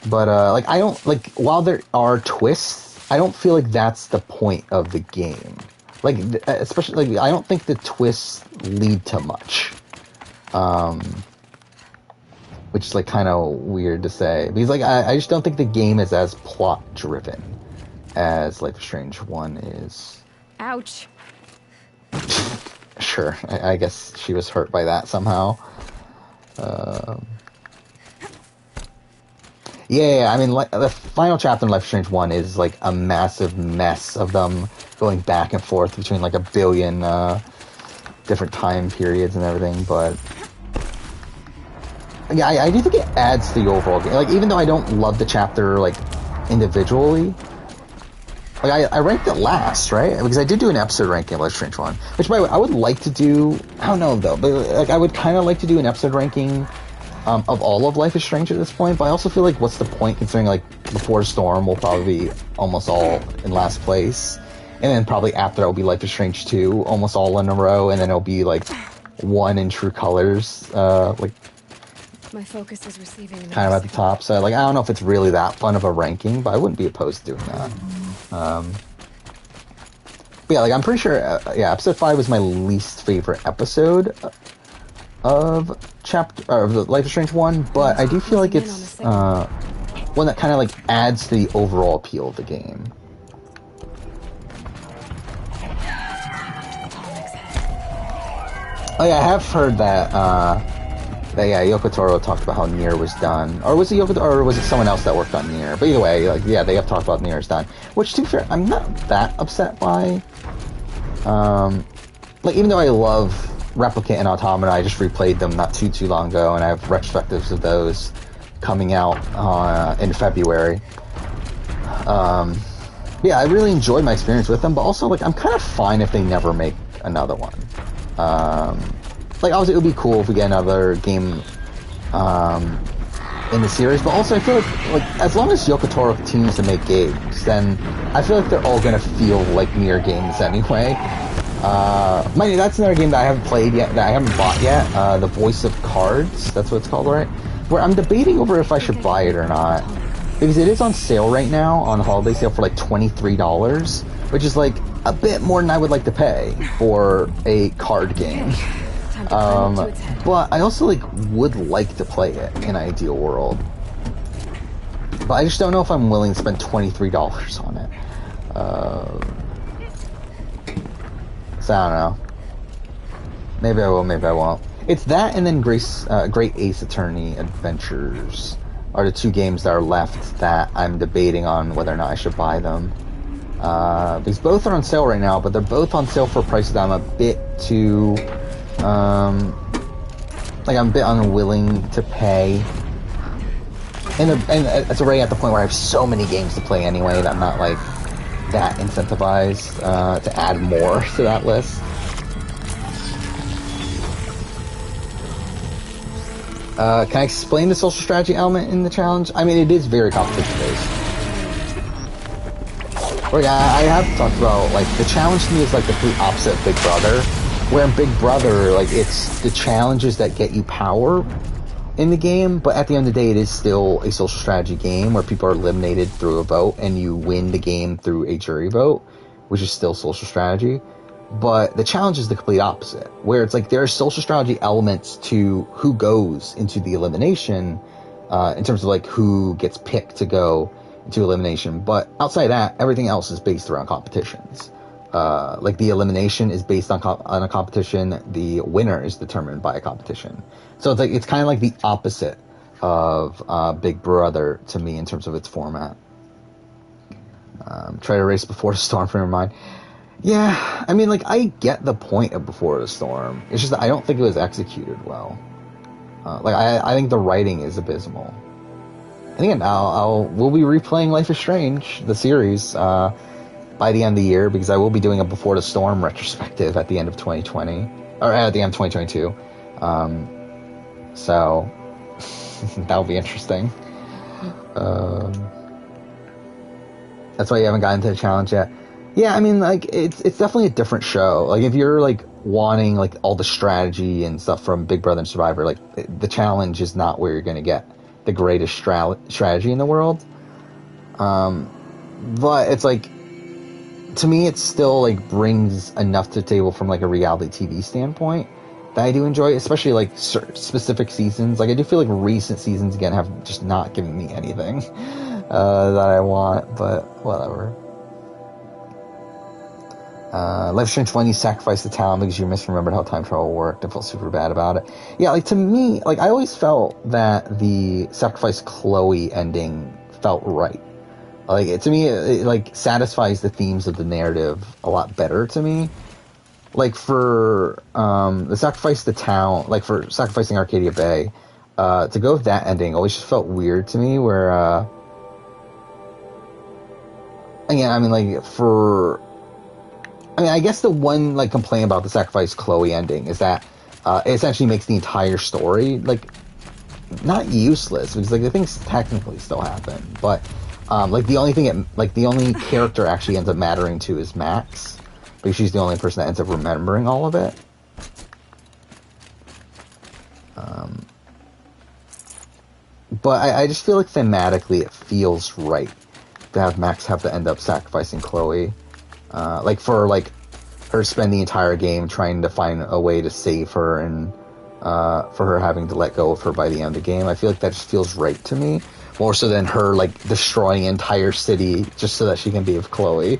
But like I don't like while there are twists, I don't feel like that's the point of the game. Like especially like I don't think the twists lead to much. Which is like kind of weird to say because like I just don't think the game is as plot driven as Life is Strange 1 is. Ouch. Sure, I guess she was hurt by that somehow. Yeah, I mean, like, the final chapter in Life is Strange 1 is like a massive mess of them going back and forth between like a billion different time periods and everything, but yeah, I do think it adds to the overall game. Like, even though I don't love the chapter like individually, like I ranked it last, right? Because I did do an episode ranking of Life is Strange 1, which by the way, I would like to do. I don't know though, but like I would kind of like to do an episode ranking of all of Life is Strange at this point. But I also feel like what's the point considering like Before Storm will probably be almost all in last place, and then probably after that will be Life is Strange 2 almost all in a row, and then it'll be like 1 in True Colors, like. My focus is receiving kind of at the top, so like I don't know if it's really that fun of a ranking, but I wouldn't be opposed to doing that. But yeah, like I'm pretty sure, episode 5 was my least favorite episode of the Life is Strange 1, but I do feel like it's one that kind of like adds to the overall appeal of the game. Oh yeah, I have heard that yeah, Yoko Taro talked about how Nier was done, or was it Yoko, or was it someone else that worked on Nier? But either way, like, yeah, they have talked about Nier is done, which, to be fair, I'm not that upset by. Like, even though I love Replicant and Automata, I just replayed them not too long ago, and I have retrospectives of those coming out in February. Yeah, I really enjoyed my experience with them, but also, like, I'm kind of fine if they never make another one. Like, obviously, it would be cool if we get another game in the series, but also I feel like as long as Yoko Taro continues to make games, then I feel like they're all gonna feel like Nier games anyway. Mind you, that's another game that I haven't played yet, that I haven't bought yet, The Voice of Cards, that's what it's called, right? Where I'm debating over if I should buy it or not. Because it is on sale right now, on the holiday sale, for like $23, which is like a bit more than I would like to pay for a card game. But I also like would like to play it in an ideal world. But I just don't know if I'm willing to spend $23 on it. So I don't know. Maybe I will, maybe I won't. It's that and then Great Ace Attorney Adventures are the two games that are left that I'm debating on whether or not I should buy them. Because both are on sale right now, but they're both on sale for prices that I'm a bit too... like, I'm a bit unwilling to pay. And it's already at the point where I have so many games to play anyway that I'm not, like, that incentivized to add more to that list. Can I explain the social strategy element in the challenge? I mean, it is very competition-based. Well, yeah, I have talked about, like, the challenge to me is, like, the complete opposite of Big Brother. Where in Big Brother, like, it's the challenges that get you power in the game, but at the end of the day, it is still a social strategy game where people are eliminated through a vote, and you win the game through a jury vote, which is still social strategy. But the challenge is the complete opposite, where it's like there are social strategy elements to who goes into the elimination, in terms of like who gets picked to go into elimination. But outside of that, everything else is based around competitions. Like the elimination is based on a competition, the winner is determined by a competition. So it's like it's kind of like the opposite of Big Brother to me in terms of its format. Try to race before the storm, for your mind. Yeah, I mean, like, I get the point of Before the Storm. It's just that I don't think it was executed well. Like, I think the writing is abysmal. And again, we'll be replaying Life is Strange, the series, by the end of the year, because I will be doing a Before the Storm retrospective at the end of 2020, or at the end of 2022. So, that'll be interesting. That's why you haven't gotten to the challenge yet. Yeah, I mean, like, it's definitely a different show. Like, if you're, like, wanting, like, all the strategy and stuff from Big Brother and Survivor, like, the challenge is not where you're going to get the greatest strategy in the world. But it's, like, to me, it still, like, brings enough to the table from, like, a reality TV standpoint that I do enjoy, especially, like, specific seasons. Like, I do feel like recent seasons, again, have just not given me anything that I want, but whatever. Life is Strange 1, you sacrificed the town because you misremembered how time travel worked and felt super bad about it. Yeah, like, to me, like, I always felt that the sacrifice Chloe ending felt right. Like, to me, it like, satisfies the themes of the narrative a lot better to me. Like, for, the sacrifice the town, like, for sacrificing Arcadia Bay, to go with that ending always just felt weird to me, where, again, I mean, like, I guess the one, like, complaint about the Sacrifice Chloe ending is that it essentially makes the entire story, like, not useless, because, like, the things technically still happen, but, like, the only character actually ends up mattering to is Max, because she's the only person that ends up remembering all of it. But I just feel like thematically it feels right to have Max have to end up sacrificing Chloe. Like, for, like, her spend the entire game trying to find a way to save her, and for her having to let go of her by the end of the game. I feel like that just feels right to me, more so than her, like, destroying an entire city just so that she can be with Chloe.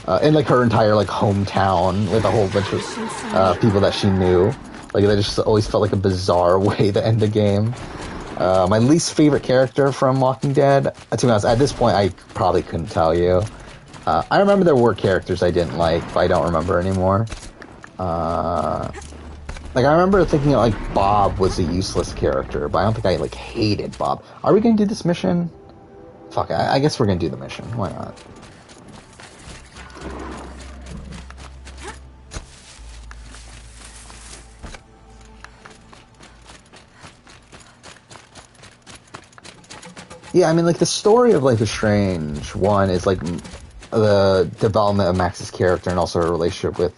And, like, her entire, like, hometown with a whole bunch of people that she knew. Like, that just always felt like a bizarre way to end the game. My least favorite character from Walking Dead, to be honest, at this point, I probably couldn't tell you. I remember there were characters I didn't like, but I don't remember anymore. Like, I remember thinking, like, Bob was a useless character, but I don't think I, like, hated Bob. Are we gonna do this mission? Fuck, I guess we're gonna do the mission. Why not? Yeah, I mean, like, the story of Life is Strange 1 is, like, the development of Max's character and also her relationship with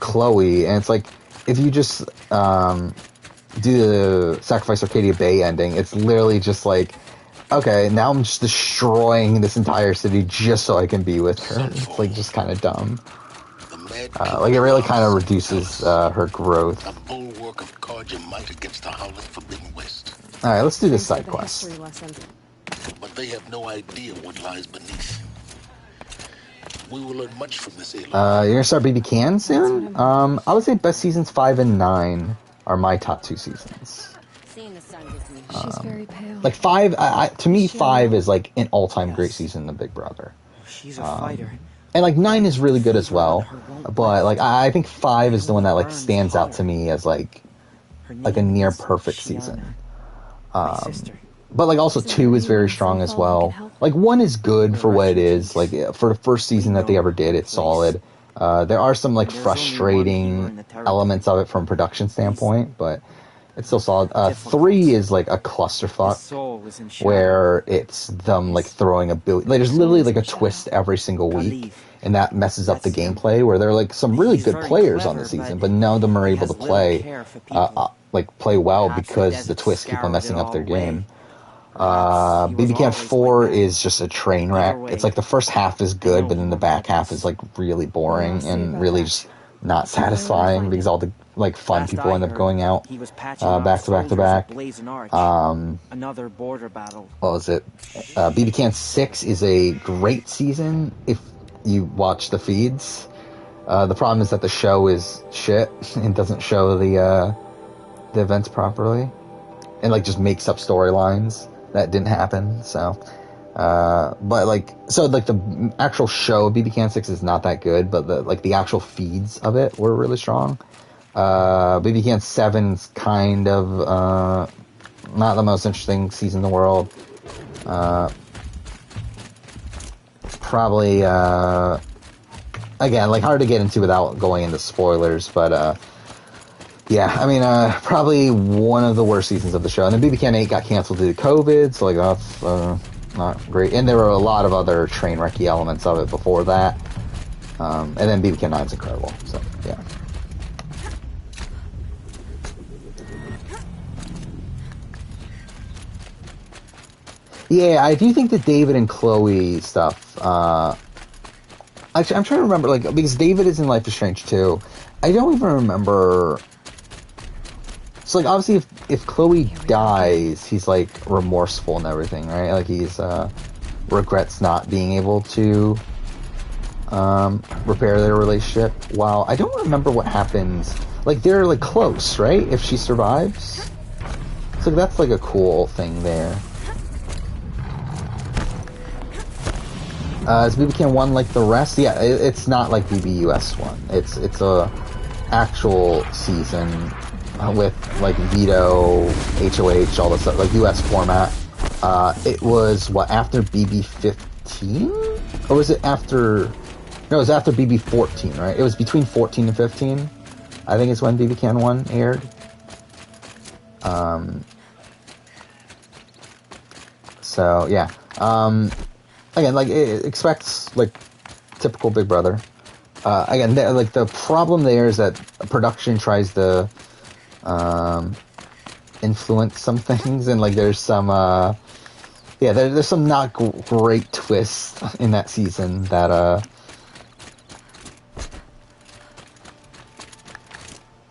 Chloe, and it's like, if you just do the Sacrifice Arcadia Bay ending, it's literally just like, okay, now I'm just destroying this entire city just so I can be with her. It's like just kind of dumb. Like it really kind of reduces her growth. A bulwark of Carja might against the Howling Forbidden West. All right, let's do this side quest. But they have no idea what lies beneath. We will learn much from this alien. You're gonna start BB Can soon? I would say best seasons 5 and 9 are my top 2 seasons. She's very pale. Like 5, to me, 5 is like an all-time great season of Big Brother. She's a fighter. And like 9 is really good as well, but like I think 5 is the one that like stands out to me as like a near perfect season. But like also 2 is very strong as well. Like 1 is good for what it is. Like for the first season that they ever did, it's solid. There are some like frustrating elements of it from a production standpoint, but it's still solid. 3 is like a clusterfuck where it's them like throwing a billion. Like, there's literally like a twist every single week, and that messes up the gameplay. Where there are like some really good players on the season, but none of them are able to play well because the twists keep on messing up their game. BB Can 4 is just a train wreck. It's like the first half is good, but then the back half is like really boring and really just not satisfying because all the like fun people end up going out back to back to back. Another border battle. What was it? BB Can 6 is a great season if you watch the feeds. The problem is that the show is shit and doesn't show the events properly, and like just makes up storylines that didn't happen. So, but like, so like the actual show BB Can 6 is not that good, but the actual feeds of it were really strong. BB Can 7's kind of not the most interesting season in the world. Probably again, like hard to get into without going into spoilers, but yeah, I mean, probably one of the worst seasons of the show. And then BB Can 8 got canceled due to COVID, so like that's not great. And there were a lot of other train wrecky elements of it before that. And then BB Can 9 is incredible. So yeah. Yeah, I do think the David and Chloe stuff. Actually, I'm trying to remember, like, because David is in Life is Strange too. I don't even remember. So, like, obviously, if Chloe dies, he's, like, remorseful and everything, right? Like, he's, regrets not being able to, repair their relationship. While I don't remember what happens. Like, they're, like, close, right? If she survives. So, that's, like, a cool thing there. Is BB Can 1 like the rest? Yeah, it's not like BBUS 1. It's a actual season with like veto, HOH, all this stuff, like US format. It was what, after BB 15? Or was it after? No, it was after BB 14, right? It was between 14 and 15. I think it's when BB Can 1 aired. So yeah. Again, like, it expects, like, typical Big Brother. Again, like, the problem there is that production tries to, influence some things, and, like, there's some, yeah, there's some not great twists in that season that,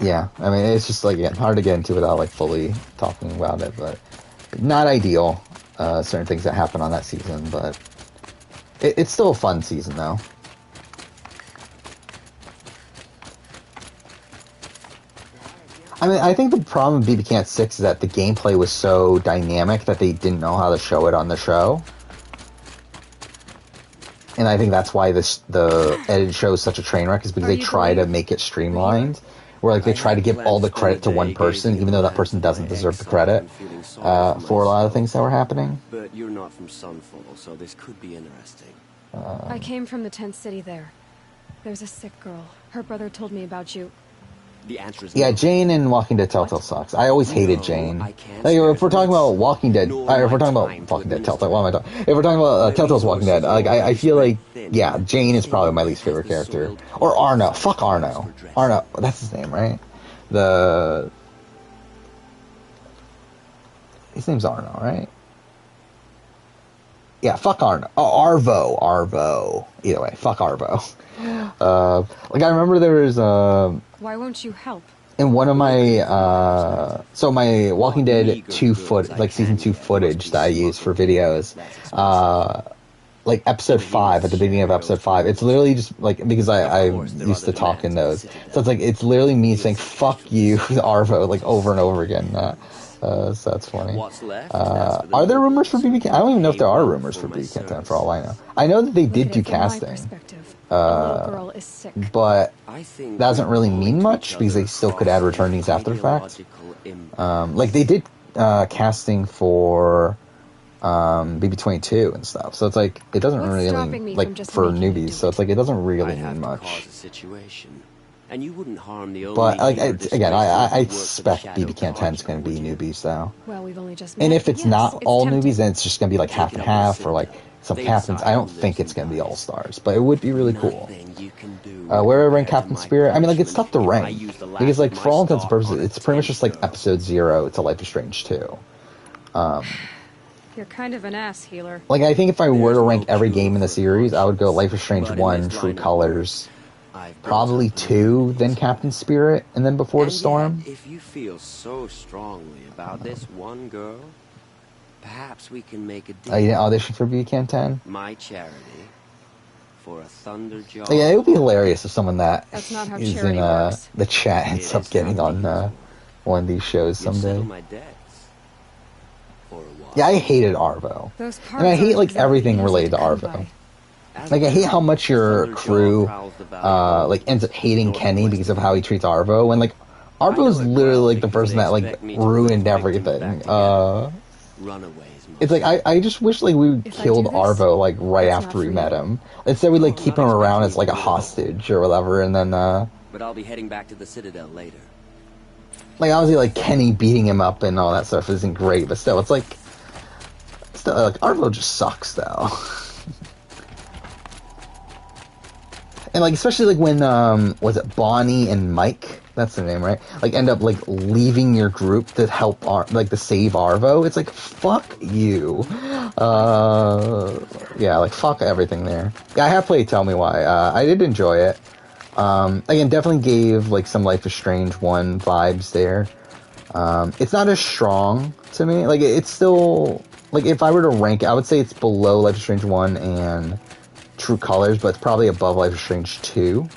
yeah, I mean, it's just, like, again, hard to get into without, like, fully talking about it, but not ideal, certain things that happen on that season, but it's still a fun season, though. I mean, I think the problem with BB Can 6 is that the gameplay was so dynamic that they didn't know how to show it on the show. And I think that's why the edited show is such a train wreck, is because they try to make it streamlined. Where like they try to give all the credit to one person, even though that person doesn't deserve the credit for a lot of things that were happening. But you're not from Sunfall, so this could be interesting. I came from the tent city there. There's a sick girl. Her brother told me about you. The answer is Yeah, no. Jane in Walking Dead Telltale sucks. I always hated Jane. Like, if we're talking about Walking Dead, if we're talking about Walking Dead Telltale, what am I talking? If we're talking about Telltale's Walking Dead, like I feel like, yeah, Jane is probably my least favorite character. Or Arno. Fuck Arno. Arno, that's his name, right? His name's Arno, right? Yeah, fuck Arno. Oh, Arvo. Either way, fuck Arvo. Like, I remember there was, Why won't you help? in one of my, so my Walking Dead season 2 footage that I use for videos, like episode 5, at the beginning of episode 5, it's literally just, like, because I used to talk in those, so it's like, it's literally me saying, fuck you, Arvo, like, over and over again, so that's funny. Are there rumors for BB Can? I don't even know if there are rumors for BB Can 10, for all I know. I know that they did do casting, Girl is sick. but that doesn't really mean much, because they still could add returnees after the fact. Like, they did casting for BB-22 and stuff, so it's like, it doesn't really, like, for newbies, so it's like, it doesn't really mean much. And you wouldn't harm the But, like, I suspect BB Can 10 is going to be newbies, though. Well, we've only just And met. if it's Yes, not all tempting. newbies, then it's just going to be, like, half and half, or, like, some captains. I don't think it's going to be all-stars, but it would be really cool. Where I rank Captain Spirit, I mean, like, it's tough to rank, because, like, for all intents and purposes, it's pretty much just, like, episode 0 to Life is Strange 2. You're kind of an ass healer. Like, I think if I were to rank every game in the series, I would go Life is Strange 1, True Colors, probably 2, then Captain Spirit, and then Before the Storm. If you feel so strongly about this one girl, perhaps we can make a deal. You didn't audition for BB Can 10? My charity for a Thunderjaw. Yeah, it would be hilarious if someone that That's not how is charity in works. the chat ends up getting on one of these shows You'll settle someday. my debts for a while. Yeah, I hated Arvo. Those And I hate, like, parts everything aren't related to easy come Arvo. by. Like, I hate how much your crew, like, ends up hating Kenny because of how he treats Arvo, when, like, Arvo's literally, like, the person that, like, ruined everything. Runaways. It's like, I just wish, like, we If I killed do this, Arvo, like, right it's after not we for met you. him. Instead, we, like, keep him around as, like, a hostage or whatever, and then, But I'll be heading back to the Citadel later. like, obviously, like, Kenny beating him up and all that stuff isn't great, but still, it's like, Arvo just sucks, though. And, like, especially, like, when, was it Bonnie and Mike? That's their name, right? Like, end up, like, leaving your group to help, to save Arvo. It's like, fuck you. Yeah, like, fuck everything there. Yeah, I have played Tell Me Why. I did enjoy it. Again, definitely gave, like, some Life is Strange 1 vibes there. It's not as strong to me. Like, it's still, like, if I were to rank it, I would say it's below Life is Strange 1 and True Colors, but it's probably above Life is Strange 2.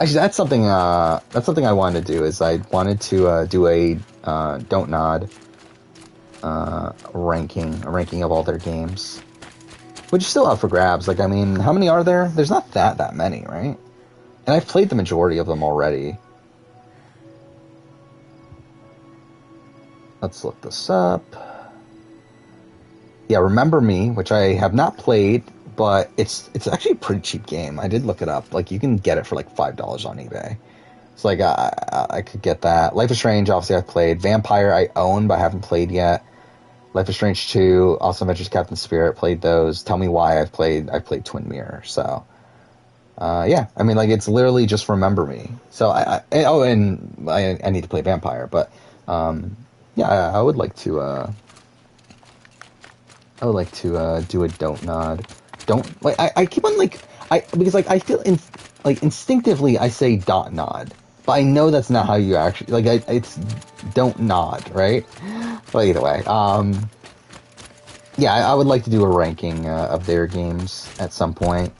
Actually, that's something I wanted to do, is I wanted to do a Don't Nod ranking of all their games. Which is still up for grabs. Like, I mean, how many are there? There's not that many, right? And I've played the majority of them already. Let's look this up. Yeah, Remember Me, which I have not played, but it's actually a pretty cheap game. I did look it up. Like, you can get it for like $5 on eBay. So, like, I could get that. Life is Strange, obviously, I've played. Vampire, I own, but I haven't played yet. Life is Strange 2, Awesome Adventures Captain Spirit, played those. Tell Me Why, I've played Twin Mirror. So, yeah, I mean, like, it's literally just Remember Me. So, I need to play Vampire, but, yeah, I would like to do a Don't Nod. Don't, like, I keep on, like, because, like, I feel, instinctively I say Dot Nod, but I know that's not how you actually, like, it's Don't Nod, right? But either way, yeah, I would like to do a ranking of their games at some point.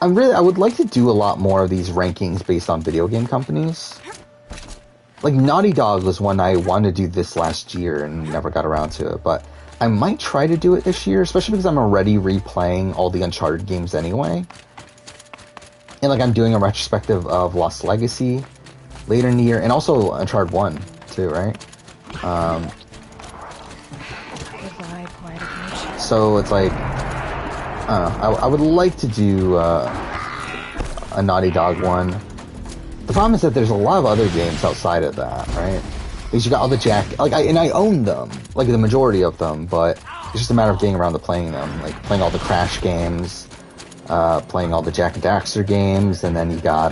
I would like to do a lot more of these rankings based on video game companies. Like, Naughty Dog was one I wanted to do this last year and never got around to it, but I might try to do it this year, especially because I'm already replaying all the Uncharted games anyway. And, like, I'm doing a retrospective of Lost Legacy later in the year, and also Uncharted 1, too, right? So it's like, I don't know, I would like to do a Naughty Dog one. The problem is that there's a lot of other games outside of that, right? Because you got all the and I own them, like the majority of them, but it's just a matter of getting around to playing them, like playing all the Crash games, playing all the Jak and Daxter games, and then you got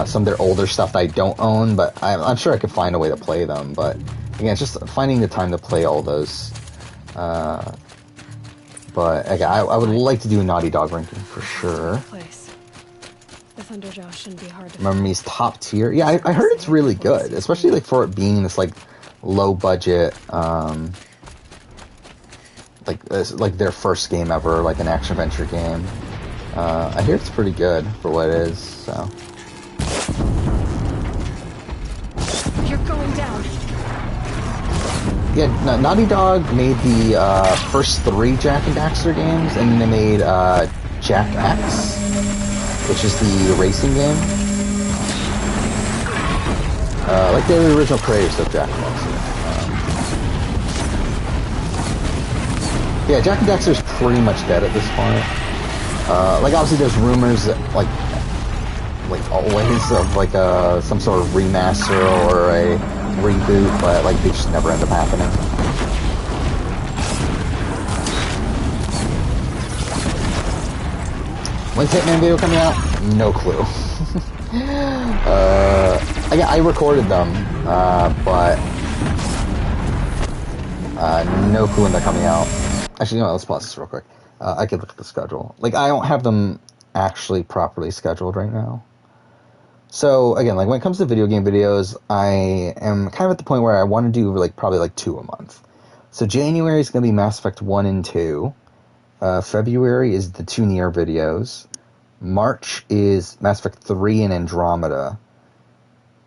some of their older stuff that I don't own, but I'm sure I could find a way to play them. But again, it's just finding the time to play all those. But again, I would like to do a Naughty Dog ranking for sure. The Thunderjaw shouldn't be hard to Remember Me's top tier? Yeah, I heard it's really good, especially like for it being this like low budget, like their first game ever, like an action adventure game. I hear it's pretty good for what it is. So. You're going down. Yeah, Naughty Dog made the first 3 Jak and Daxter games, and then they made Jak X, which is the racing game. Like they're the original creators of Jak and Daxter. Yeah, Jak and Daxter is pretty much dead at this point. Like obviously there's rumors that, like always of like some sort of remaster or a reboot, but like they just never end up happening. When's Hitman video coming out? No clue. I recorded them, but no clue when they're coming out. Actually, you know what, let's pause this real quick. I could look at the schedule. Like, I don't have them actually properly scheduled right now. So, again, like, when it comes to video game videos, I am kind of at the point where I want to do, like, probably, like, 2 a month. So, January is going to be Mass Effect 1 and 2. February is the 2 Nier videos. March is Mass Effect 3 and Andromeda.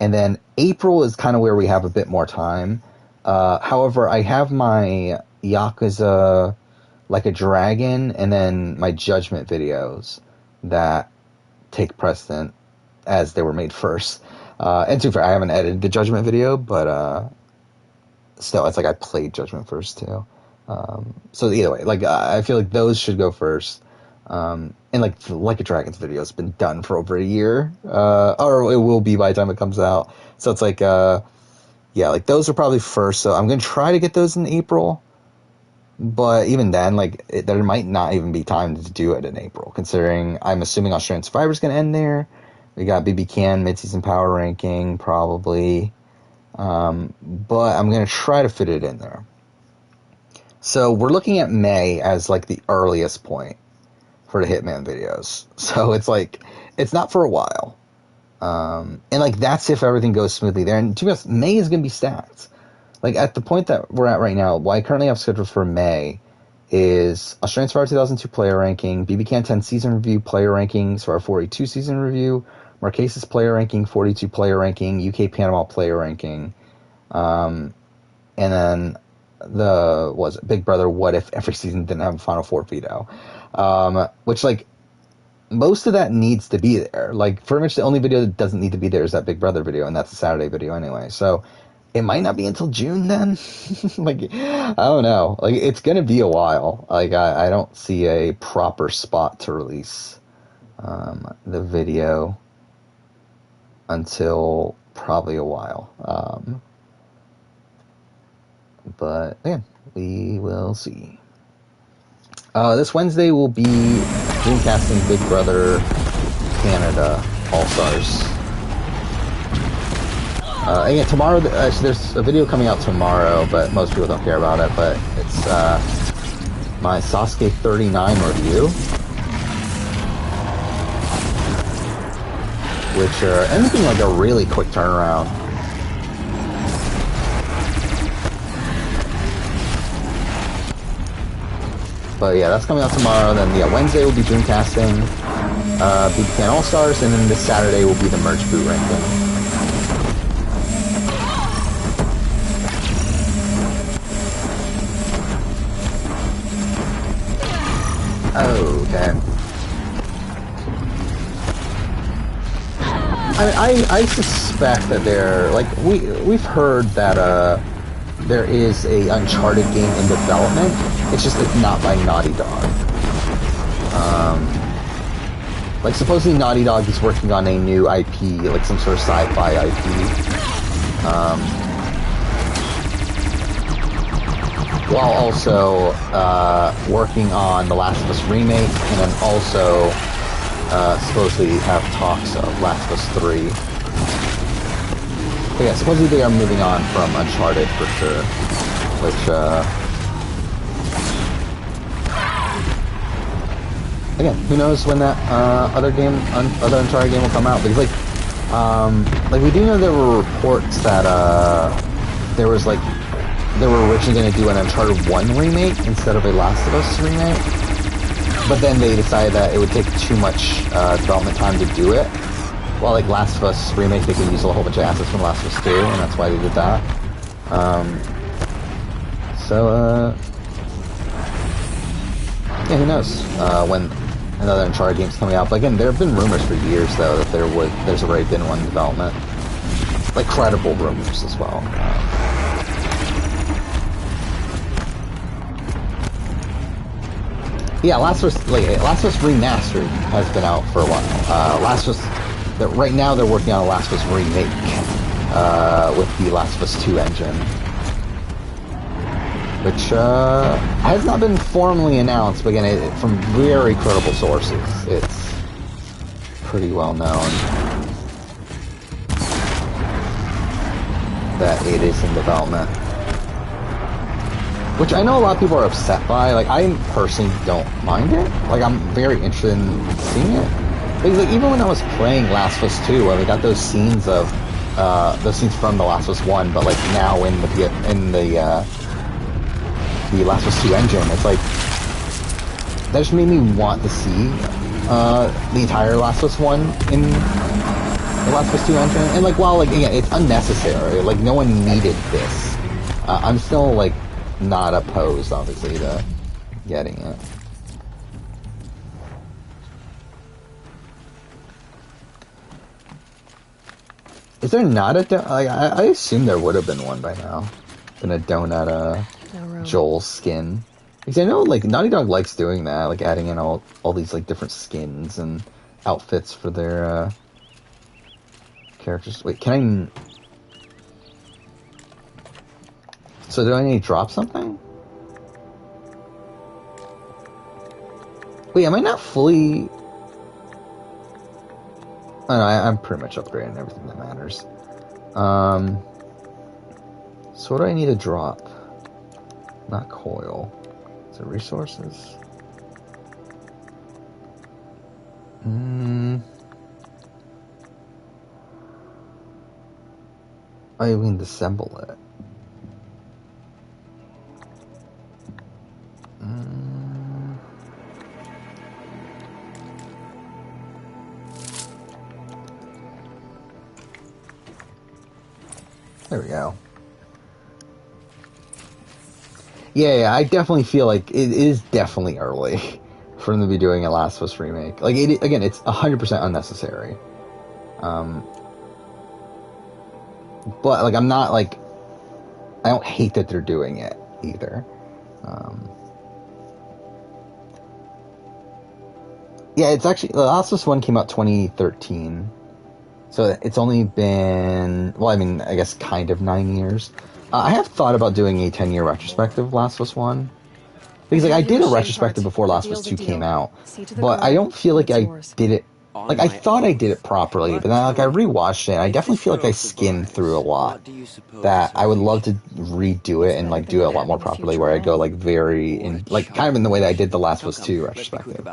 And then April is kind of where we have a bit more time. However, I have my Yakuza Like a Dragon and then my Judgment videos that take precedent as they were made first. And to be fair, I haven't edited the Judgment video, but still, it's like I played Judgment first too. So either way, like I feel like those should go first. And like a Dragon's video has been done for over a year, or it will be by the time it comes out. So it's like, yeah, like those are probably first. So I'm gonna try to get those in April. But even then, like there might not even be time to do it in April, considering I'm assuming Australian Survivor's gonna end there. We got BB Can mid-season power ranking probably, but I'm gonna try to fit it in there. So we're looking at May as like the earliest point for the Hitman videos. So it's like it's not for a while, and like that's if everything goes smoothly there. And to be honest, May is gonna be stacked. Like, at the point that we're at right now, what I currently have scheduled for May is Australian Survivor 2002 player ranking, BB Can 10 season review, player ranking, Survivor 42 season review, Marquesas player ranking, 42 player ranking, UK Panama player ranking, and then Big Brother What If every season didn't have a Final Four veto, which, like, most of that needs to be there. Like, pretty much the only video that doesn't need to be there is that Big Brother video, and that's a Saturday video anyway, so it might not be until June then. Like, I don't know. Like, it's going to be a while. Like, I don't see a proper spot to release the video until probably a while. But, yeah, we will see. This Wednesday will be Dreamcasting Big Brother Canada All-Stars. Again, tomorrow, there's a video coming out tomorrow, but most people don't care about it, but it's my Sasuke 39 review, which ends up being like a really quick turnaround. But yeah, that's coming out tomorrow. Then yeah, Wednesday will be Dreamcasting, BB All Stars, and then this Saturday will be the merge boot ranking. Oh, okay. I suspect that they're like we've heard that there is a Uncharted game in development. It's just it's not by Naughty Dog. Like supposedly Naughty Dog is working on a new IP, like some sort of sci-fi IP. While also working on The Last of Us remake, and then also supposedly have talks of Last of Us 3. But yeah, supposedly they are moving on from Uncharted for sure, which again, who knows when that other Uncharted game will come out? Because like we do know there were reports that they were originally going to do an Uncharted 1 remake instead of a Last of Us remake, but then they decided that it would take too much development time to do it. While like Last of Us remake, they could use a whole bunch of assets from Last of Us 2, and that's why they did that. Yeah, who knows when another Uncharted game's coming out. But again, there have been rumors for years, though, that there's already been one in development. Like, credible rumors as well. Yeah, Last of Us Remastered has been out for a while. Right now they're working on a Last of Us remake with the Last of Us 2 engine, which has not been formally announced, but again, from very credible sources, it's pretty well known that it is in development. Which I know a lot of people are upset by. Like, I personally don't mind it. Like, I'm very interested in seeing it. Because, like, even when I was playing Last of Us 2, we got those scenes from the Last of Us 1, but like now in the Last of Us 2 engine, it's like that just made me want to see the entire Last of Us 1 in the Last of Us 2 engine. And like, while like again, it's unnecessary. Like, no one needed this. I'm still like not opposed, obviously, to getting it. Is there not a I assume there would have been one by now. Been a donut Joel skin. Because I know like Naughty Dog likes doing that, like adding in all these like different skins and outfits for their characters. Wait, can I? So do I need to drop something? Wait, am I not fully? Oh, no, I'm pretty much upgrading everything that matters. So what do I need to drop? Not coil. Is it resources? I mean, disassemble it. There we go. Yeah, I definitely feel like it is definitely early for them to be doing a Last of Us remake. Like, again, it's 100% unnecessary. But, like, I'm not, like... I don't hate that they're doing it, either. Yeah, it's actually... The Last of Us 1 came out 2013. So it's only been... Well, I mean, I guess kind of 9 years. I have thought about doing a 10-year retrospective of Last of Us 1. Because, like, I did a retrospective before Last of Us 2 came out. But I don't feel like I did it... Like, I thought I did it properly, but then, like, I rewatched it, and I definitely feel like I skimmed through a lot. That I would love to redo it and, like, do it a lot more properly, where I go, like, very... like, kind of in the way that I did the Last of Us 2 retrospective.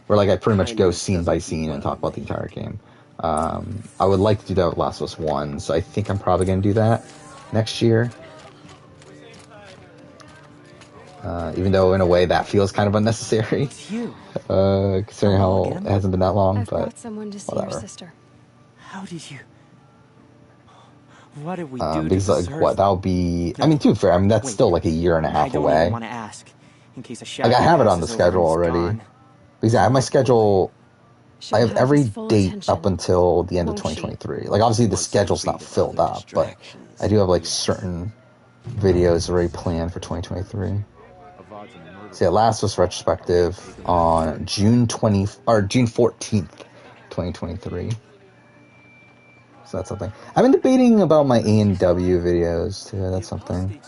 Where, like, I pretty much go scene by scene and talk about the entire game. I would like to do that with Last of Us 1, so I think I'm probably going to do that next year. Even though in a way that feels kind of unnecessary, considering how it hasn't been that long. I've but brought someone to see whatever. your sister. How did you? What did we do because to like deserve what that'll be? I mean, to be fair, I mean that's still like a year and a half I don't away. even want to ask, in case a shadow Like I have it on the passes over schedule and he's already. gone. Because I have my schedule. She'll I have every his full date attention, up until the end of won't she? 2023. Like obviously the schedule's not filled up, but I do have like certain videos already planned for 2023. So yeah, last was retrospective on June 14th, 2023. So that's something. I've been debating about my A&W videos too. That's something.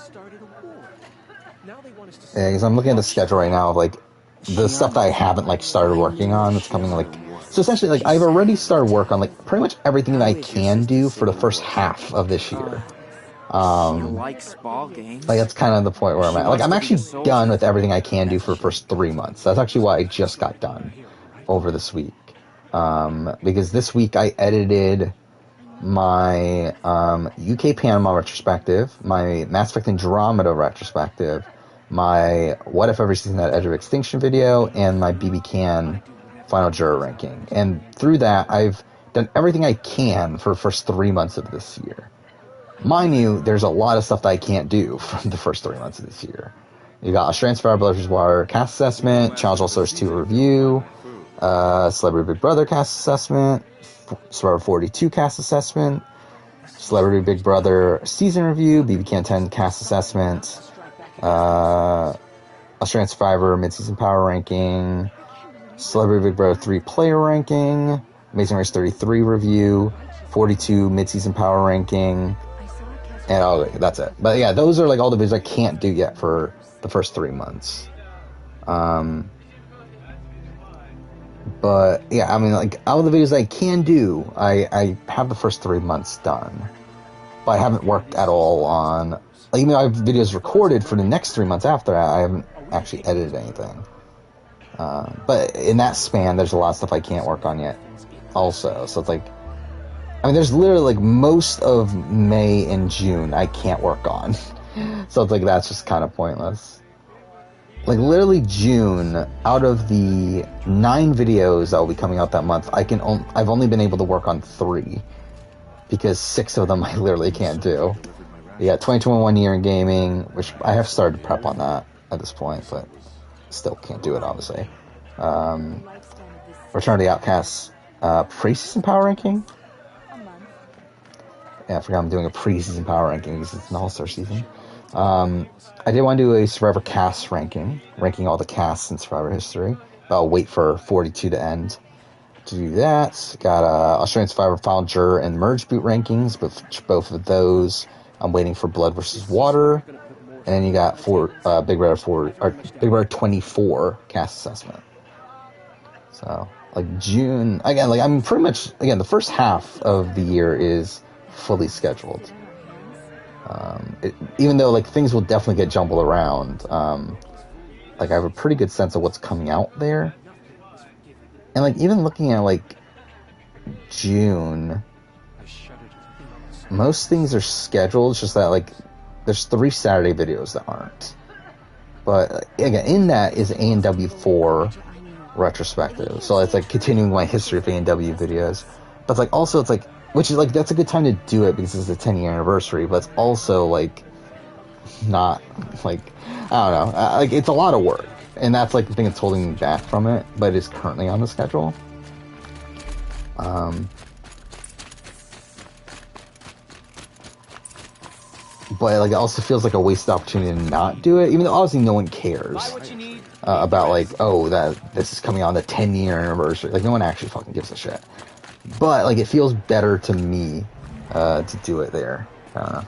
Yeah, because I'm looking at the schedule right now of like the stuff that I haven't like started working on. That's coming like so essentially like I've already started work on like pretty much everything that I can do for the first half of this year. Like that's kind of the point where I'm at. Like I'm actually done with everything I can do for the first 3 months. That's actually what I just got done over this week. Because this week I edited my UK Panama retrospective, my Mass Effect Andromeda retrospective, my What If Every Season Had Edge of Extinction video, and my BB Can Final Juror ranking. And through that, I've done everything I can for the first 3 months of this year. Mind you, there's a lot of stuff that I can't do from the first 3 months of this year. You got Australian Survivor Brothers Water cast assessment, Challenge All Stars 2 review, Celebrity Big Brother cast assessment, Survivor 42 cast assessment, Celebrity Big Brother season review, BB Can 10 cast assessment, Australian Survivor mid-season power ranking, Celebrity Big Brother 3 player ranking, Amazing Race 33 review, 42 mid-season power ranking, and that's it. But yeah, those are like all the videos I can't do yet for the first 3 months. But yeah, I mean, like all the videos I can do, I have the first 3 months done. But I haven't worked at all on, like, even though I have videos recorded for the next 3 months after that, I haven't actually edited anything. But in that span, there's a lot of stuff I can't work on yet also. So it's like, I mean, there's literally like most of May and June I can't work on. So it's like, that's just kind of pointless. Like literally June, out of the 9 videos that will be coming out that month, I've only been able to work on 3. Because 6 of them I literally can't do. Yeah, 2021 year in gaming, which I have started to prep on that at this point, but still can't do it, obviously. Return of the Outcasts pre-season power ranking. Yeah, I forgot I'm doing a pre-season power ranking because it's an all-star season. I did want to do a Survivor cast ranking all the casts in Survivor history. But I'll wait for 42 to end to do that. Got Australian Survivor Final Juror and Merge Boot rankings, but both of those I'm waiting for Blood vs. Water. And then you got Big Brother 24 cast assessment. So like June again, like I'm pretty much the first half of the year is fully scheduled. Even though like things will definitely get jumbled around, like I have a pretty good sense of what's coming out there. And like even looking at like June, most things are scheduled. It's just that like there's 3 Saturday videos that aren't. But again, in that is A&W 4 retrospective. So it's like continuing my history of A&W videos. But it's like also it's like, which is like, that's a good time to do it because it's the 10-year anniversary, but it's also like not like, I don't know, like it's a lot of work, and that's like the thing that's holding me back from it, but it is currently on the schedule. But like it also feels like a wasted opportunity to not do it, even though obviously no one cares about like, oh, that this is coming on the 10-year anniversary. Like no one actually fucking gives a shit. But like it feels better to me to do it there. I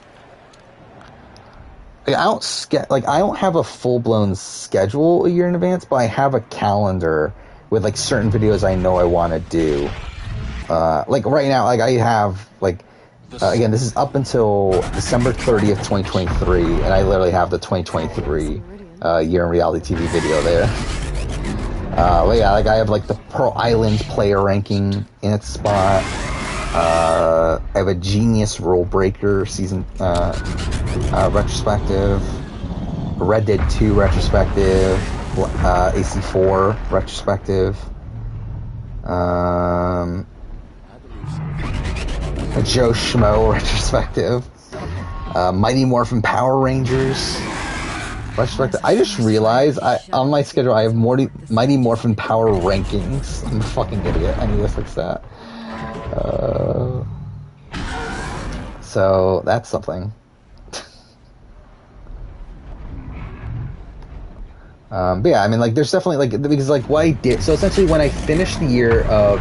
don't know. Like, I don't have a full-blown schedule a year in advance, but I have a calendar with like certain videos I know I want to do. Like right now, like I have like again, this is up until December 30th, 2023, and I literally have the 2023 year in reality TV video there. But yeah, like I have like the Pearl Island player ranking in its spot. I have a Genius Rule Breaker season retrospective. Red Dead 2 retrospective, AC4 retrospective, a Joe Schmo retrospective, Mighty Morphin Power Rangers retrospective. I just realized on my schedule I have Mighty Morphin Power Rankings. I'm a fucking idiot. I need to fix that. So that's something. But yeah, I mean, like, there's definitely, like, because, like, what I did, so essentially when I finished the year of,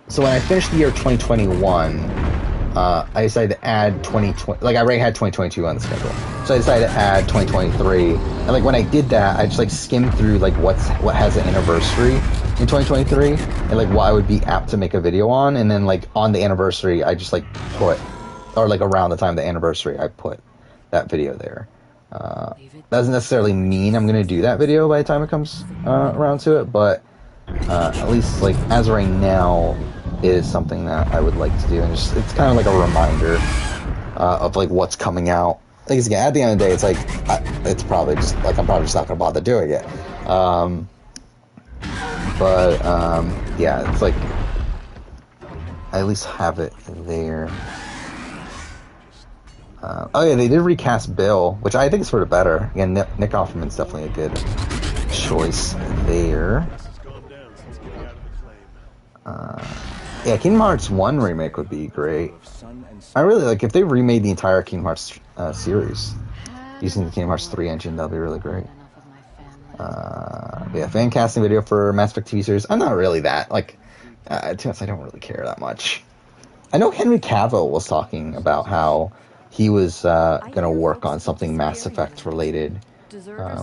so when I finished the year of 2021, I decided to add 2020, like, I already had 2022 on the schedule, so I decided to add 2023, and, like, when I did that, I just, like, skimmed through, like, what has an anniversary in 2023, and, like, what I would be apt to make a video on, and then, like, on the anniversary, I just, like, put, or, like, around the time of the anniversary, I put that video there. Doesn't necessarily mean I'm going to do that video by the time it comes around to it, but at least, like, as of right now, it is something that I would like to do, and just, it's kind of like a reminder of, like, what's coming out. Because, again, at the end of the day, it's like, it's probably just, like, I'm probably just not going to bother doing it. Yeah, it's like, I at least have it there. Oh yeah, they did recast Bill, which I think is sort of better. Again, Nick Offerman's definitely a good choice there. Yeah, Kingdom Hearts 1 remake would be great. I really like if they remade the entire Kingdom Hearts series using the Kingdom Hearts 3 engine. That'd be really great. Yeah, fan casting video for Mass Effect TV series. I'm not really that like. To be honest, I don't really care that much. I know Henry Cavill was talking about how he was going to work on something Mass Effect related,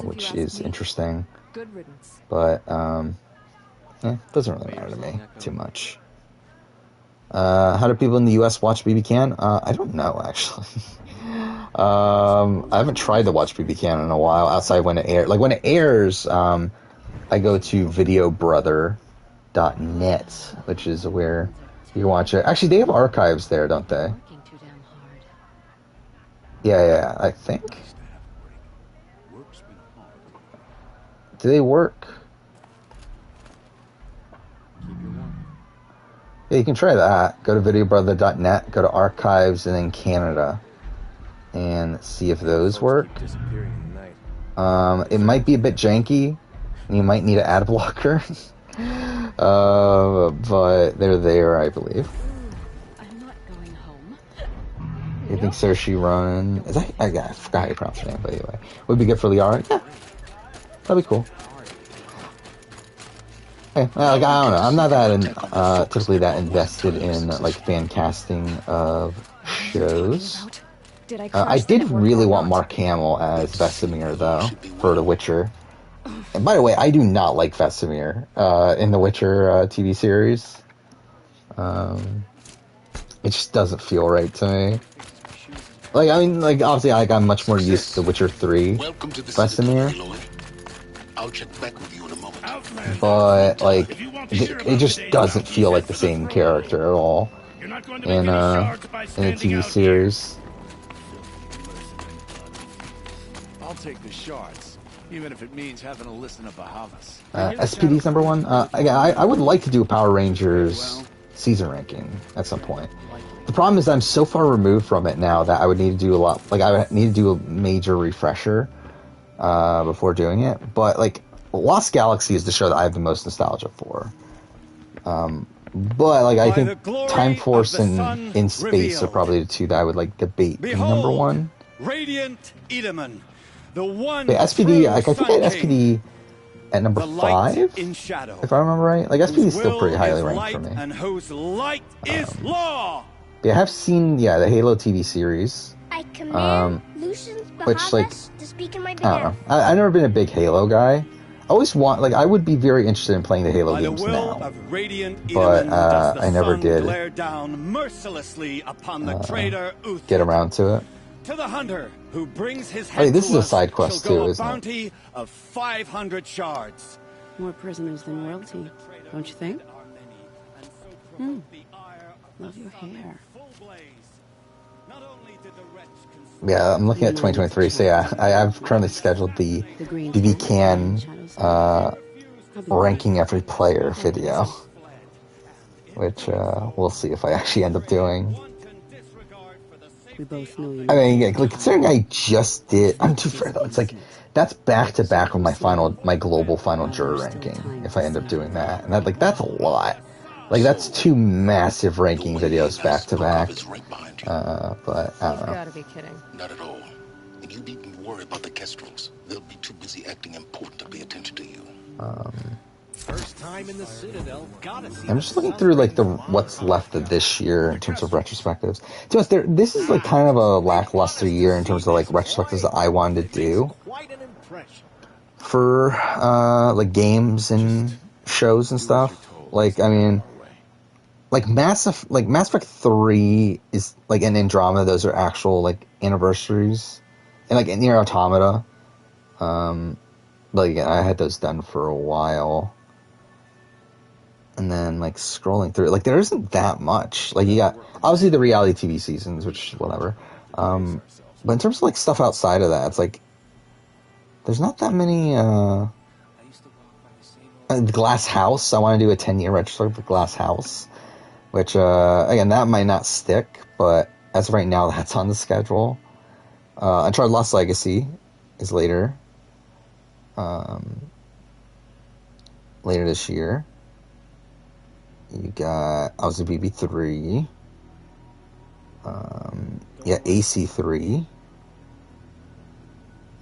which is interesting. But it doesn't really matter to me too much. How do people in the U.S. watch BB Can? I don't know, actually. I haven't tried to watch BB Can in a while, outside when it airs. Like, when it airs, I go to videobrother.net, which is where you can watch it. Actually, they have archives there, don't they? Yeah, I think. Do they work? Yeah, you can try that. Go to videobrother.net, go to archives, and then Canada, and see if those work. It might be a bit janky, and you might need an ad blocker. But they're there, I believe. You think Saoirse Ronan? Is that? I forgot how you pronounce her name, but anyway. Would be good for Liara? Yeah. That'd be cool. Hey, like, I don't know. I'm not that typically that invested in like fan casting of shows. I did really want Mark Hamill as Vesemir though for The Witcher. And by the way, I do not like Vesemir in The Witcher TV series. It just doesn't feel right to me. Like, I mean, like, obviously, like, I'm much more used to The Witcher 3 Vesemir. I'll check back with you in a moment. But, like, it just doesn't feel like the same character at all in the TV series. I'll take the shards, even if it means having to listen to Bahamas. SPD's number one. Again, I would like to do a Power Rangers season ranking at some point. The problem is I'm so far removed from it now that I would need to do a lot. Like, I would need to do a major refresher before doing it. But, like, Lost Galaxy is the show that I have the most nostalgia for. But, like, I think Time Force and In Space are probably the two that I would, like, debate being number one. Radiant Edaman, the one. But SPD, like, I think I had SPD at number 5, if I remember right. Like, SPD is still pretty highly ranked for me. And whose light is law. Yeah, I have seen, the Halo TV series. I command Lucius which, like, to speak in my I don't know. I've never been a big Halo guy. I always want, like, I would be very interested in playing the Halo games now. But, I never did get around to it. To the hunter who brings his hey, this is a side quest too, isn't it? Bounty of 500 shards. More prisoners than royalty, don't you think? Love your hair. Yeah, I'm looking at 2023. So yeah, I've currently scheduled the BB Can ranking every player video, which we'll see if I actually end up doing. We both know you. I mean, like, considering I just did, I'm too fair though. It's like that's back to back with my global final juror ranking. If I end up doing that, and that's a lot. Like that's two massive ranking videos back to back. But I don't know. You gotta be kidding. Not at all. And you needn't worry about the Kestrels. They'll be too busy acting important to pay attention to you. First time in the Citadel, gotta see. I'm just looking through like what's left of this year in terms of retrospectives. To us, this is like kind of a lackluster year in terms of like retrospectives that I wanted to do for like games and shows and stuff. Like I mean, like Mass Effect 3 is like an Andromeda. Those are actual like anniversaries, and like Nier Automata. But again, I had those done for a while. And then, like, scrolling through, like, there isn't that much. Like, you got, obviously, the reality TV seasons, which, whatever. But in terms of, like, stuff outside of that, it's like, there's not that many, Glass House, I want to do a 10-year retrospective for Glass House. Which, again, that might not stick, but as of right now, that's on the schedule. Uncharted Lost Legacy is later. Later this year. You got obviously BB3. AC3.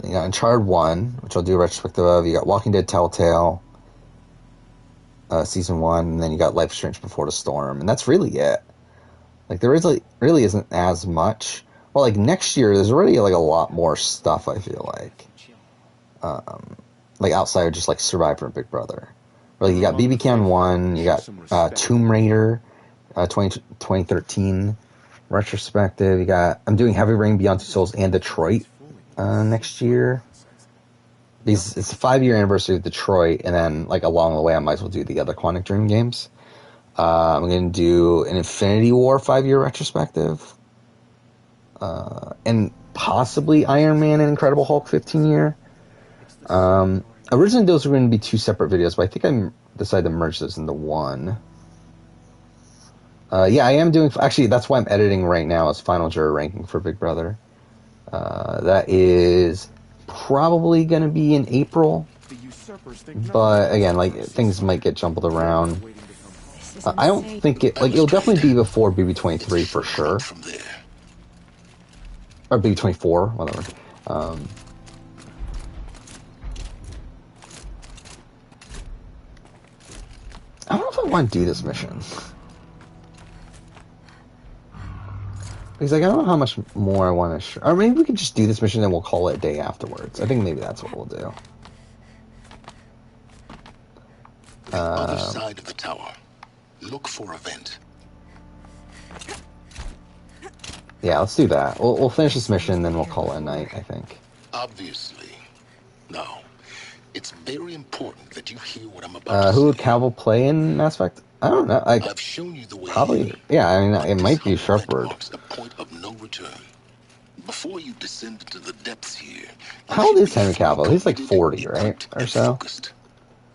You got Uncharted 1, which I'll do a retrospective of. You got Walking Dead Telltale, Season 1, and then you got Life is Strange Before the Storm. And that's really it. Like, there is really isn't as much. Well, like, next year, there's already, like, a lot more stuff, I feel like. Like, outside of just, like, Survivor and Big Brother. Like, you got BB Can 1, you got Tomb Raider, 2013 retrospective. I'm doing Heavy Rain, Beyond Two Souls, and Detroit next year. It's a 5-year anniversary of Detroit, and then, like, along the way, I might as well do the other Quantic Dream games. I'm going to do an Infinity War 5-year retrospective. And possibly Iron Man and Incredible Hulk 15-year. Originally, those were going to be 2 separate videos, but I think I decided to merge those into one. Yeah, I am doing... Actually, that's why I'm editing right now is Final Juror ranking for Big Brother. That is probably going to be in April. But, again, like, things might get jumbled around. I don't think it... Like, it'll definitely be before BB23 for sure. Or BB24, whatever. I don't know if I want to do this mission. Because like, I don't know how much more I want to... Or maybe we could just do this mission and we'll call it a day afterwards. I think maybe that's what we'll do. Other side of the tower. Look for a vent. Yeah, let's do that. We'll finish this mission and then we'll call it a night, I think. Obviously. Now, it's very important that you hear what I'm about to who would say. Cavill play in Mass Effect? I don't know. I've shown you the way. Probably. Yeah, I mean, it might be Sharpword. A point of no return. Before you descend into the depths here. How old is Henry Cavill? He's like 40, right? Or so.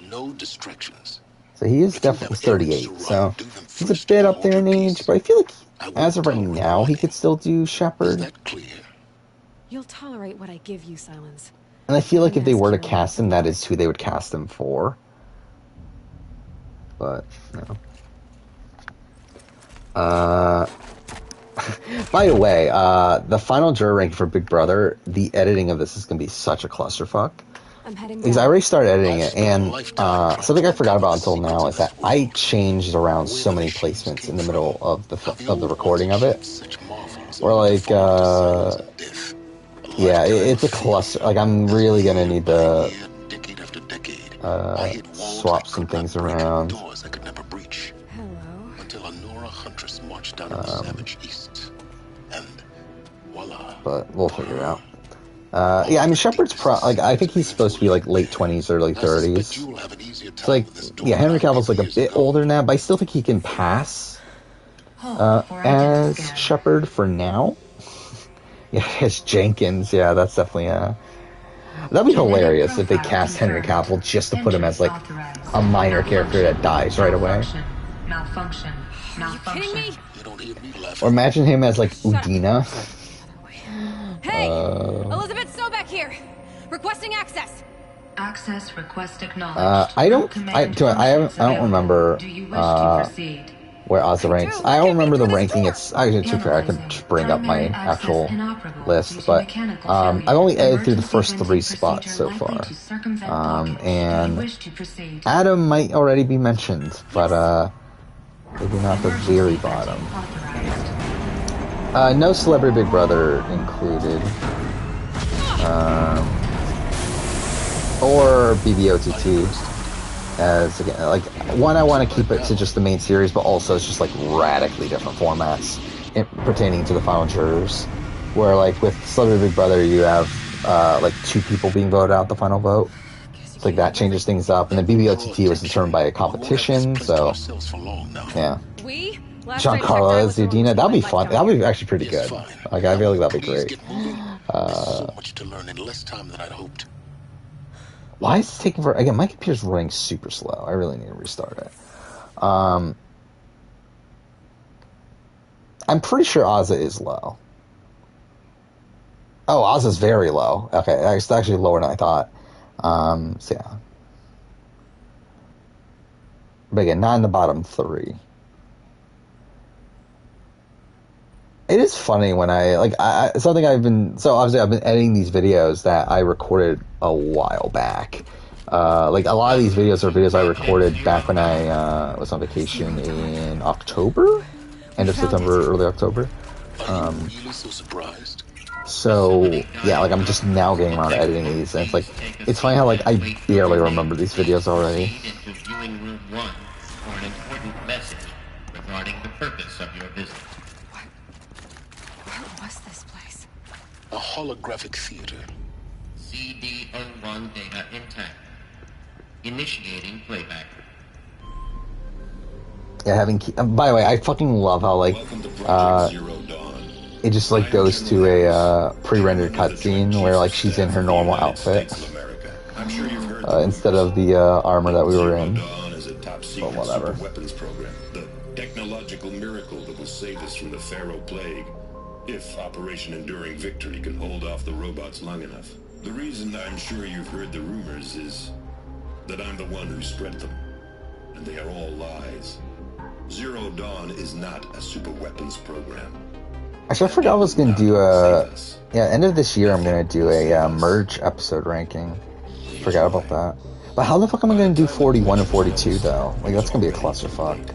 No distractions. So he is definitely 38. So he's a bit up there in age, but I feel like as of right now, he could still do Shepard. Is that clear? You'll tolerate what I give you, Silence. And I feel like if they were to cast him, that is who they would cast him for. But, no. By the way, the final juror ranking for Big Brother, the editing of this is going to be such a clusterfuck. Because I already started editing it, and something I forgot about until now is that I changed around so many placements in the middle of the recording of it. Or like, yeah, it's a cluster. Like, I'm really going to need to swap some things around. But we'll figure it out. Yeah, I mean, Shepard's I think he's supposed to be like late 20s, early 30s. It's like, yeah, Henry Cavill's like a bit older now, but I still think he can pass as Shepard for now. Yeah, it's Jenkins. Yeah, that's definitely that'd be hilarious if they cast Henry Cavill just to put him as like a minor character that dies right away. Malfunction. Are you kidding me? You don't hear me laughing. Or imagine him as like Udina. Hey, Elizabeth Sobek here, requesting access. Access request acknowledged. I don't remember where Ozzy ranks. I don't remember the ranking. It's actually too fair. I can just bring up my actual list, but I've only edited through the first 3 spots so far. And Adam might already be mentioned, but maybe not the very bottom. No Celebrity Big Brother included. Or BBOTT, as again, like, one, I want to keep it to just the main series, but also it's just like radically different formats pertaining to the final jurors, where like with Celebrity Big Brother you have like 2 people being voted out the final vote, so like that changes things up, and then BBOTT was determined by a competition, so yeah. Giancarlo as Udina, that'd be fun. That'd be actually pretty good. Like, I feel like that'd be great. So much to learn in less time than I'd hoped. Why is it taking for again? My computer's running super slow. I really need to restart it. I'm pretty sure Ozza is low. Oh, Ozza's very low. Okay, it's actually lower than I thought. So yeah. But again, not in the bottom 3. It is funny when something I've been editing these videos that I recorded a while back. Like, a lot of these videos are videos I recorded back when I was on vacation in October, end of September, early October. So yeah, like, I'm just now getting around to editing these, and it's funny how like I barely remember these videos already. Viewing room 1 for an important message regarding the purpose of your visit. A holographic theater. CD01 data intact. Initiating playback. Yeah, by the way, I fucking love how like it just like goes to a pre-rendered cutscene where like she's in her normal outfit instead of the armor that we were in. But whatever. Weapons program, the technological miracle that will save us from the Pharaoh plague. If Operation Enduring Victory can hold off the robots long enough. The reason I'm sure you've heard the rumors is that I'm the one who spread them. And they are all lies. Zero Dawn is not a superweapons program. Actually, I forgot I was going to do end of this year I'm going to do a Merge episode ranking. Forgot about that. But how the fuck am I going to do 41 and 42 though? Like, that's going to be a clusterfuck.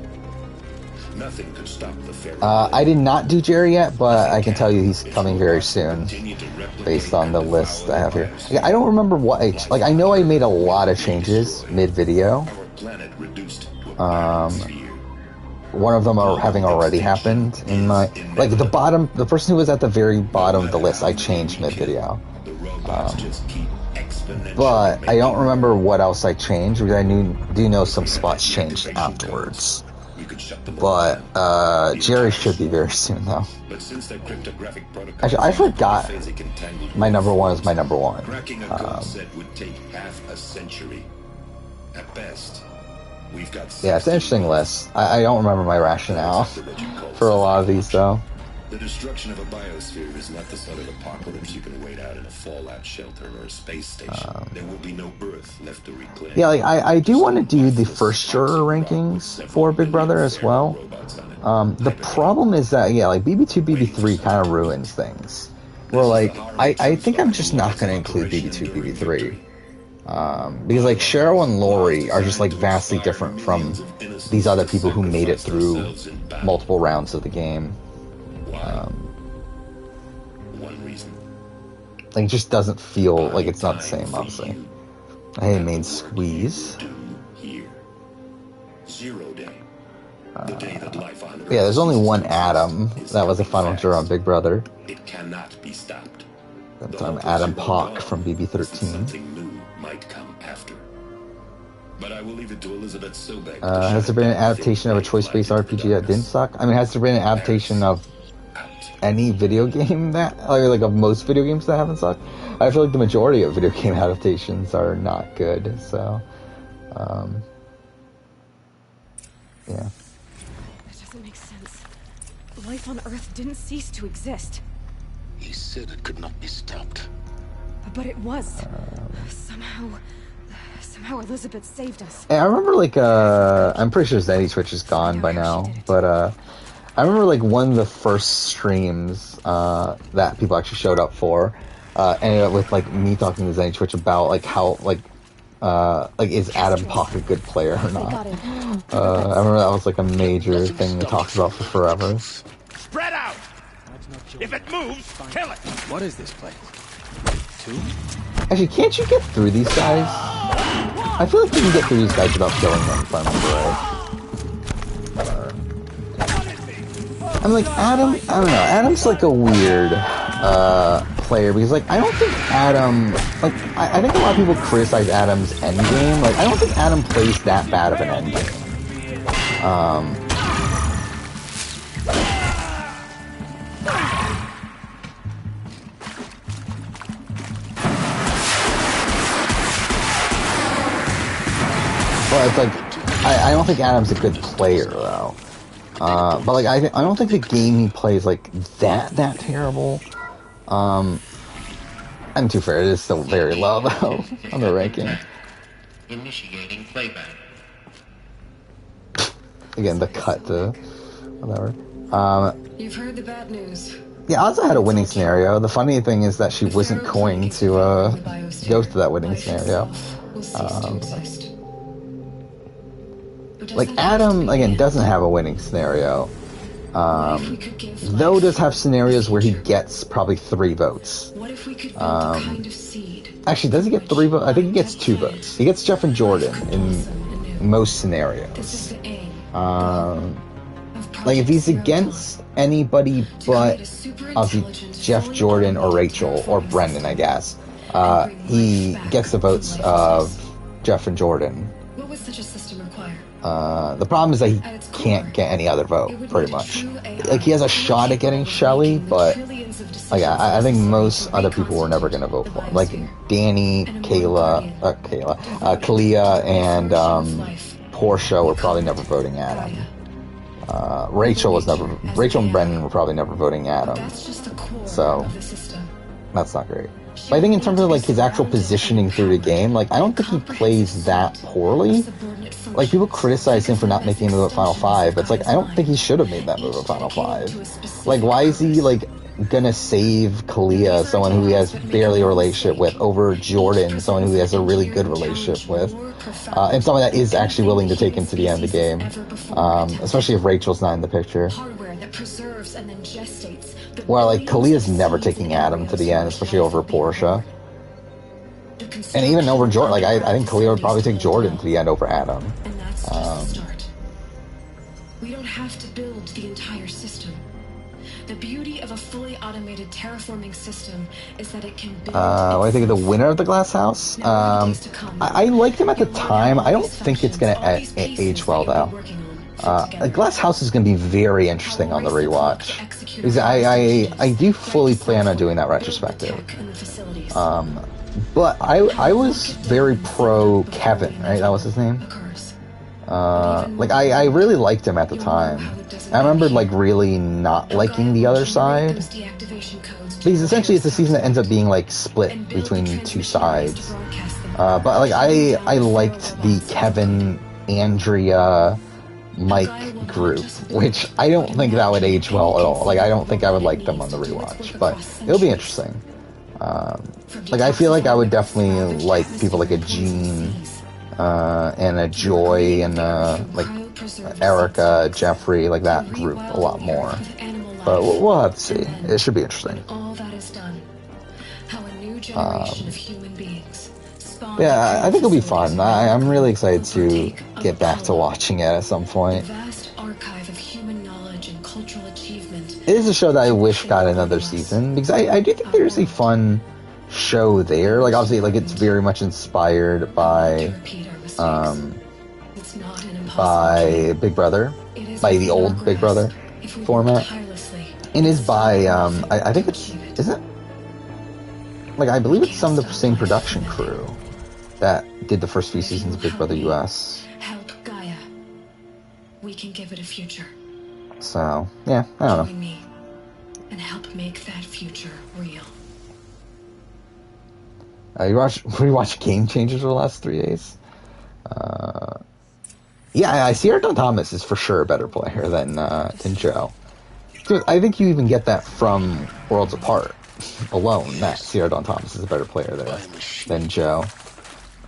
Nothing could stop the Pharaoh. I did not do Jerry yet, but I can tell you he's coming very soon, based on the list I have here. Like, I don't remember what I know I made a lot of changes mid-video. One of them are having already happened in my the person who was at the very bottom of the list I changed mid-video. But I don't remember what else I changed, because I do know some spots changed afterwards. But Jerry should be very soon, though. Actually, I forgot my number 1 is my number 1. Would take half a century. At best, we've got yeah, it's an interesting list. I don't remember my rationale for a lot of these, though. The destruction of a biosphere is not the sort of apocalypse you can wait out in a fallout shelter or a space station. There will be no Earth left to reclaim. Yeah, like, I do want to do the first juror rankings for Big Brother as well. The problem is that, yeah, like, BB2, BB3 kind of ruins things. Where, like, I think I'm just not going to include BB2, BB3. Because, like, Cheryl and Lori are just, like, vastly different from these other people who made it through multiple rounds of the game. One reason. Like, it just doesn't feel like it's not the same, obviously. Hey, main squeeze. Zero day. The day that life on Earth. Yeah, there's only one Adam. That was the final juror on Big Brother. It cannot be stopped. That's Adam Pock from BB13. Something new might come after. But I will leave it to Elizabeth Sobek. Has there been an adaptation of a choice-based RPG that didn't suck? I mean, has there been an adaptation of any video game that, like of most video games that haven't sucked. I feel like the majority of video game adaptations are not good. So, yeah. That doesn't make sense. Life on Earth didn't cease to exist. He said it could not be stopped. But it was. Somehow Elizabeth saved us. I remember, like, I'm pretty sure ZeniSwitch is gone by now, but, I remember, like, one of the first streams, that people actually showed up for, ended up with, like, me talking to ZeniSwitch about, like, how, like, is Adam Pock a good player or not? I remember that was, like, a major thing we talked about for forever. Spread out! If it moves, kill it! What is this place? 2? Actually, can't you get through these guys? I feel like you can get through these guys without killing them, if I remember right. I'm like, Adam, I don't know, Adam's like a weird, player, because, like, I don't think Adam, like, I think a lot of people criticize Adam's endgame. Like, I don't think Adam plays that bad of an endgame. Well, it's like, I don't think Adam's a good player, though. But, like, I don't think the game he plays, like, that terrible. I'm too fair, it is still very low, though, on the ranking. Initiating playback. Again, the cut to whatever. You've heard the bad news. Yeah, Ozza had a winning scenario. The funny thing is that she wasn't going to, go to that winning scenario. Like, Adam, again, doesn't have a winning scenario. Though does have scenarios where he gets probably 3 votes. Actually, does he get 3 votes? I think he gets 2 votes. He gets Jeff and Jordan in most scenarios. Like, if he's against anybody but obviously Jeff, Jordan, or Rachel, or Brendan, I guess, he gets the votes of Jeff and Jordan. What would such a system require? The problem is that he can't get any other vote, pretty much. Like, he has a shot at getting Shelly, but, like, I think most other people were never going to vote for him. Like, Danny, Kalia, and Portia were probably never voting Adam. Rachel and Brendan were probably never voting Adam. So, that's not great. But I think in terms of, like, his actual positioning through the game, like, I don't think he plays that poorly. Like, people criticize him for not making a move at Final 5, but it's like, I don't think he should have made that move at Final 5. Like, why is he, like, gonna save Kalia, someone who he has barely a relationship with, over Jordan, someone who he has a really good relationship with, and someone that is actually willing to take him to the end of the game, especially if Rachel's not in the picture. Well, like, Kalia's never taking Adam to the end, especially over Portia. And even over Jordan, like, I think Kalia would probably take Jordan to the end over Adam. We don't have to build the entire system. The beauty of a fully automated terraforming system is that it can build... what do you think of the winner of the Glass House? I liked him at the time. I don't think it's going to age well, though. Glass House is going to be very interesting on the rewatch. Because I do fully plan on doing that retrospective. But I was very pro Kevin, right? That was his name? Like, I really liked him at the time. I remember, like, really not liking the other side. Because essentially it's a season that ends up being, like, split between 2 sides. But, like, I liked the Kevin, Andrea, Mike group, which I don't think that would age well at all. Like, I don't think I would like them on the rewatch, but it'll be interesting. Like, I feel like I would definitely like people like a Jean, and a Joy, and, like, Erica, Jeffrey, like that group a lot more. But we'll have to see. It should be interesting. Yeah, I think it'll be fun. I'm really excited to get back to watching it at some point. It is a show that I wish got another season, because I do think there's a fun show there. Like, obviously, like, it's very much inspired by Big Brother, by the old Big Brother. format. It is by, I think it's, is it? Like, I believe it's some of the same production crew that did the first few seasons of Big Brother US. Help Gaia. We can give it a future. So, yeah, I don't know. Join me and help make that future real. You watch Game Changers for the last 3 days? Yeah, Sierra Dawn Thomas is for sure a better player than Joe. Dude, I think you even get that from Worlds Apart alone, that Sierra Dawn Thomas is a better player there than Joe.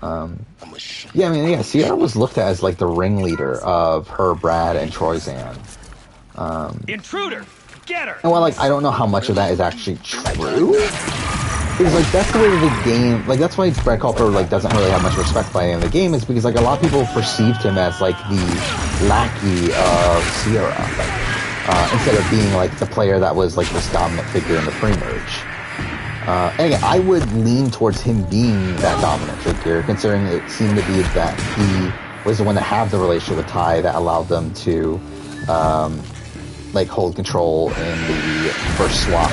Yeah, I mean, yeah, Sierra was looked at as like the ringleader of her, Brad, and Troyzan. Intruder! Get her! And while, like, I don't know how much of that is actually true, because, like, that's the way the game, like, that's why Brad Culper, like, doesn't really have much respect by in the game, is because, like, a lot of people perceived him as, like, the lackey of Sierra, like, instead of being, like, the player that was, like, this dominant figure in the pre-merge. And again, I would lean towards him being that dominant figure, considering it seemed to be that he was the one that had the relationship with Ty that allowed them to, like, hold control in the first swap.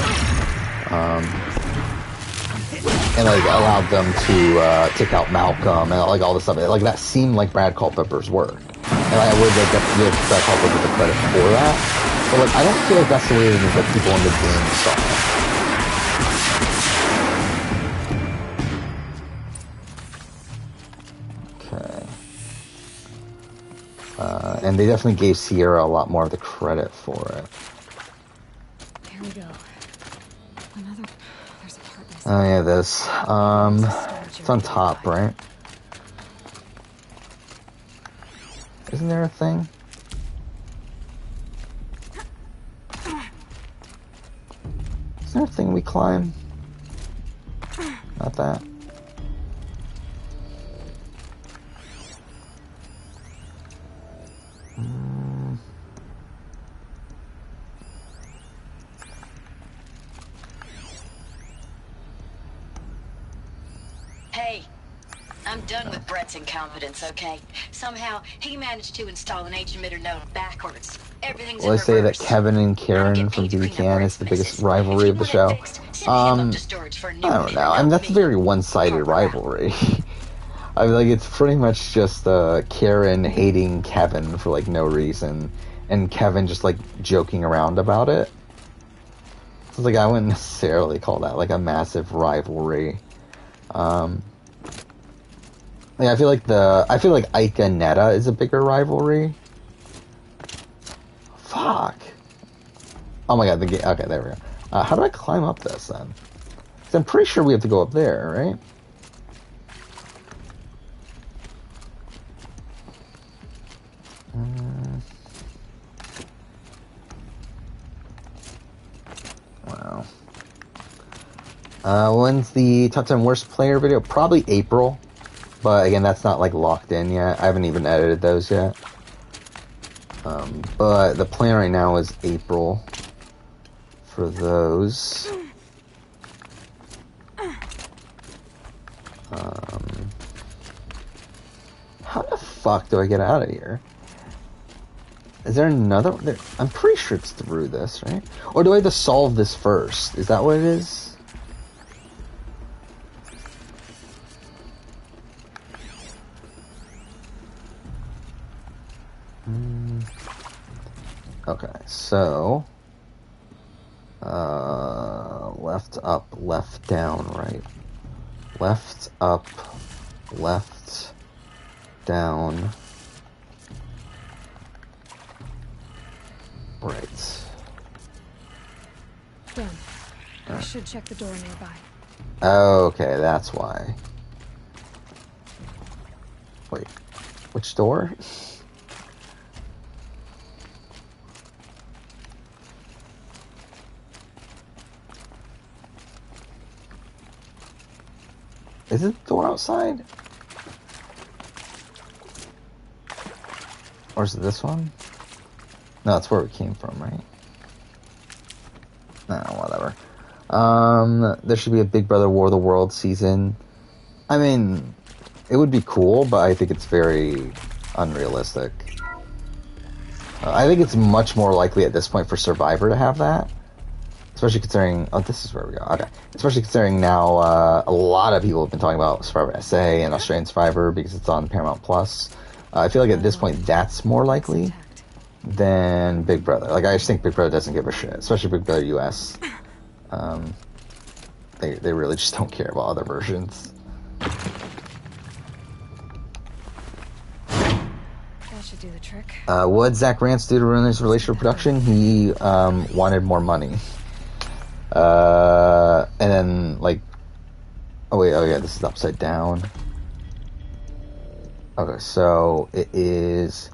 And, like, allowed them to take out Malcolm and, like, all this stuff. Like, that seemed like Brad Culpepper's work. And I would, like, give Brad Culpepper the credit for that. But, like, I don't feel like that's the way that people in the game saw it. Okay. And they definitely gave Sierra a lot more of the credit for it. Here we go. There's a part missing. Oh yeah, this. It's on top, right? Isn't there a thing? Is there a thing we climb? Not that. Hey, I'm done with Brett's incompetence, okay? Somehow, he managed to install an H-emitter node backwards. Everything's Well, I say that Kevin and Karen from BB is the biggest rivalry of the show. I don't know. I mean, that's a very one-sided rivalry. I mean, like, it's pretty much just Karen hating Kevin for, like, no reason, and Kevin just, like, joking around about it. So, like, I wouldn't necessarily call that, like, a massive rivalry. Yeah, I feel like Ika and Netta is a bigger rivalry. Fuck. Oh my god, okay, there we go. How do I climb up this, then? 'Cause I'm pretty sure we have to go up there, right? Wow. When's the top 10 worst player video? Probably April. But again, that's not, like, locked in yet. I haven't even edited those yet. But the plan right now is April for those. How the fuck do I get out of here? Is there another? I'm pretty sure it's through this, right? Or do I have to solve this first? Is that what it is? Okay, so left up, left down, right. Left up, left down, right. Done. I should check the door nearby. Okay, that's why. Wait, which door? Is it the door outside? Or is it this one? No, that's where we came from, right? No, whatever. There should be a Big Brother War of the World season. I mean, it would be cool, but I think it's very unrealistic. I think it's much more likely at this point for Survivor to have that. Especially considering... Oh, this is where we go. Okay. Especially considering now a lot of people have been talking about Survivor SA and Australian Survivor because it's on Paramount+. I feel like at this point that's more likely than Big Brother. Like, I just think Big Brother doesn't give a shit. Especially Big Brother US. They really just don't care about other versions. That should do the trick. What Zach Rance do to ruin his relationship production? He wanted more money. And then, like... Oh yeah, this is upside down. Okay, so it is...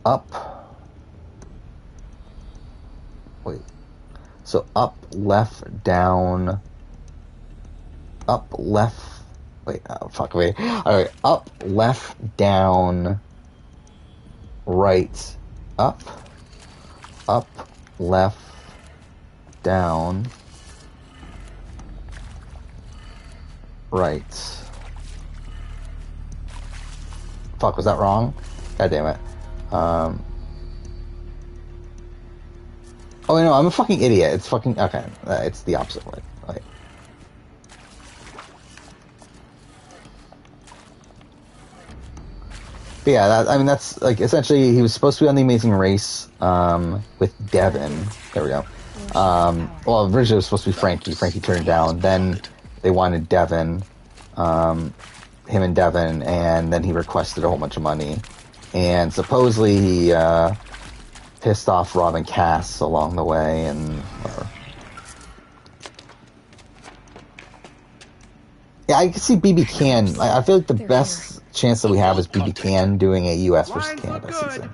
Up... Wait. So up, left, down... Up, left... Wait, oh, fuck, wait. Alright, up, left, down... Right, up, left, down, right. Fuck, was that wrong? God damn it. Oh, no, I'm a fucking idiot. It's fucking... Okay, it's the opposite way. Okay. But yeah, I mean, that's, like, essentially, he was supposed to be on The Amazing Race, with Devin. There we go. Well, originally it was supposed to be Frankie. Frankie turned it down. Then they wanted Devin, him and Devin, and then he requested a whole bunch of money. And supposedly he, pissed off Rob and Cass along the way, and whatever. Yeah, I can see BB Can. I feel like the best chance that we have is BB Can doing a US versus Canada season.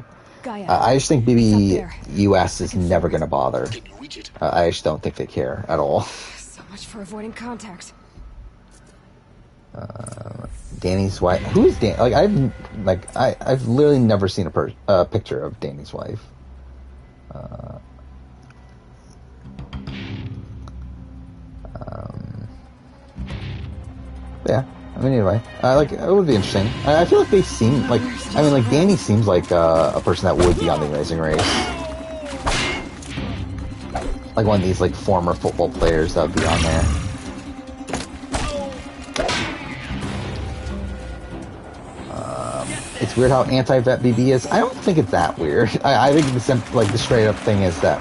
I just think BB US is never going to bother. I just don't think they care at all. So much for avoiding contact. Danny's wife. Who is Danny? I've literally never seen a picture of Danny's wife. Yeah. I mean, anyway, it would be interesting. I feel like they seem like, I mean, like, Danny seems like a person that would be on The Amazing Race. Like one of these, like, former football players that would be on there. It's weird how anti-vet BB is. I don't think it's that weird. I think the straight up thing is that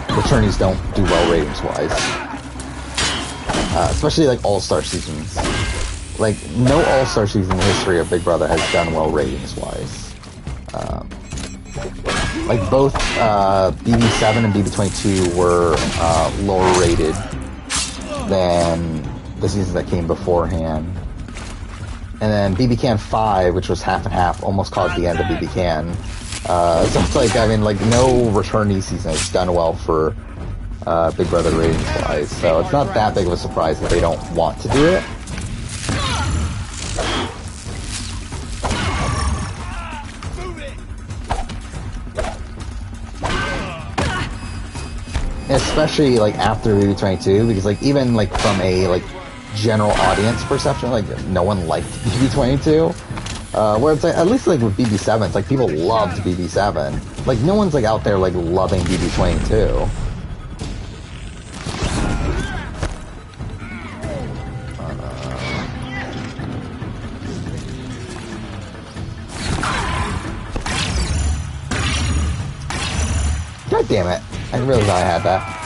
returnees don't do well ratings wise. Especially like All-Star seasons. Like, no All-Star season in the history of Big Brother has done well ratings wise. Like both BB7 and BB22 were lower rated than the seasons that came beforehand. And then BB Can 5, which was half and half, almost caught the end of BB Can. So it's like, I mean, like, no returnee season has done well for Big Brother ratings wise. So it's not that big of a surprise that they don't want to do it. Especially like after BB22, because like even like from a like general audience perception, like no one liked BB22. Where it's like, at least like with BB7, it's like people loved BB7. Like no one's like out there like loving BB22. God damn it. I really thought I had that.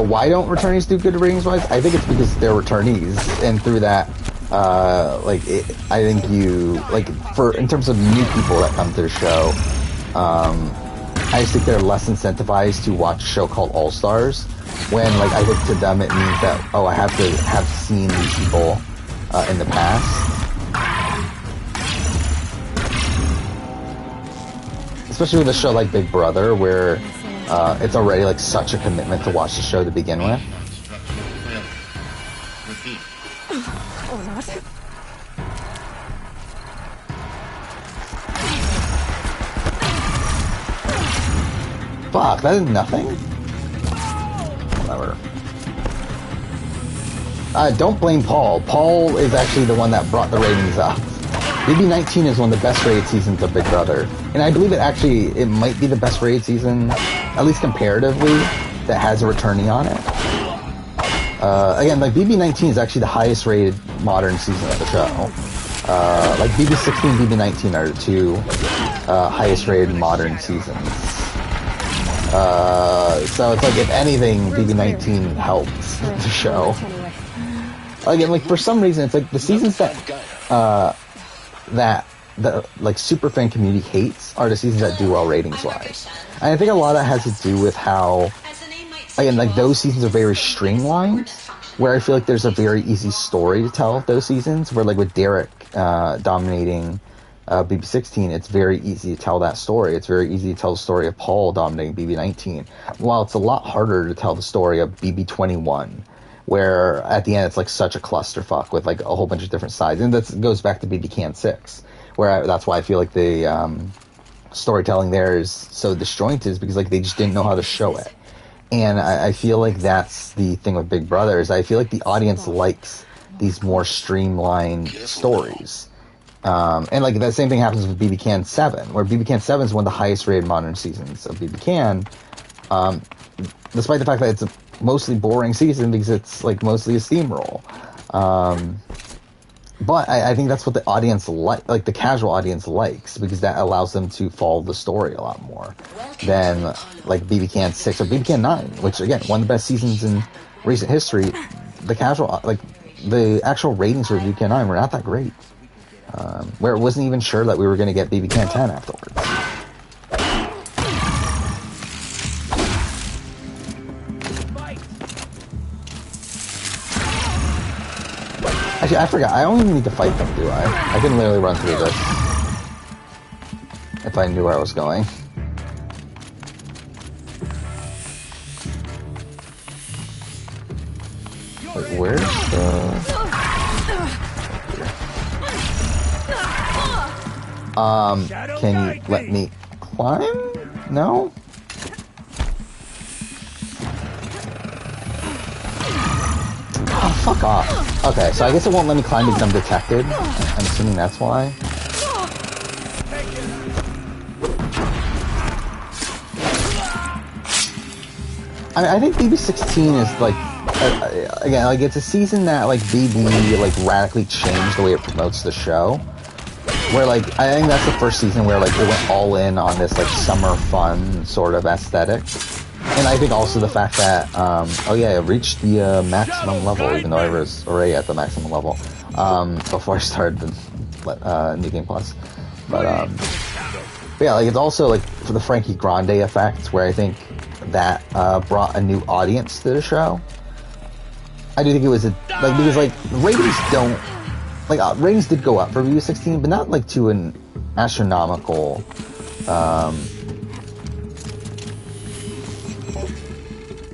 Why don't returnees do good ratings wise? I think it's because they're returnees, and through that, I think you, like, in terms of new people that come to the show, I just think they're less incentivized to watch a show called All Stars, when, like, I think to them it means that, oh, I have to have seen these people in the past. Especially with a show like Big Brother, where it's already like such a commitment to watch the show to begin with. Or not. Fuck, that is nothing? Whatever. don't blame Paul. Paul is actually the one that brought the ratings up. BB19 is one of the best rated seasons of Big Brother. And I believe it might be the best rated season, at least comparatively, that has a returnee on it. Again, like BB19 is actually the highest rated modern season of the show. Like BB16 and BB19 are the two highest rated modern seasons. So it's like, if anything, BB19 helps the show. Again, like, for some reason, it's like the seasons that the like superfan community hates are the seasons that do well ratings wise. And I think a lot of that has to do with how, again, like, those seasons are very streamlined, where I feel like there's a very easy story to tell those seasons, where, like, with Derek dominating BB16, it's very easy to tell that story. It's very easy to tell the story of Paul dominating BB19, while it's a lot harder to tell the story of BB21, where at the end it's like such a clusterfuck with like a whole bunch of different sides. And that goes back to BB Can 6, where that's why I feel like the storytelling there is so disjointed, is because like they just didn't know how to show it. And I feel like that's the thing with Big Brother, is I feel like the audience likes these more streamlined stories. And like that same thing happens with BB Can 7, where BB Can 7 is one of the highest rated modern seasons of BB Can, despite the fact that it's a mostly boring season because it's like mostly a steamroll. But I think that's what the audience like the casual audience likes, because that allows them to follow the story a lot more than like BB Can 6 or BB Can 9, which again, one of the best seasons in recent history. The casual, like the actual ratings for BB Can 9 were not that great. Where it wasn't even sure that we were going to get BB Can 10 afterwards. Actually, I forgot. I don't even need to fight them, do I? I can literally run through this. If I knew where I was going. Wait, where's the... can you let me climb? No? Oh, fuck off. Okay, so I guess it won't let me climb because I'm detected. I'm assuming that's why. I mean, I think BB16 is like, again, like it's a season that like BB like radically changed the way it promotes the show. Where like, I think that's the first season where like it went all in on this like summer fun sort of aesthetic. And I think also the fact that, oh yeah, it reached the maximum level, even though I was already at the maximum level before I started the New Game Plus. But yeah, like it's also like for the Frankie Grande effect, where I think that brought a new audience to the show. I do think it was because like ratings don't ratings did go up for BB16, but not like to an astronomical.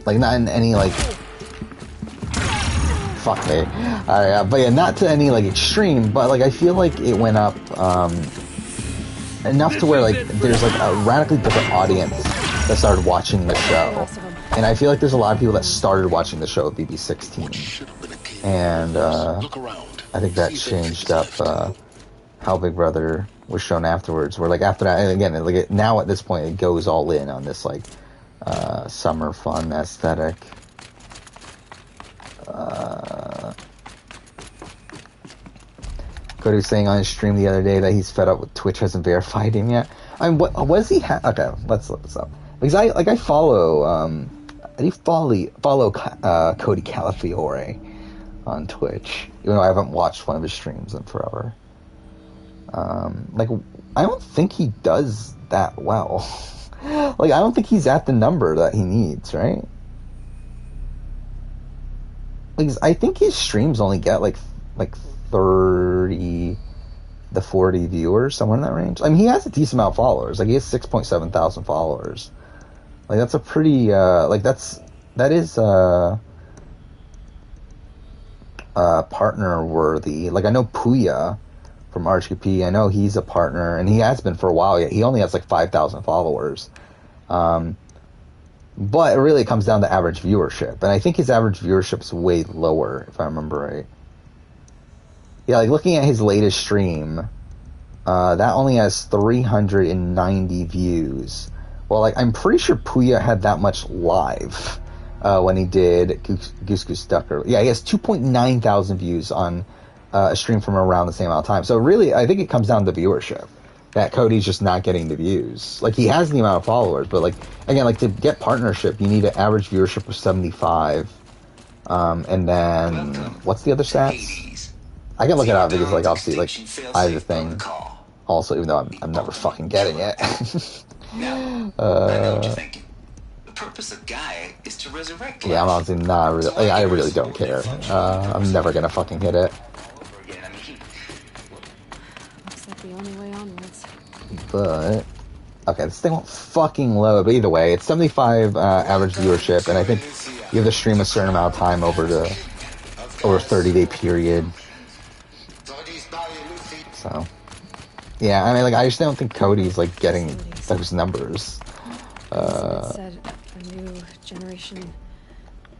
Like, not in any, like... Fuck me. But yeah, not to any, like, extreme, but, like, I feel like it went up, enough to where, like, there's, like, a radically different audience that started watching the show. And I feel like there's a lot of people that started watching the show at BB16. And, I think that changed up, how Big Brother was shown afterwards. Where, like, after that, and again, like, now at this point, it goes all in on this, like, summer fun aesthetic. Cody was saying on his stream the other day that he's fed up with Twitch hasn't verified him yet. I mean, what was he? Okay, let's look this up, because I follow I do follow Cody Calafiore on Twitch, even though I haven't watched one of his streams in forever. Like, I don't think he does that well. Like, I don't think he's at the number that he needs, right? Like, I think his streams only get like 30 to 40 viewers, somewhere in that range. I mean, he has a decent amount of followers. Like, he has 6.7 thousand followers. Like, that's a pretty, that is partner worthy. Like, I know Puya from RHKP, I know he's a partner, and he has been for a while. Yet he only has like 5,000 followers. But it really comes down to average viewership. And I think his average viewership's way lower, if I remember right. Yeah, like looking at his latest stream, that only has 390 views. Well, like I'm pretty sure Puya had that much live when he did Goose Goose Duck. Yeah, he has 2.9 thousand views on a stream from around the same amount of time. So really, I think it comes down to viewership. That Cody's just not getting the views. Like, he has the amount of followers, but, like, again, like, to get partnership, you need an average viewership of 75. And then, what's the other stats? I can look it up because, like, obviously, like, I have the thing. Also, even though I'm never fucking getting it. Now, I know what you're thinking. The purpose of Gaia is to resurrect. Yeah, I'm honestly not really, like, I really don't care. I'm never gonna fucking hit it. The only way onwards. But okay, this thing won't fucking load. But either way, it's 75 average viewership, and I think you have to stream a certain amount of time over a 30-day period. So yeah, I mean, like I just don't think Cody's like getting those numbers. Said a new generation.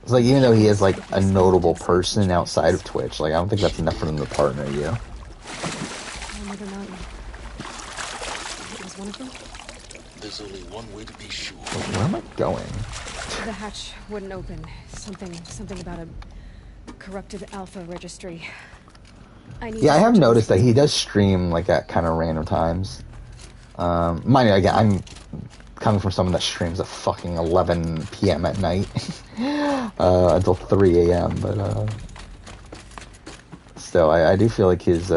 It's like even though he is like a notable person outside of Twitch, like I don't think that's enough for them to partner you. There's only one way to be sure. Where am I going? The hatch wouldn't open. Something about a corrupted alpha registry. Yeah, I have noticed that he does stream like at kind of random times. Mind you, again, I'm coming from someone that streams at fucking 11 p.m. at night until 3 a.m. But still, I do feel like his.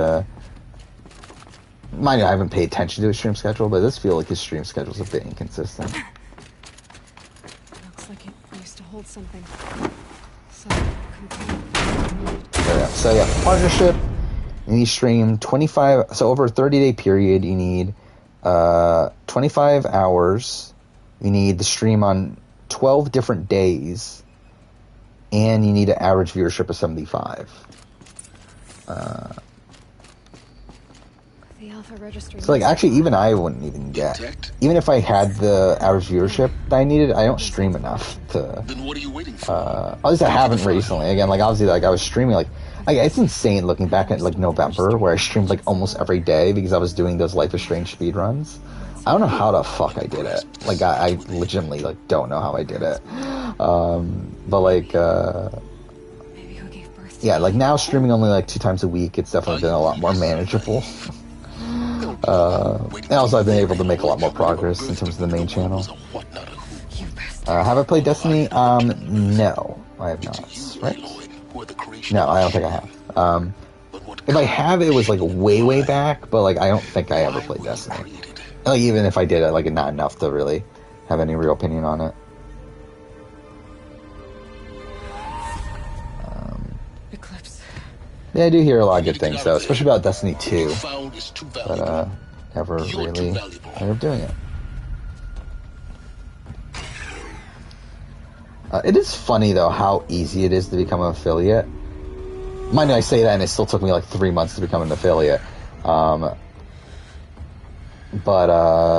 Mind you, I haven't paid attention to his stream schedule, but it does feel like his stream schedule is a bit inconsistent. Looks like it used to hold something. So yeah, partnership. You need to stream 25. So over a 30-day period, you need 25 hours. You need to stream on 12 different days, and you need an average viewership of 75. So like actually even I wouldn't even get, even if I had the average viewership that I needed, I don't stream enough to, at least I haven't recently. Again, like obviously like I was streaming like it's insane looking back at like November where I streamed like almost every day because I was doing those Life is Strange speedruns. I don't know how the fuck I did it. Like I legitimately like don't know how I did it. But like yeah, like now streaming only like 2 times a week, it's definitely been a lot more manageable. And also I've been able to make a lot more progress in terms of the main channel. Have I played Destiny? No, I have not, right? No, I don't think I have. If I have, it was like way back, but like I don't think I ever played Destiny. Like even if I did it, like not enough to really have any real opinion on it. Yeah, I do hear a lot of good things, though, especially about Destiny 2, but never really ended up doing it. It is funny, though, how easy it is to become an affiliate. Mind you, I say that, and it still took me like 3 months to become an affiliate. But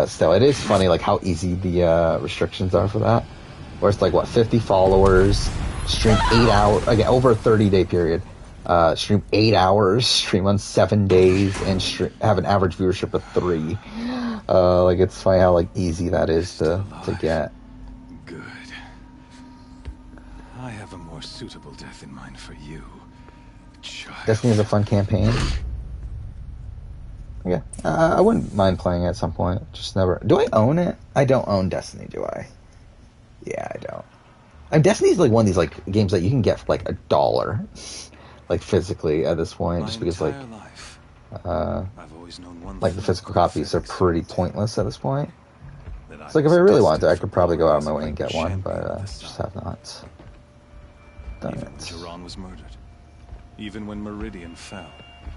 still, it is funny, like how easy the restrictions are for that. Where it's like, what, 50 followers, stream 8 hours, again, over a 30-day period. Stream 8 hours, stream on 7 days, and have an average viewership of 3. Like it's funny how like easy that is to get. Good. I have a more suitable death in mind for you, child. Destiny is a fun campaign. Yeah, I wouldn't mind playing it at some point. Just never. Do I own it? I don't own Destiny, do I? Yeah, I don't. Destiny's like one of these like games that you can get for like $1. Like physically at this point, just because like like the physical copies are pretty pointless at this point. It's like if I really wanted to, I could probably go out of my way and get one, but just have not done it. Jiran was murdered. Even when Meridian fell,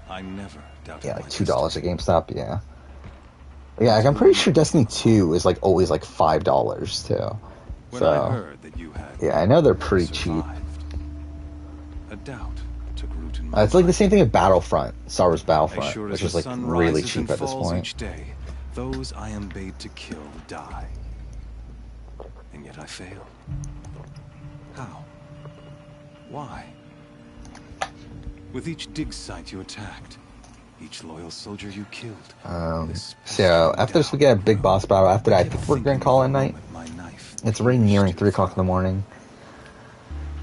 I never doubted. Yeah, like $2 at GameStop. Yeah, yeah. Like, I'm pretty sure Destiny 2 is like always like $5 too. So yeah, I know they're pretty cheap. A doubt. It's like the same thing with Battlefront, Star Wars Battlefront, which is like really cheap at this point. Each day, those I am bade to kill die. And yet I failed. How? Why? With each dig site you attacked, each loyal soldier you killed. So after this we get a big boss battle. After that I think we're gonna call it night. It's already nearing 3 o'clock in the morning.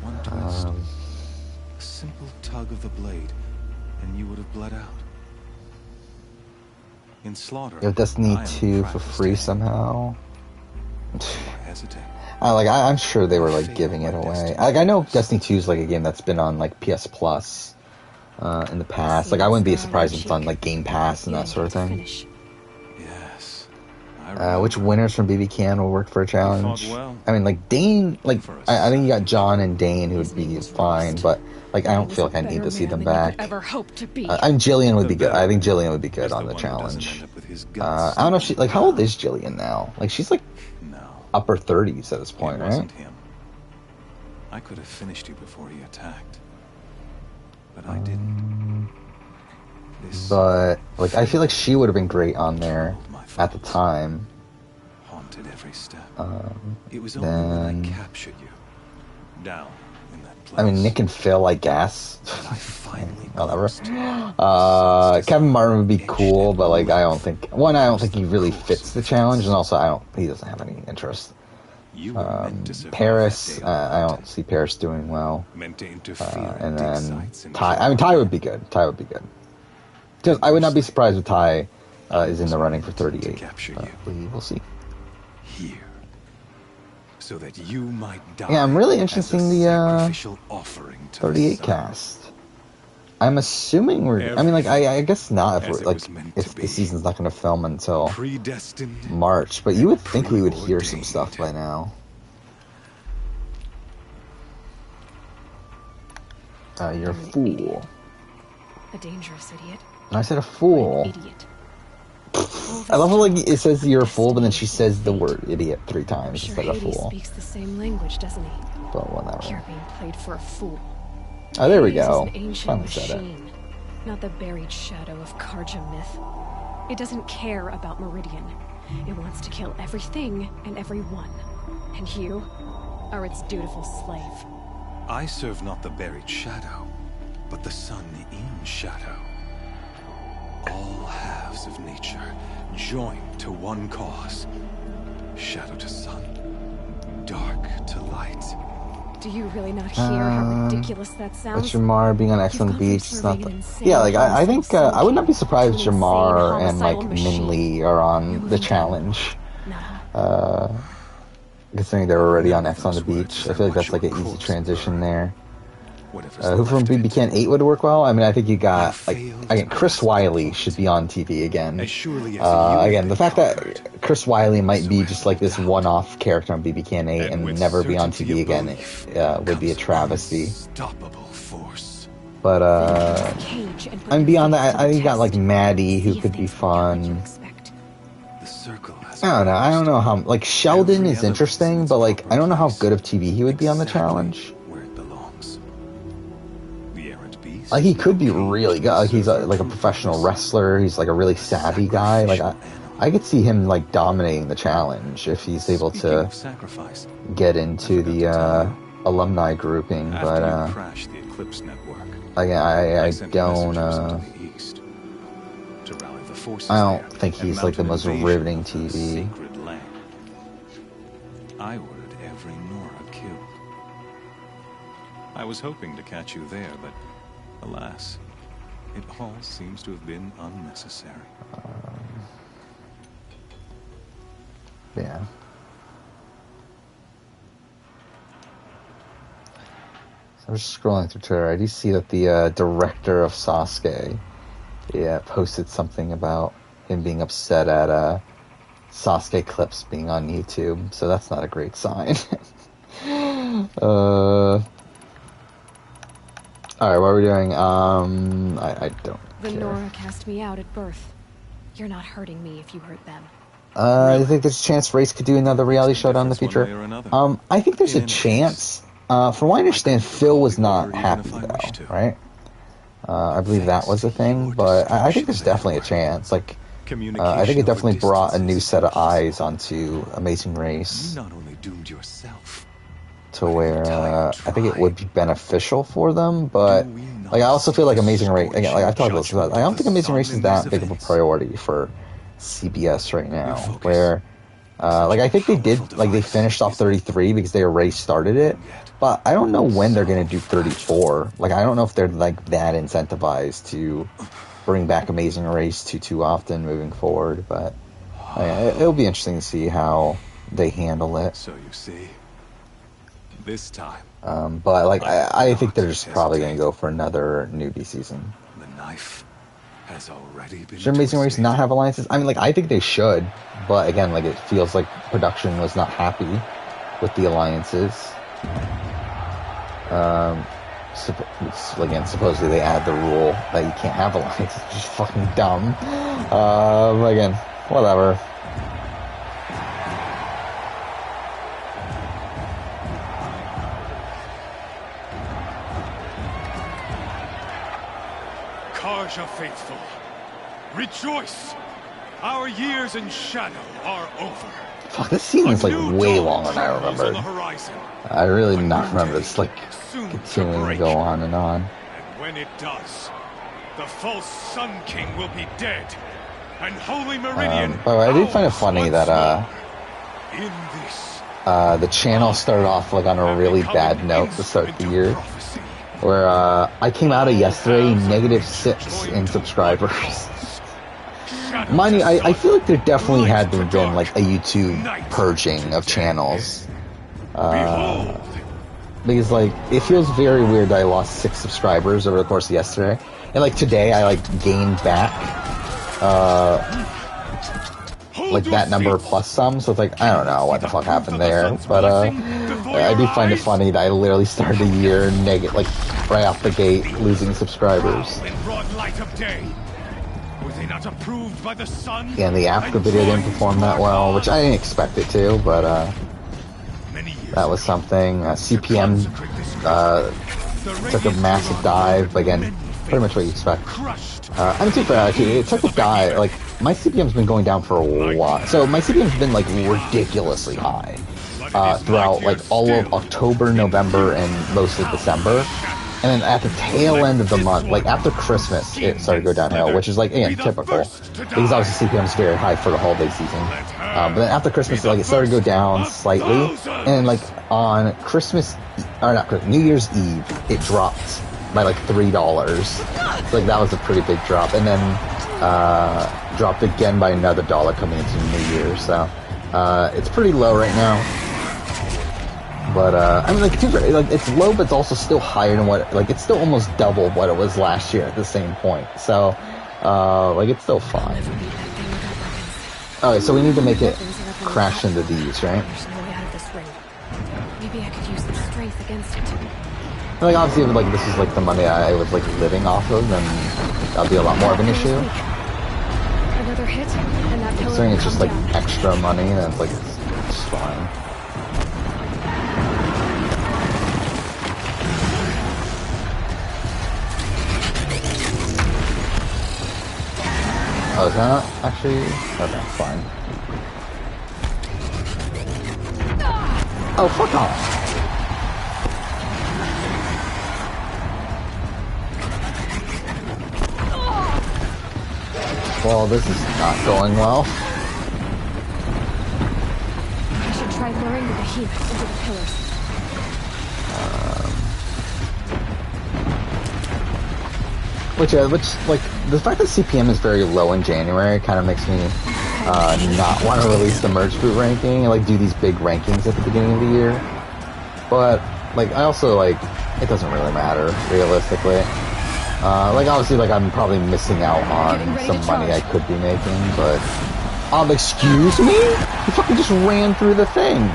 One twist, a simple tug of the blade, and you would have bled out. In Slaughter, You have Destiny 2 for free somehow. hesitate. I'm sure they were like giving it away. Like I know Destiny 2 is like a game that's been on like PS Plus in the past. Like I wouldn't be surprised if it's on like Game Pass and that sort of thing. Yes. Which winners from BB Can will work for a challenge? I mean, like Dane, like I think you got John and Dane who would be fine, but like I don't feel like I need to see them back. Jillian would be good. I think Jillian would be good on the challenge. I don't know if she like how old is Jillian now? Like she's like upper 30s at this point, right? Him. I could have finished you before he attacked, but I didn't. But like I feel like she would have been great on there at the time. Haunted every step. It was only when I captured you down in that place. I mean, Nick and Phil, I guess. Whatever. Kevin Martin would be cool, but like I don't think he really fits the challenge, and also he doesn't have any interest. Paris, I don't see Paris doing well. And then Ty. I mean, Ty would be good. Because I would not be surprised if Ty is in the running for 38. We will see. Here, so that you might die. Yeah, I'm really interested in the 38 cast. I'm assuming I guess not if the season's not going to film until March, but you would think we would hear some stuff by now. You're a fool. A dangerous idiot. I said a fool. Idiot. I love how like it says you're a fool, but then she says the word idiot 3 times instead of Hades fool. speaks the same language, doesn't he? But whatever. You're being played for a fool. Oh, there we Hades go. is an ancient Finally said it. machine, not the buried shadow of Karja myth. It doesn't care about Meridian. It wants to kill everything and everyone. And you are its dutiful slave. I serve not the buried shadow, but the sun in shadow. All halves of nature joined to one cause. Shadow to sun, dark to light. Do you really not hear how ridiculous that sounds? Jamar being on X on the Beach is not I think I would not be surprised if Jamar and like Min Lee are on the challenge. Considering they're already on X on the Beach, I feel like that's like an easy transition there. Who from BB Can 8 would work well? I mean, I think you got Chris Wiley should be on TV again. Again, the fact that Chris Wiley might be just like this one-off character on BB Can 8 and never be on TV again would be a travesty. But and beyond that, I think you got like Maddie who could be fun. I don't know how like Sheldon is interesting, but like I don't know how good of TV he would be on the challenge. Like he could be really good. Like he's like a professional wrestler. He's like a really savvy guy. Like I could see him like dominating the challenge if he's able to get into the alumni grouping. But again, I don't think he's like the most riveting TV. I ordered every Nora killed. I was hoping to catch you there, but alas, it all seems to have been unnecessary. Yeah. So I'm just scrolling through Twitter. I do see that the director of Sasuke posted something about him being upset at Sasuke clips being on YouTube, so that's not a great sign. Alright, what are we doing? I don't The care. Nora cast me out at birth. You're not hurting me if you hurt them. I think there's a chance Race could do another reality show down in the future. I think there's a chance. From what I understand, Phil was not happy though, right? I believe that was the thing, but I think there's definitely a chance. Like, I think it definitely brought a new set of eyes onto Amazing Race. You not only doomed yourself. To where I think it would be beneficial for them, but like I also feel like Amazing Race. Again, like I've talked about this. I don't think Amazing Race is that big of a priority for CBS right now. Where like I think they finished off 33 because they already started it, but I don't know when they're going to do 34. Like I don't know if they're like that incentivized to bring back Amazing Race too often moving forward. But it'll be interesting to see how they handle it. So you see. This time. But like I think they're just probably going to go for another newbie season. The knife has already been. Should Amazing Race not have alliances? I mean, like I think they should, but again, like it feels like production was not happy with the alliances. Again, supposedly they add the rule that you can't have alliances, which is fucking dumb. Again, whatever. Carja faithful, rejoice! Our years in shadow are over. Fuck, this scene is like way longer than I remembered. I really did not remember this like continuing to go on and on. And when it does, the false Sun King will be dead, and Holy Meridian. By the way, I did find it funny that the channel started off like on a really bad note to start the year. Where I came out of yesterday -6 in subscribers. Mind you, I feel like there definitely had to have been like a YouTube purging of channels. Because like it feels very weird that I lost 6 subscribers over the course of yesterday. And like today I like gained back like that number plus some, so it's like I don't know what the fuck happened there. But I do find it funny that I literally started the year like right off the gate losing subscribers. Yeah, and the Africa video didn't perform that well, which I didn't expect it to, but that was something. CPM took a massive dive, but again, pretty much what you expect. I mean, too fair, actually, it took a dive. Like, my CPM's been going down for a while. So my CPM's been like ridiculously high throughout like all of October, November, and most of December. And then at the tail end of the month, like after Christmas, it started to go downhill, which is like, again, typical. Because obviously CPM is very high for the holiday season. But then after Christmas, like it started to go down slightly. And like on New Year's Eve, it dropped by like $3. So like that was a pretty big drop. And then dropped again by another $1 coming into New Year's. So it's pretty low right now. But I mean, like it's low, but it's also still higher than what it's still almost double what it was last year at the same point. So like it's still fine. Okay, so we need to make it crash into these, right? Maybe I could use some strength against it. Like obviously, like this is like the money I was like living off of, then that'd be a lot more of an issue. Another hit, and that pillar. Considering it's just like extra money, then it's like it's fine. Oh, is that actually? Okay, fine. Oh, fuck off! Well, this is not going well. I should try luring the behemoth into the pillars. Which, like, the fact that CPM is very low in January kind of makes me not want to release the Merge Boot ranking and, like, do these big rankings at the beginning of the year. But, like, I also, like, it doesn't really matter, realistically. Like, obviously, like, I'm probably missing out on some money I could be making, but... excuse me? You fucking just ran through the thing!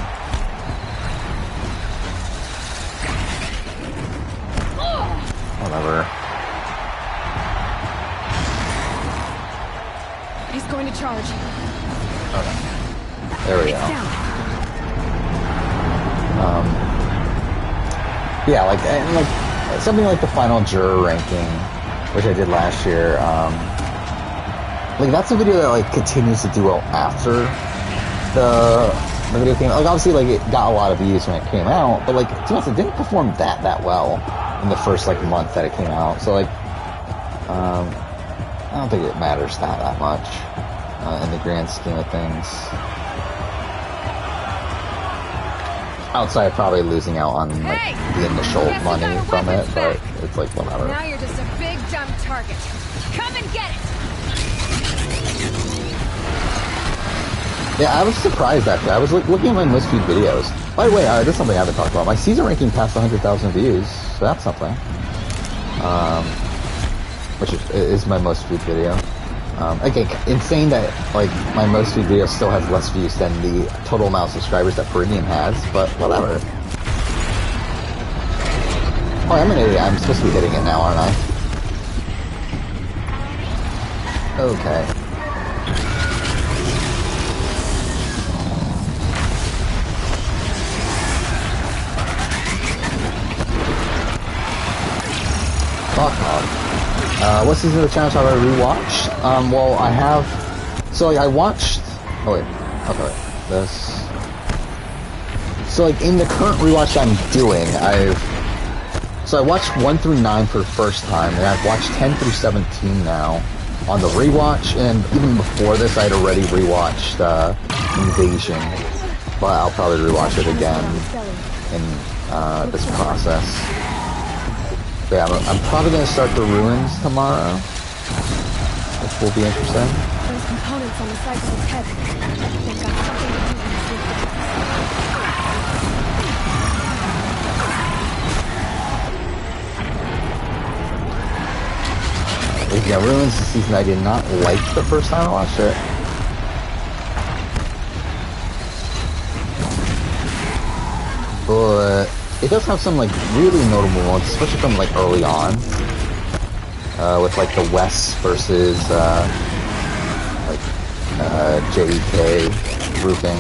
Whatever. He's going to charge. Okay. There we go. Yeah, like, and like, something like the final juror ranking, which I did last year, like, that's a video that, like, continues to do well after the video came out. Like, obviously, like, it got a lot of views when it came out, but, like, to be honest, it didn't perform that well in the first, like, month that it came out. So, like, I don't think it matters that much in the grand scheme of things. Outside of probably losing out on, like, the initial money from it, but it's like, whatever. Now you're just a big, dumb target. Come and get it! Yeah, I was surprised, actually. I was looking at my most viewed videos. By the way, this is something I haven't talked about. My season ranking passed 100,000 views, so that's something. Which is my most viewed video. Okay, insane that, like, my most viewed video still has less views than the total amount of subscribers that Peridian has, but whatever. Oh, I'm an idiot. I'm supposed to be hitting it now, aren't I? Okay. Fuck off. What season of the challenge have I rewatched? Well, I have... So, like, I watched... Oh, wait. Okay, wait. This... So, like, in the current rewatch I'm doing, So I watched 1 through 9 for the first time, and I've watched 10 through 17 now on the rewatch, and even before this, I'd already rewatched, Invasion. But I'll probably rewatch it again in, this process. But yeah, I'm probably going to start the Ruins tomorrow, which will be interesting. Those components on the sides of his head, they've got something to do with his Yeah, Ruins is a season I did not like the first time I watched it. But it does have some, like, really notable ones, especially from, like, early on. With, like, the Wes versus, JDK grouping.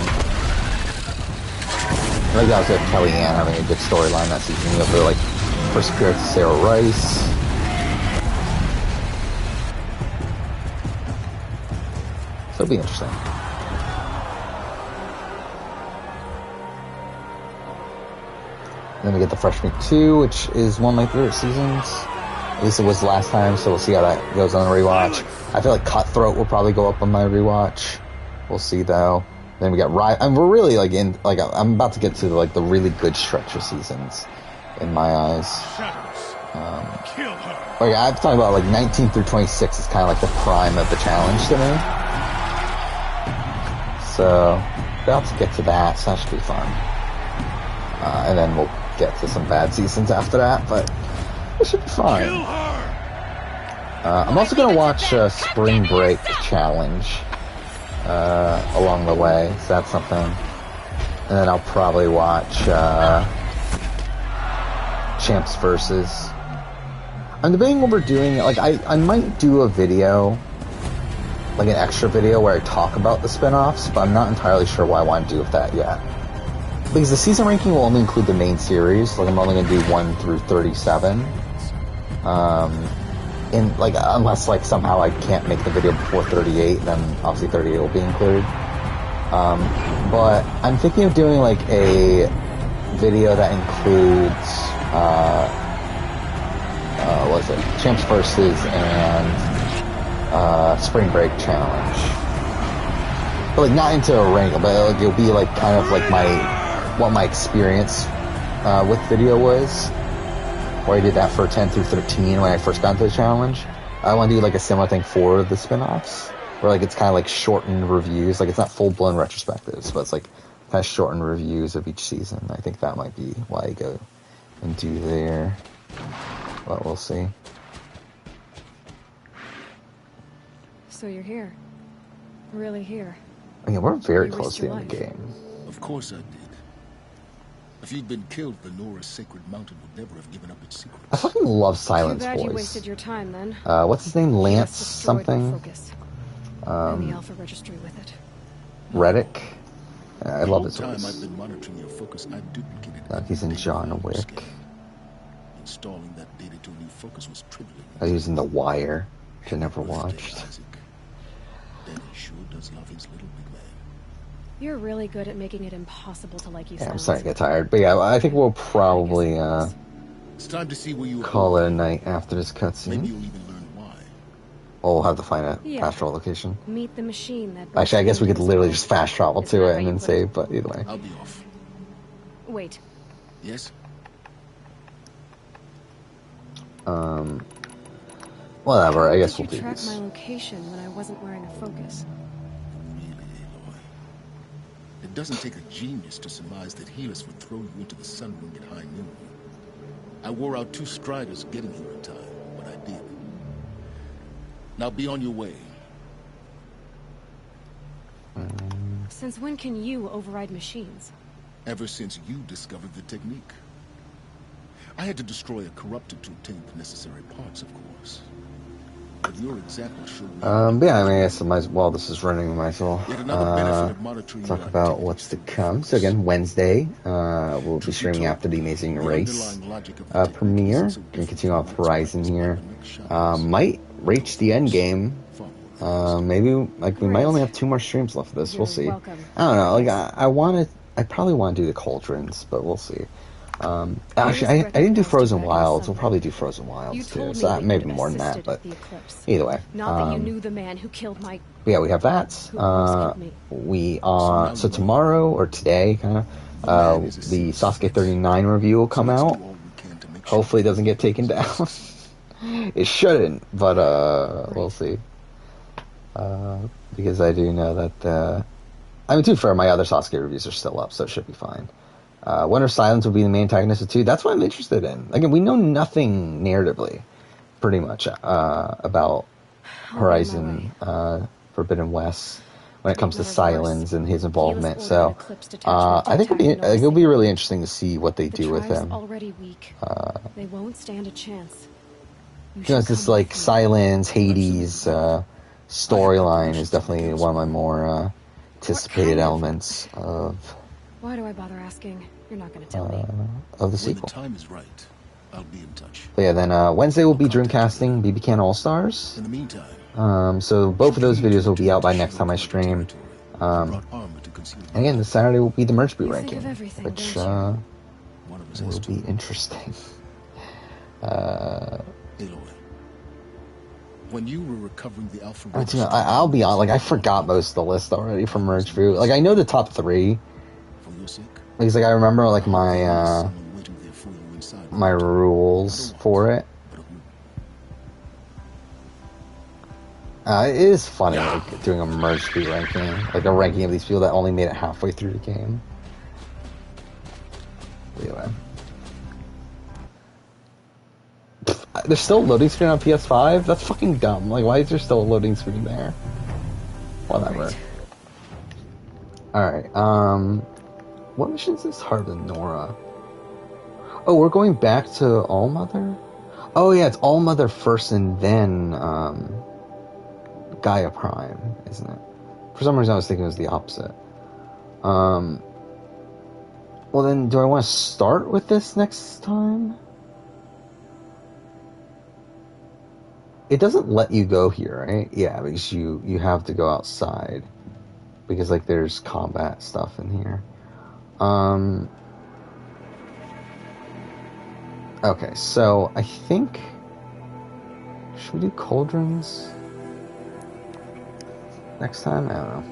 I like that was Kellyanne having a good storyline that season. You have the, like, first appearance of Sarah Rice. So it'll be interesting. Then we get the Fresh Meat 2, which is one of my favorite seasons. At least it was last time, so we'll see how that goes on the rewatch. I feel like Cutthroat will probably go up on my rewatch. We'll see, though. Then we got and we're really, like, I'm about to get to, like, the really good stretch of seasons, in my eyes. Like, I'm talking about, like, 19 through 26 is kind of like the prime of the challenge to me. So, about to get to that, so that should be fun. And then we'll get to some bad seasons after that, but it should be fine. I'm also going to watch Spring Break Challenge along the way, so that's something. And then I'll probably watch Champs Versus. I'm debating what we're doing. Like, I might do a video, like an extra video where I talk about the spin-offs, but I'm not entirely sure what I want to do with that yet. Because the season ranking will only include the main series, like I'm only going to do 1 through 37. Unless, like, somehow I can't make the video before 38, then obviously 38 will be included. But I'm thinking of doing, like, a video that includes, Champs Versus and, Spring Break Challenge. But, like, not into a rank, but it'll be, like, kind of like what my experience with video was, where I did that for 10 through 13 when I first got into the challenge. I want to do, like, a similar thing for the spin-offs, where, like, it's kind of like shortened reviews. Like, it's not full-blown retrospectives, but it's like kind of shortened reviews of each season. I think that might be what I go and do there, but we'll see. So you're here. Really here. Yeah, we're very close to the end of the game. Of course I did. If you'd been killed, the Nora's sacred mountain would never have given up its secret. I fucking love Silent's Too bad voice. You wasted your time then. What's his name? Lance something? And the Alpha Registry with it. Reddick? I love his I've voice. been monitoring your focus. I duplicated He's in John Wick. Installing that data to a new focus was trivial. I was using The Wire, which I never watched. Daddy sure does love his little big man. You're really good at making it impossible to like you. Yeah, I'm starting to get tired. But yeah, I think we'll probably It's time to see where you call it a night after this cutscene. Maybe you'll even learn why. We'll have to find a Yeah. fast travel location. Meet the machine that. Actually, I guess we could literally just fast travel Is to that it how and you then put save, but either way. I'll be off. Wait. Yes? Whatever, I guess Did we'll you do track this. my location when I wasn't wearing a focus? Really, Aloy. It doesn't take a genius to surmise that Helis would throw you into the Sun Ring at high noon. I wore out 2 Striders getting here in time, but I did. Now be on your way. Since when can you override machines? Ever since you discovered the technique. I had to destroy a corrupted to obtain the necessary parts, of course. But your example showed me. But yeah, I mean, I guess I might as well, this is running, we might as well Yet another benefit of monitoring talk your about what's to come. So again, Wednesday, we'll be streaming after the Amazing Race premiere. And continue off Horizon here. Might reach the end game. Maybe, like, we might only have 2 more streams left of this. We'll see. I don't know, like, I probably want to do the Cauldrons, but we'll see. Actually, I didn't do Frozen Wilds. We'll probably do Frozen Wilds too. So maybe more than that, but either way. Not that you knew the man who killed my. Yeah, we have that. So tomorrow or today, kind of, the Sasuke 39 review will come out. Hopefully, it doesn't get taken down. It shouldn't, but we'll see. Because I do know that. I mean, to be fair, my other Sasuke reviews are still up, so it should be fine. Winter Silence will be the main antagonist of 2. That's what I'm interested in. Again, we know nothing narratively, pretty much, about Horizon Forbidden West when it comes to Silence and his involvement. So I think it'll be really interesting to see what they do with him. They won't stand a chance. Because this like Silence, Hades storyline is definitely one of my more anticipated elements of. Why do I bother asking? You're not going to tell me. Of the sequel. When the time is right, I'll be in touch. But yeah, then Wednesday will be Dreamcasting BB Can All Stars. In the meantime, so both of those videos will be out by next time I stream. Again, this Saturday will be the Merge Boot ranking, which will be interesting. When you were recovering the Alpha, I'll be honest, like I forgot most of the list already from Merge Boot. Like I know the top 3. Because like I remember like my my rules for it. It is funny like doing a Merge Boot ranking, like a ranking of these people that only made it halfway through the game. Anyway. There's still a loading screen on PS5? That's fucking dumb. Like, why is there still a loading screen there? Whatever. Alright, what mission is this? Heart of Nora. Oh, we're going back to Allmother? Oh yeah, it's Allmother first and then, Gaia Prime, isn't it? For some reason I was thinking it was the opposite. Well then, do I want to start with this next time? It doesn't let you go here, right? Yeah, because you have to go outside. Because, like, there's combat stuff in here. Okay, so I think... Should we do Cauldrons next time? I don't know.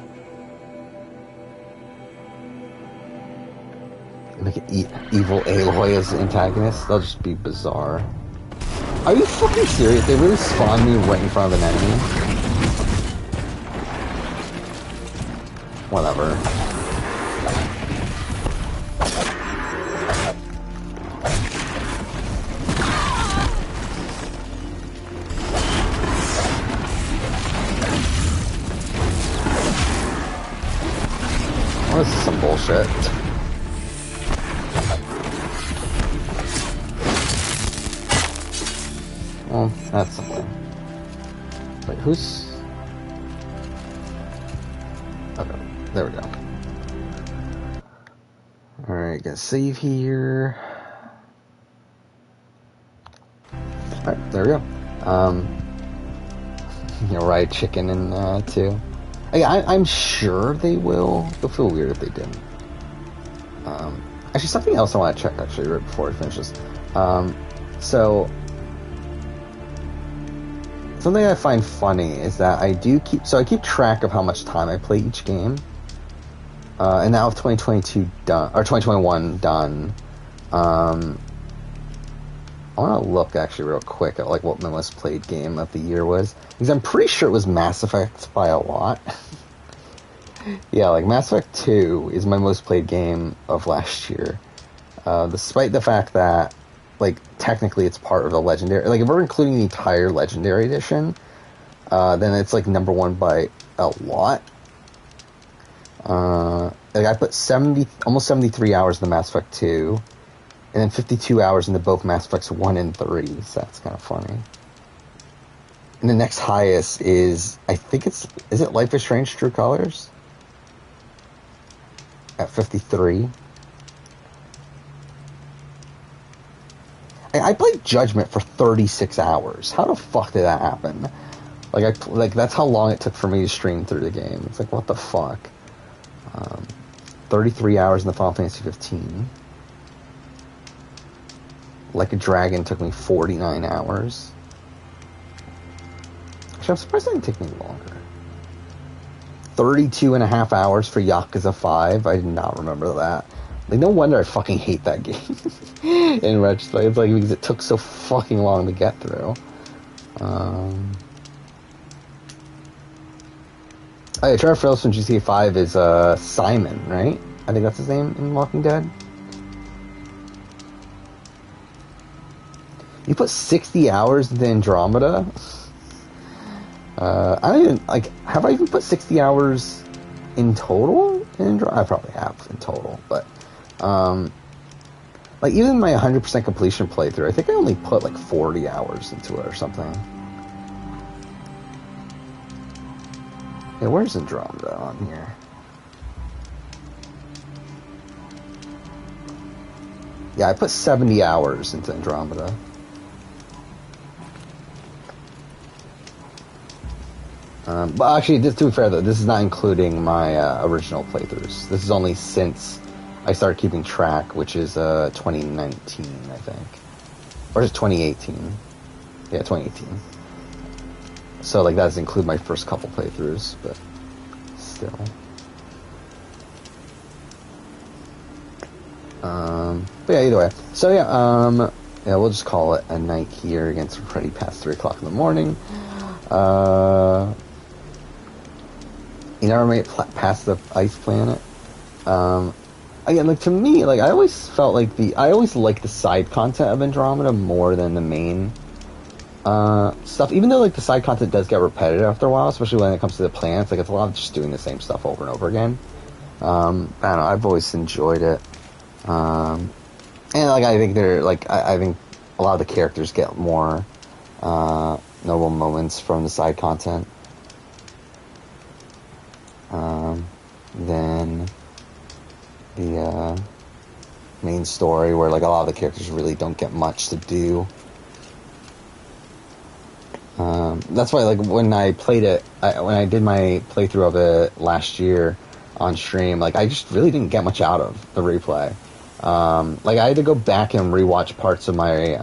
Make it evil Aloy as the antagonist? That'll just be bizarre. Are you fucking serious? They really spawned me right in front of an enemy? Whatever. Well, this is some bullshit. Well, that's something. Wait, who's... Okay, there we go. Alright, gotta save here. Alright, there we go. You know, ride chicken in 2. I'm sure they will. It'll feel weird if they didn't. Actually, something else I want to check, actually, right before I finish this. So, something I find funny is that I keep track of how much time I play each game. And now with 2022 done, or 2021 done, I want to look actually real quick at like what my most played game of the year was, because I'm pretty sure it was Mass Effect by a lot. Yeah, like Mass Effect 2 is my most played game of last year, despite the fact that like technically it's part of the Legendary. Like if we're including the entire Legendary Edition, then it's like number one by a lot. Like I put almost 73 hours in the Mass Effect 2. And then 52 hours into both Mass Effects 1 and 3, so that's kind of funny. And the next highest is, I think is it Life is Strange True Colors? At 53. I played Judgment for 36 hours. How the fuck did that happen? Like that's how long it took for me to stream through the game. It's like, what the fuck? 33 hours in the Final Fantasy 15. Like a Dragon took me 49 hours. Actually, I'm surprised it didn't take me longer. 32 and a half hours for Yakuza 5. I did not remember that. Like, no wonder I fucking hate that game. In retrospect, it's like because it took so fucking long to get through. Oh yeah, Trevor Phillips from GTA 5 is Simon, right? I think that's his name in Walking Dead. You put 60 hours into Andromeda? I don't even, like, have I even put 60 hours in total in Andromeda? I probably have in total, but, like, even my 100% completion playthrough, I think I only put, like, 40 hours into it or something. Yeah, where's Andromeda on here? Yeah, I put 70 hours into Andromeda. But actually, to be fair though, this is not including my original playthroughs. This is only since I started keeping track, which is 2019, I think. Or is it 2018? Yeah, 2018. So, like, that doesn't include my first couple playthroughs, but still. But yeah, either way. So yeah, we'll just call it a night here. Again, it's already past 3 o'clock in the morning. You never made it past the ice planet. Again, like, to me, like, I always felt like I always liked the side content of Andromeda more than the main stuff. Even though, like, the side content does get repetitive after a while, especially when it comes to the planets. Like, it's a lot of just doing the same stuff over and over again. I don't know, I've always enjoyed it. And, like, I think I think a lot of the characters get more notable moments from the side content than the main story, where, like, a lot of the characters really don't get much to do. That's why, like, when I played it, when I did my playthrough of it last year on stream, like, I just really didn't get much out of the replay. Like, I had to go back and rewatch parts of my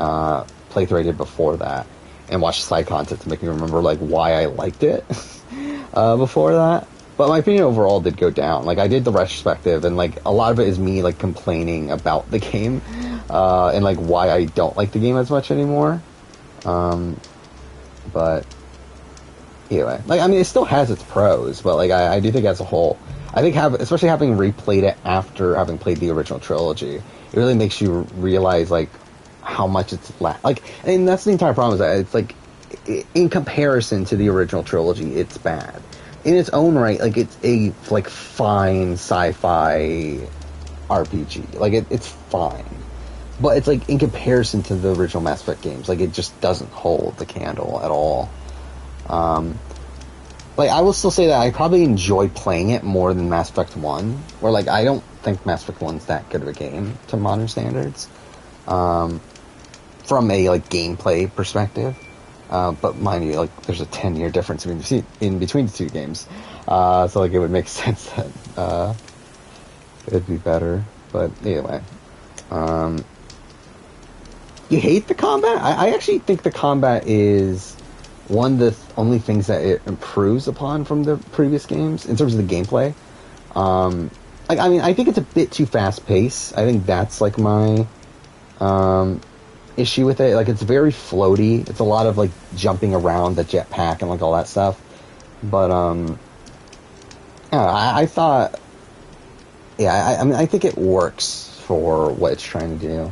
playthrough I did before that and watch side content to make me remember, like, why I liked it before that. But my opinion overall did go down. Like, I did the retrospective, and, like, a lot of it is me, like, complaining about the game and, like, why I don't like the game as much anymore. But anyway, like, I mean, it still has its pros, but, like, I do think as a whole, I think especially having replayed it after having played the original trilogy, it really makes you realize, like, how much it's like, and that's the entire problem, is that it's like, in comparison to the original trilogy, it's bad. In its own right, like, it's a, like, fine sci-fi RPG. Like, it's fine. But it's, like, in comparison to the original Mass Effect games, like, it just doesn't hold the candle at all. Like, I will still say that I probably enjoy playing it more than Mass Effect 1, where, like, I don't think Mass Effect 1's that good of a game to modern standards, from a, like, gameplay perspective. But mind you, like, there's a 10-year difference in between the two games. So, like, it would make sense that it'd be better. But anyway. You hate the combat? I actually think the combat is one of the only things that it improves upon from the previous games in terms of the gameplay. Like, I mean, I think it's a bit too fast-paced. I think that's, like, my issue with it. Like, it's very floaty. It's a lot of, like, jumping around the jetpack and, like, all that stuff. But, I thought... Yeah, I mean, I think it works for what it's trying to do.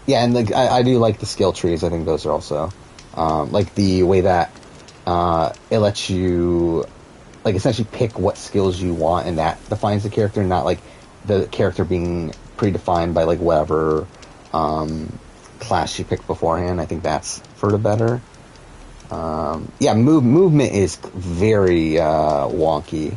Yeah, and, like, I do like the skill trees. I think those are also... like, the way that it lets you... like, essentially pick what skills you want, and that defines the character, not, like, the character being predefined by, like, whatever class you picked beforehand. I think that's for the better. Yeah, movement is very wonky.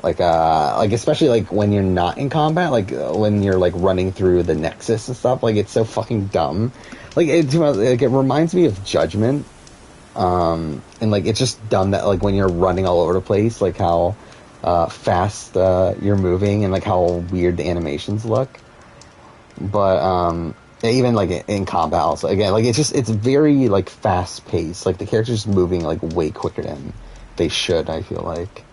Like, especially, like, when you're not in combat, like, when you're, like, running through the Nexus and stuff, like, it's so fucking dumb. Like, it reminds me of Judgment. And, like, it's just dumb that, like, when you're running all over the place, like, how fast you're moving and, like, how weird the animations look. But, even, like, in combat also, again, like, it's very, like, fast-paced. Like, the character's moving, like, way quicker than they should, I feel like.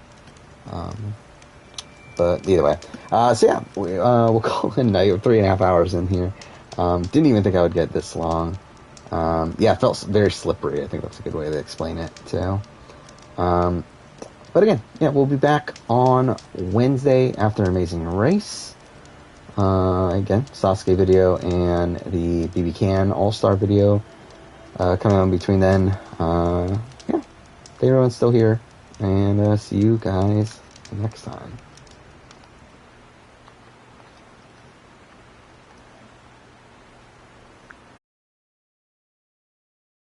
But either way. So, yeah, we'll call it a night. We're 3.5 hours in here. Didn't even think I would get this long. Yeah, it felt very slippery. I think that's a good way to explain it, too. But again, yeah, we'll be back on Wednesday after Amazing Race. Again, Sasuke video and the BB Can All-Star video coming on between then. Yeah, everyone's still here. And see you guys next time.